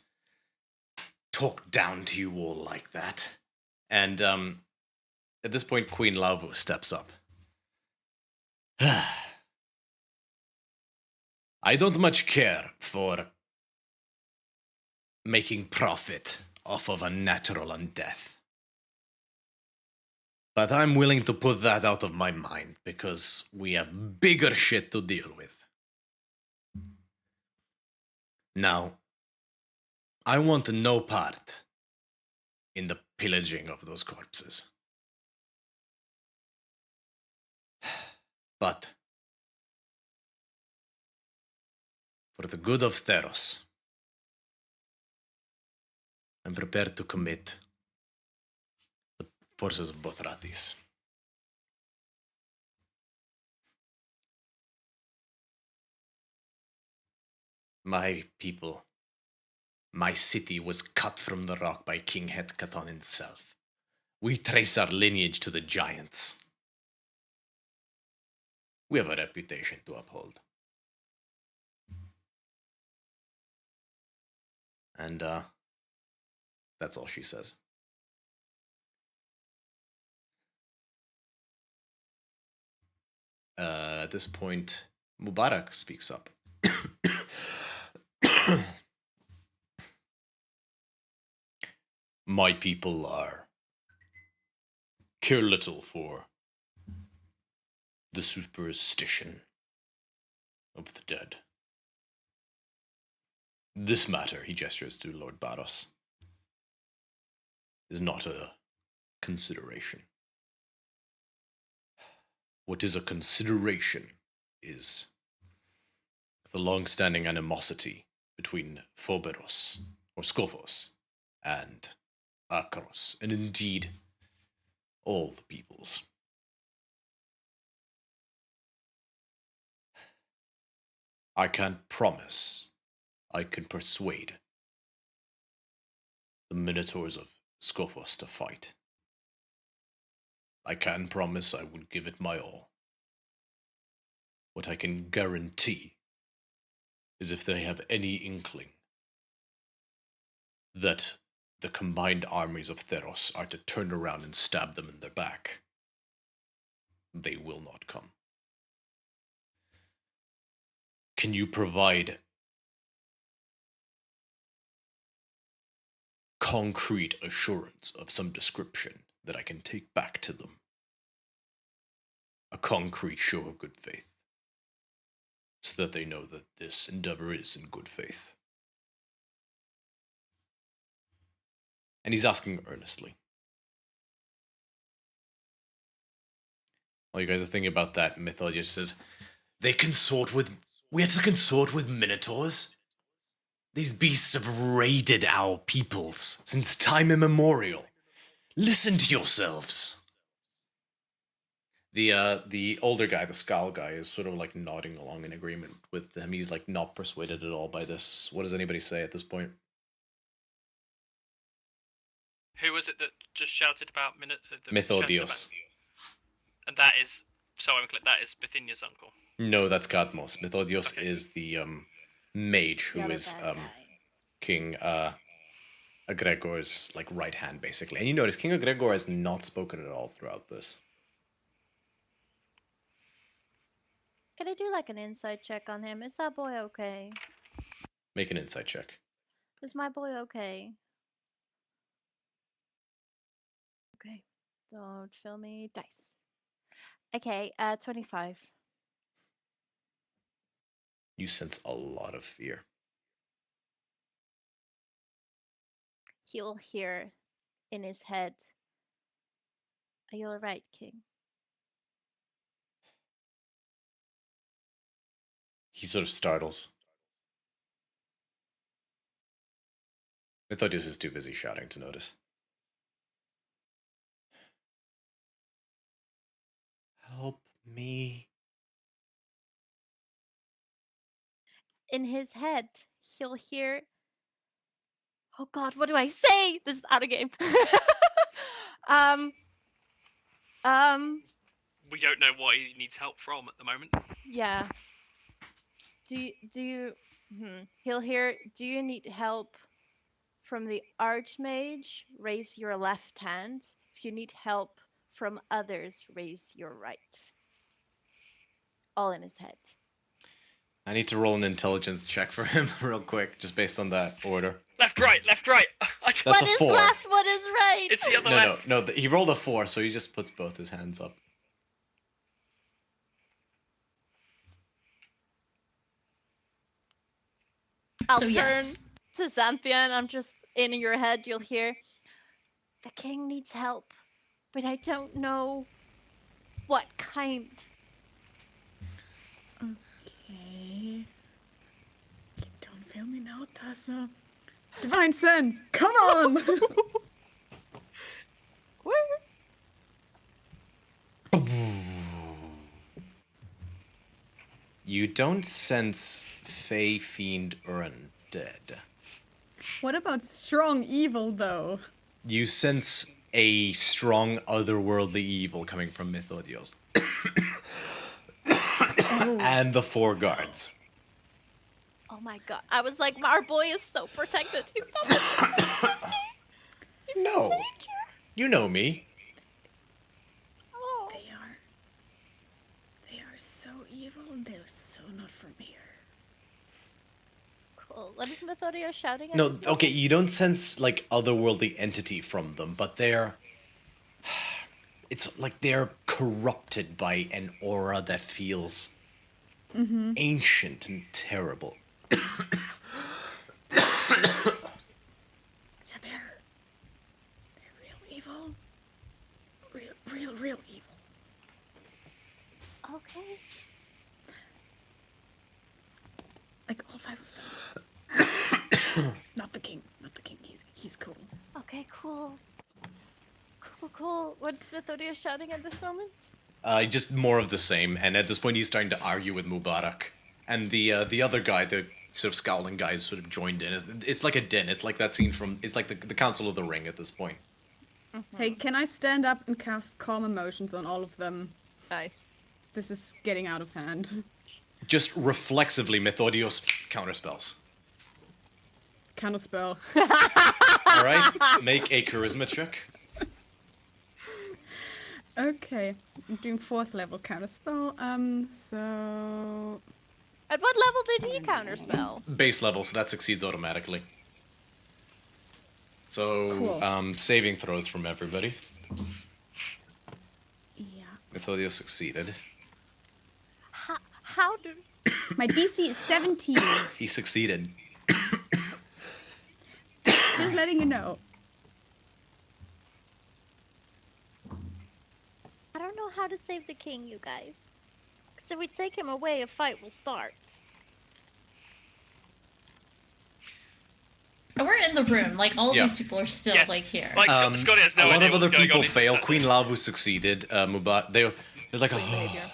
talk down to you all like that. And at this point, Queen Lavu steps up. I don't much care for making profit off of a natural undeath. But I'm willing to put that out of my mind because we have bigger shit to deal with. Now, I want no part in the pillaging of those corpses. But for the good of Theros, I'm prepared to commit the forces of both Ratis. My people, my city was cut from the rock by King Hetkaton himself. We trace our lineage to the giants. We have a reputation to uphold. And, that's all she says. At this point, Mubarak speaks up. My people care little for the superstition of the dead. This matter, he gestures to Lord Barros, is not a consideration. What is a consideration is the long-standing animosity between Phoberos, or Scophos, and Akros, and indeed, all the peoples. I can't promise I can persuade the Minotaurs of Scophos to fight. I can promise I will give it my all. What I can guarantee is if they have any inkling that the combined armies of Theros are to turn around and stab them in their back, they will not come. Can you provide concrete assurance of some description that I can take back to them? A concrete show of good faith, so that they know that this endeavor is in good faith. And he's asking earnestly. While you guys are thinking about that, Mythology says, we have to consort with Minotaurs? These beasts have raided our peoples since time immemorial. Listen to yourselves. The older guy, the Skull guy, is sort of like nodding along in agreement with him. He's like not persuaded at all by this. What does anybody say at this point? Who was it that just shouted about Mythodios. And that is, so I'm clear, that is Bithynia's uncle. No, that's Cadmos. Mythodios is the mage who The other is bad guy. King Agregor's like right hand, basically. And you notice King Agregor has not spoken at all throughout this. Can I do like an insight check on him? Is that boy okay? Make an insight check. Is my boy okay? Okay. Don't fill me dice. Okay, 25. You sense a lot of fear. He'll hear in his head, "Are you alright, King?" He sort of startles. Mythodios is too busy shouting to notice. Help me. In his head, he'll hear, "Oh God, what do I say? This is out of game." We don't know what he needs help from at the moment. Yeah. He'll hear, "Do you need help from the Archmage, raise your left hand. If you need help from others, raise your right. All in his head. I need to roll an intelligence check for him real quick, just based on that order. Left, right, left, right. That's What a is 4. left? What is right? It's the other way. No. He rolled a 4, so he just puts both his hands up. I'll So, turn yes. to Xanthia and I'm just in your head. You'll hear, the king needs help, but I don't know what kind. Okay. Don't fail me now, Tessa. Divine sense! Come on! You don't sense Fey, Fiend, or Undead. What about strong evil, though? You sense a strong otherworldly evil coming from Mythodios. And the 4 guards. Oh my god. I was like, our boy is so protected. He's not protected. He's No. in danger. You know me. Oh. They are so evil and they're so not from here. Cool. What is Mythodio shouting at No, this okay, you don't sense, like, otherworldly entity from them, but they're... It's like they're corrupted by an aura that feels ancient and terrible. Yeah, they're real evil. Real evil. Okay. Like all 5 of them. Not the king. He's cool. Okay, cool. Cool. What's Mythodio shouting at this moment? Just more of the same, and at this point he's starting to argue with Mubarak. And the other guy, the sort of scowling guy, is sort of joined in. It's like a din. It's like that scene from... It's like the Council of the Ring at this point. Hey, can I stand up and cast calm emotions on all of them? Nice. This is getting out of hand. Just reflexively, Mythodios counterspells. Counterspell. Alright? Make a charisma check. Okay, I'm doing 4th level counterspell. So At what level did he counterspell? Base level, so that succeeds automatically. So, Cool. saving throws from everybody. yeah, Mythodios succeeded. How do... my DC is 17. He succeeded. Just letting you know. I don't know how to save the king, you guys. Because if we take him away, a fight will start. We're in the room. Like, all of Yeah. these people are still, Yeah. like, here. Like, Scotty has no a lot idea of other what's going people on. He's fail. just Queen like, Lavu succeeded. There's like a...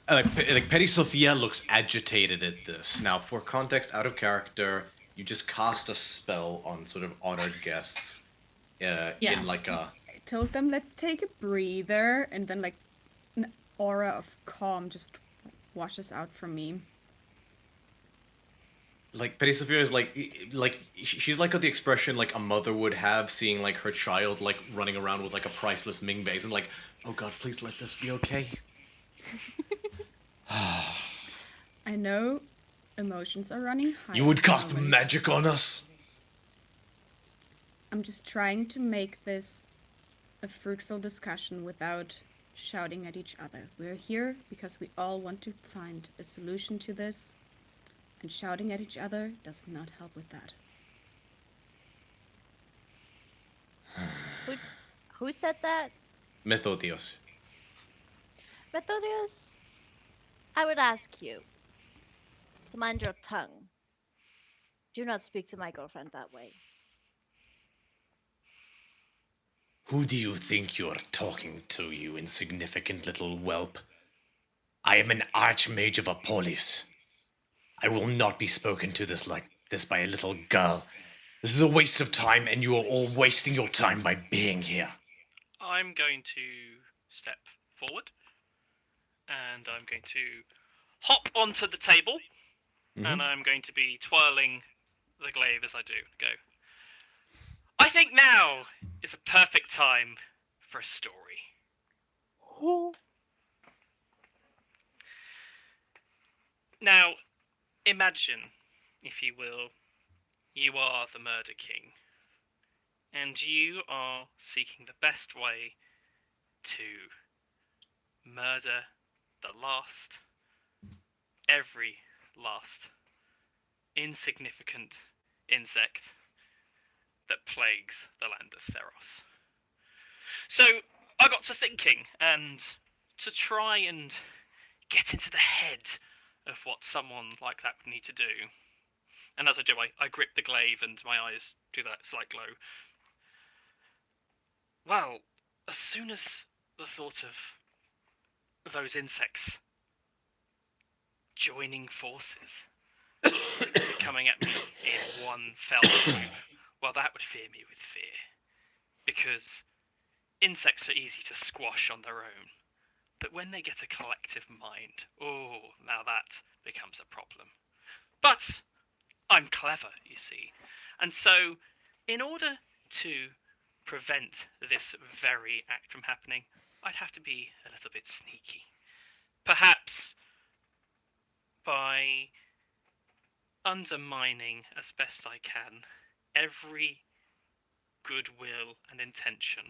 Like Petty Sophia looks agitated at this. Now, for context, out of character, you just cast a spell on sort of honored guests. In like a... I told them let's take a breather, and then like an aura of calm just washes out from me. Like, Petty Sophia is like she's like got the expression like a mother would have seeing like her child like running around with like a priceless Ming base and like, oh god, please let this be okay. I know emotions are running high. You would at the cast moment. magic on us? I'm just trying to make this a fruitful discussion without shouting at each other. We're here because we all want to find a solution to this, and shouting at each other does not help with that. Who said that? Mythodios. Methodius, I would ask you to mind your tongue. Do not speak to my girlfriend that way. Who do you think you're talking to, you insignificant little whelp? I am an archmage of a polis. I will not be spoken to this like this by a little girl. This is a waste of time, and you are all wasting your time by being here. I'm going to step forward, and I'm going to hop onto the table, and I'm going to be twirling the glaive as I do. Go. I think now is a perfect time for a story. Now, imagine, if you will, you are the Murder King, and you are seeking the best way to murder every last insignificant insect that plagues the land of Theros. So I got to thinking, and to try and get into the head of what someone like that would need to do. And as I do, I grip the glaive and my eyes do that slight glow. Well, as soon as the thought of those insects joining forces, coming at me in one fell swoop, well, that would fill me with fear. Because insects are easy to squash on their own. But when they get a collective mind, oh, now that becomes a problem. But I'm clever, you see. And so, in order to prevent this very act from happening, I'd have to be a little bit sneaky. Perhaps by undermining as best I can every goodwill and intention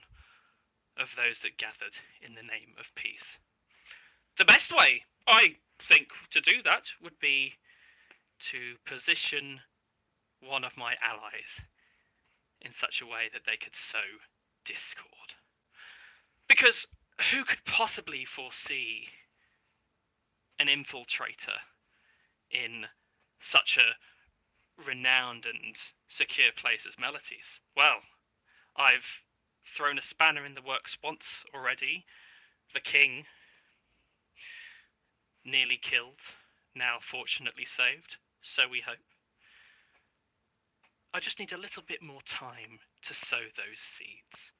of those that gathered in the name of peace. The best way, I think, to do that would be to position one of my allies in such a way that they could sow discord. Because who could possibly foresee an infiltrator in such a renowned and secure place as Melitys? Well, I've thrown a spanner in the works once already. The king, nearly killed, now fortunately saved, so we hope. I just need a little bit more time to sow those seeds.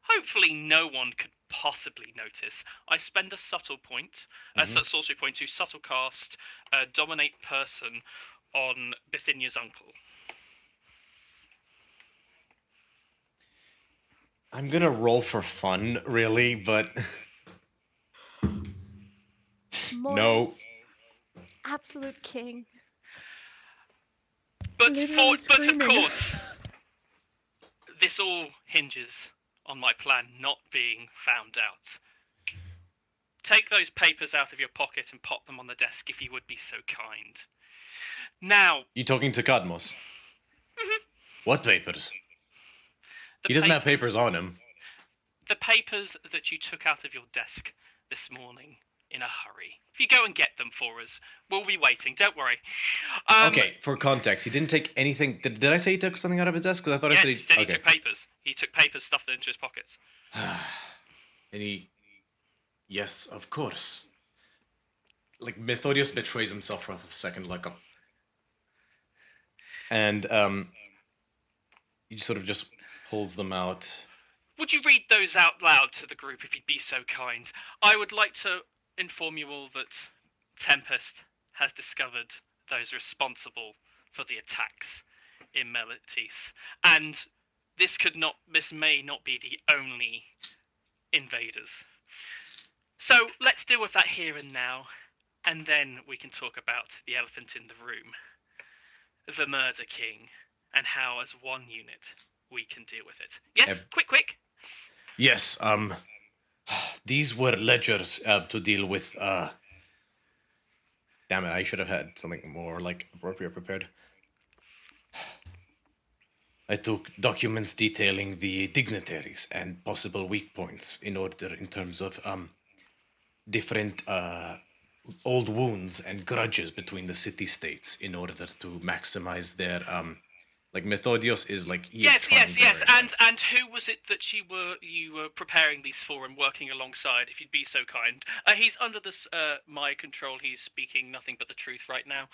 Hopefully no one could possibly notice. I spend a subtle point, sorcery point, to subtle cast Dominate Person on Bithynia's uncle. I'm gonna roll for fun, really, but no. Morris, absolute king. But Literally of screaming. course, this all hinges on my plan not being found out. Take those papers out of your pocket and pop them on the desk if you would be so kind. Now... You talking to Cadmos? What papers? the He doesn't have papers on him. The papers that you took out of your desk this morning in a hurry. If you go and get them for us, we'll be waiting, don't worry. Okay, for context, he didn't take anything... Did I say he took something out of his desk? Because I thought Yes, I said he said he okay. took papers. He took papers stuffed into his pockets. And he... Yes, of course. Like, Methodius betrays himself for a second, like a... And, he sort of just pulls them out. Would you read those out loud to the group if you'd be so kind? I would like to inform you all that Tempest has discovered those responsible for the attacks in Melitys. And this may not be the only invaders. So let's deal with that here and now, and then we can talk about the elephant in the room, the Murder King, and how as one unit we can deal with it. Yes, quick! Yes, these were ledgers to deal with, Damn it, I should have had something more, like, appropriate prepared. I took documents detailing the dignitaries and possible weak points in terms of, different, old wounds and grudges between the city-states in order to maximize their, like, Methodios is, like, Yes. And who was it that you were preparing these for and working alongside, if you'd be so kind? He's under this, my control. He's speaking nothing but the truth right now.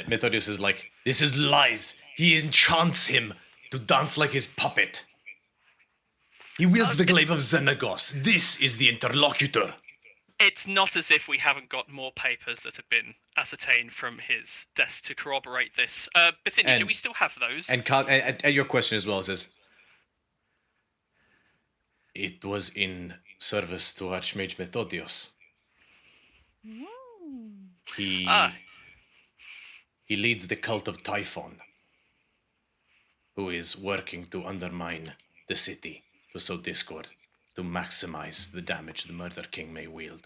Methodius is like, this is lies. He enchants him to dance like his puppet. He wields the glaive of Xenagos. This is the interlocutor. It's not as if we haven't got more papers that have been ascertained from his desk to corroborate this. Bithynia, do we still have those? And your question as well says, it was in service to Archmage Methodios. He leads the cult of Typhon, who is working to undermine the city, to sow discord, to maximize the damage the Murder King may wield.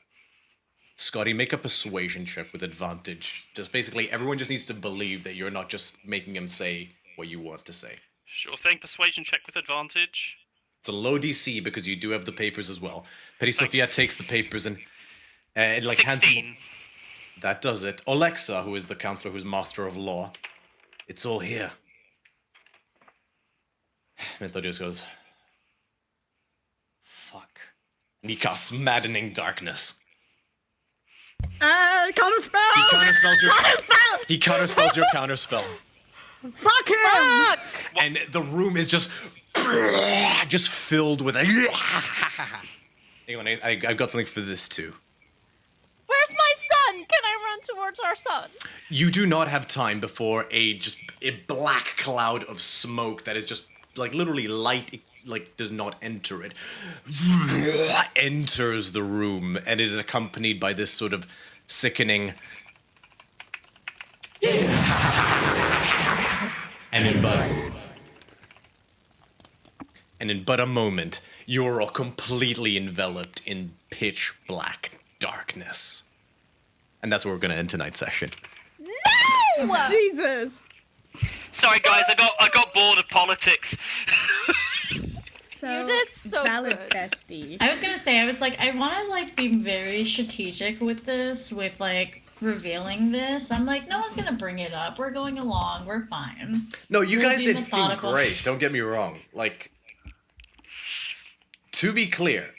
Scotty, make a persuasion check with advantage. Just basically, everyone just needs to believe that you're not just making him say what you want to say. Sure thing, persuasion check with advantage. It's a low DC because you do have the papers as well. Petty Sophia takes the papers and like 16. hands them. That does it. Alexa, who is the counselor who's master of law, it's all here. Methodius goes, fuck. And he casts Maddening Darkness. Counterspell! He counterspells your counterspell. Fuck him! And the room is just filled with a... Hang on, I've got something for this too. Where's my son? Can I run towards our son? You do not have time before a black cloud of smoke that is just like literally light, like does not enter it, enters the room and is accompanied by this sort of sickening. And in but a moment, you're all completely enveloped in pitch black darkness. And that's where we're gonna end tonight's session. No! Jesus! Sorry guys, I got bored of politics. So You did so valid, good. bestie. I was gonna say, I was like, I want to like be very strategic with this, with like revealing this. I'm like, no one's gonna bring it up. We're going along. We're fine. No, you We'll guys be did fucking methodical. great. Don't get me wrong. Like, to be clear,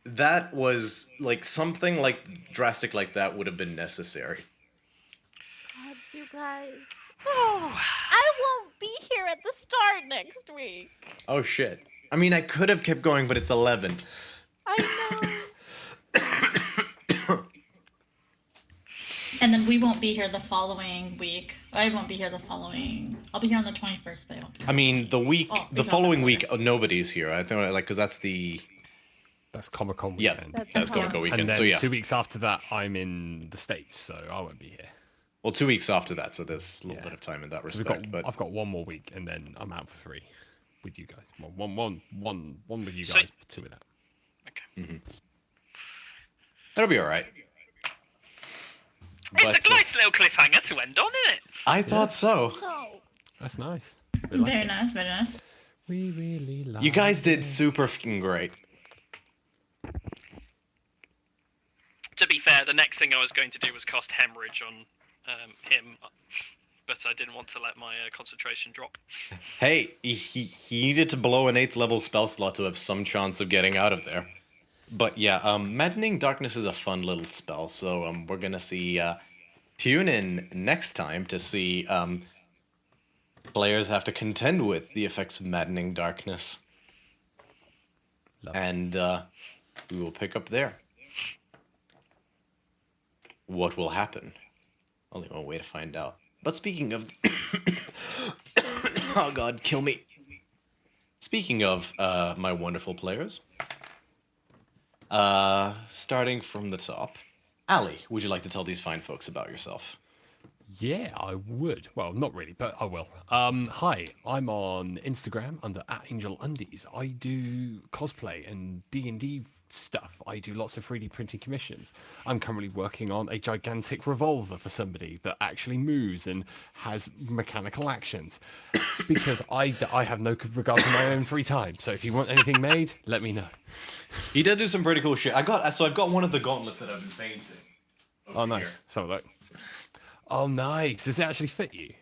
that was like something like drastic like that would have been necessary. Gods, you guys. Oh, I won't be here at the start next week. Oh shit. I mean, I could have kept going, but it's 11. I know. And then we won't be here the following week. I won't be here the following. I'll be here on the 21st, but I won't be here. I mean, the we following got week, nobody's here. I think like because that's Comic-Con yeah, weekend. that's Comic-Con. Comic-Con weekend. And then So yeah, 2 weeks after that, I'm in the States, so I won't be here. well, 2 weeks after that, so there's a little Yeah. bit of time in that So respect. But I've got one more week, and then I'm out for 3 with you guys. Well, one with you So- guys, 2 without. Okay. that'll be all right. It's But, a nice little cliffhanger to end on, isn't it? I thought so. No. That's nice. We like Very it. nice, very nice. We really like You guys did it. super fucking great. To be fair, the next thing I was going to do was cast Hemorrhage on him, but I didn't want to let my concentration drop. Hey, he needed to blow an 8th level spell slot to have some chance of getting out of there. But yeah, Maddening Darkness is a fun little spell, so we're gonna see. Tune in next time to see players have to contend with the effects of Maddening Darkness, Love it. and we will pick up there. What will happen? Only one way to find out. But speaking of, oh God, kill me. Speaking of my wonderful players. Starting from the top, Ali, would you like to tell these fine folks about yourself? Yeah, I would. Well, not really, but I will. Hi, I'm on Instagram under @AngelUndies. I do cosplay and D&D stuff. I do lots of 3D printing commissions. I'm currently working on a gigantic revolver for somebody that actually moves and has mechanical actions. Because I have no regard for my own free time. So if you want anything made, let me know. He did do some pretty cool shit. I've got one of the gauntlets that I've been painting. Oh, nice. So look. Oh, nice. Does it actually fit you?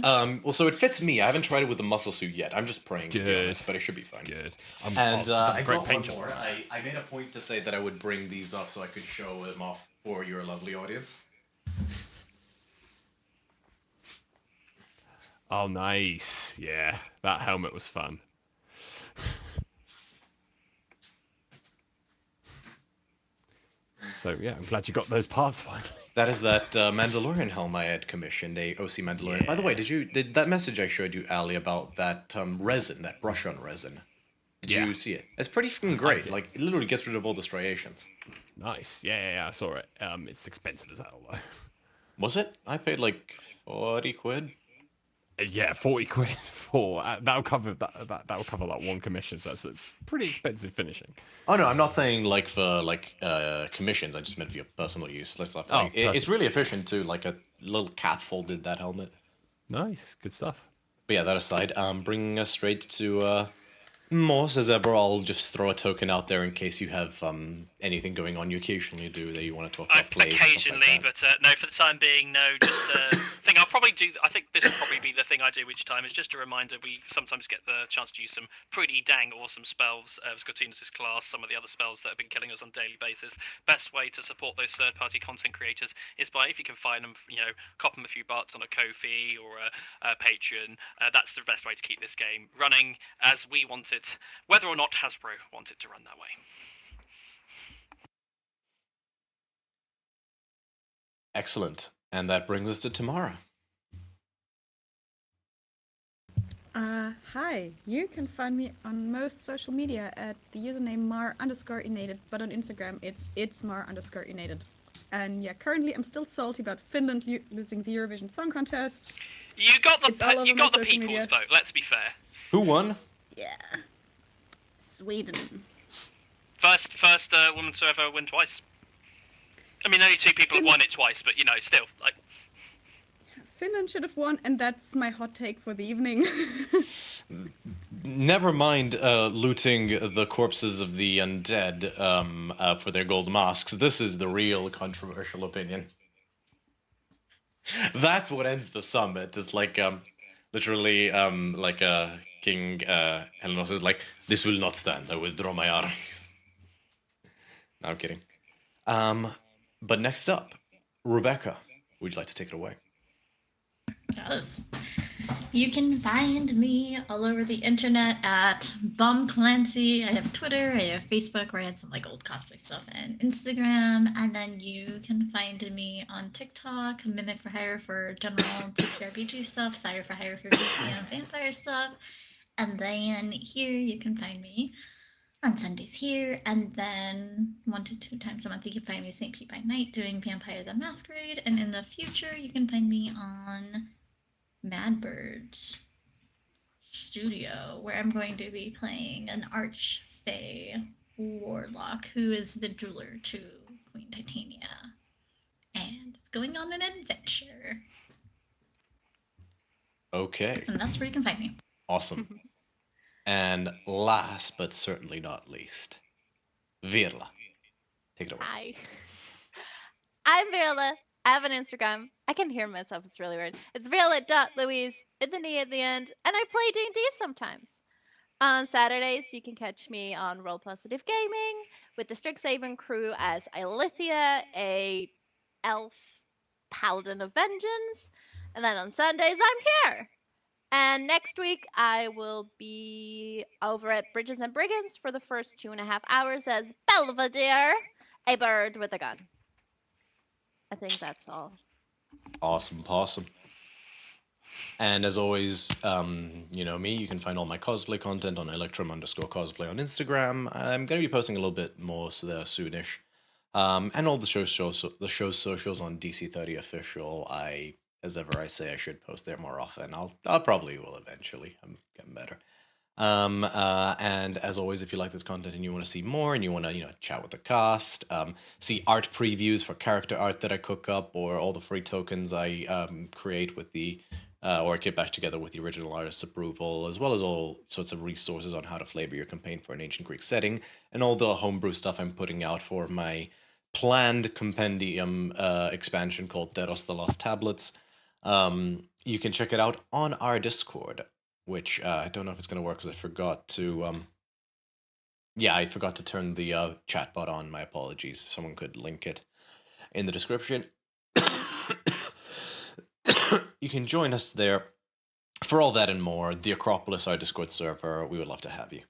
Well, so it fits me. I haven't tried it with the muscle suit yet. I'm just praying, to be Good. honest, but it should be fine. Good. And I've got I a great got paint one job. more. I made a point to say that I would bring these up so I could show them off for your lovely audience. Oh, nice. Yeah, that helmet was fun. So yeah, I'm glad you got those parts finally. That is that Mandalorian helm I had commissioned, a OC Mandalorian. By the way, did that message I showed you, Ali, about that resin, that brush on resin? Did you see it? It's pretty fucking great. Like, it literally gets rid of all the striations. Nice. Yeah, I saw it. It's expensive as hell though. Was it? I paid like 40 quid. Yeah, 40 quid for that'll cover that'll cover like one commission. So that's a pretty expensive finishing. Oh no, I'm not saying like for like commissions. I just meant for your personal use. Stuff. Like, it's really efficient too. Like a little cat folded that helmet. Nice, good stuff. But yeah, that aside, bringing us straight to Morse, as ever, I'll just throw a token out there in case you have anything going on you occasionally do that you want to talk about plays occasionally, and stuff like that. but no, for the time being, no. Just thing I'll probably do. I think this will probably be the thing I do each time. Is just a reminder. We sometimes get the chance to use some pretty dang awesome spells of Scotinus' class. Some of the other spells that have been killing us on a daily basis. Best way to support those third-party content creators is by, if you can find them, cop them a few bucks on a Ko-fi or a Patreon. That's the best way to keep this game running as we want it, whether or not Hasbro want it to run that way. Excellent. And that brings us to Tamara. Hi. You can find me on most social media at the username mar_inated, but on Instagram it's mar_inated. And yeah, currently I'm still salty about Finland losing the Eurovision Song Contest. You got the people's people's vote. Let's be fair. Who won? Yeah. Sweden. First woman to ever win twice. I mean, only two people have won it twice, but still, like. Finland should have won, and that's my hot take for the evening. Never mind looting the corpses of the undead for their gold masks. This is the real controversial opinion. That's what ends the summit. Is like literally like King Helenos is like, this will not stand. I withdraw my armies. No, I'm kidding. But next up, Rebecca, would you like to take it away? Yes. You can find me all over the internet at Bum Clancy. I have Twitter, I have Facebook, where I had some like old cosplay stuff, and Instagram. And then you can find me on TikTok, Mimic for Hire for general TTRPG stuff, Sire for Hire for VP and vampire stuff. And then here you can find me on Sundays here, and then 1 to 2 times a month you can find me St. Pete by Night doing Vampire the Masquerade, and in the future you can find me on Madbird's Studio, where I'm going to be playing an Archfey warlock who is the jeweler to Queen Titania, and it's going on an adventure. Okay. And that's where you can find me. Awesome. And last but certainly not least, Virla. Take it away. Hi. I'm Virla. I have an Instagram. I can hear myself. It's really weird. It's Violet.Louise with the knee at the end. And I play D&D sometimes. On Saturdays, you can catch me on Roll Positive Gaming with the Strixhaven crew as Ilithia, a elf paladin of vengeance. And then on Sundays, I'm here. And next week, I will be over at Bridges and Brigands for the first 2.5 hours as Belvedere, a bird with a gun. I think that's all. Awesome, awesome. And as always, you know me, you can find all my cosplay content on Electrum_cosplay on Instagram. I'm going to be posting a little bit more there soonish. And all the show's socials on DC30 official. As ever, I say I should post there more often. I probably will eventually. I'm getting better. And as always, if you like this content and you want to see more and you want to, chat with the cast, see art previews for character art that I cook up, or all the free tokens I create with the, or get back together with the original artist's approval, as well as all sorts of resources on how to flavor your campaign for an ancient Greek setting, and all the homebrew stuff I'm putting out for my planned compendium expansion called Theros the Lost Tablets. You can check it out on our Discord, which I don't know if it's going to work because I forgot to, I forgot to turn the chatbot on. My apologies. Someone could link it in the description. You can join us there for all that and more. The Acropolis, our Discord server. We would love to have you.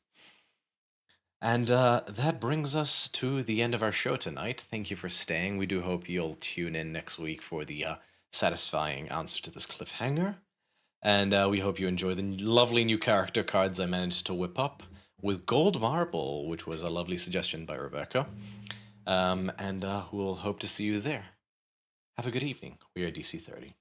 And that brings us to the end of our show tonight. Thank you for staying. We do hope you'll tune in next week for the satisfying answer to this cliffhanger. And we hope you enjoy the lovely new character cards I managed to whip up with gold marble, which was a lovely suggestion by Rebecca. And we'll hope to see you there. Have a good evening. We are DC30.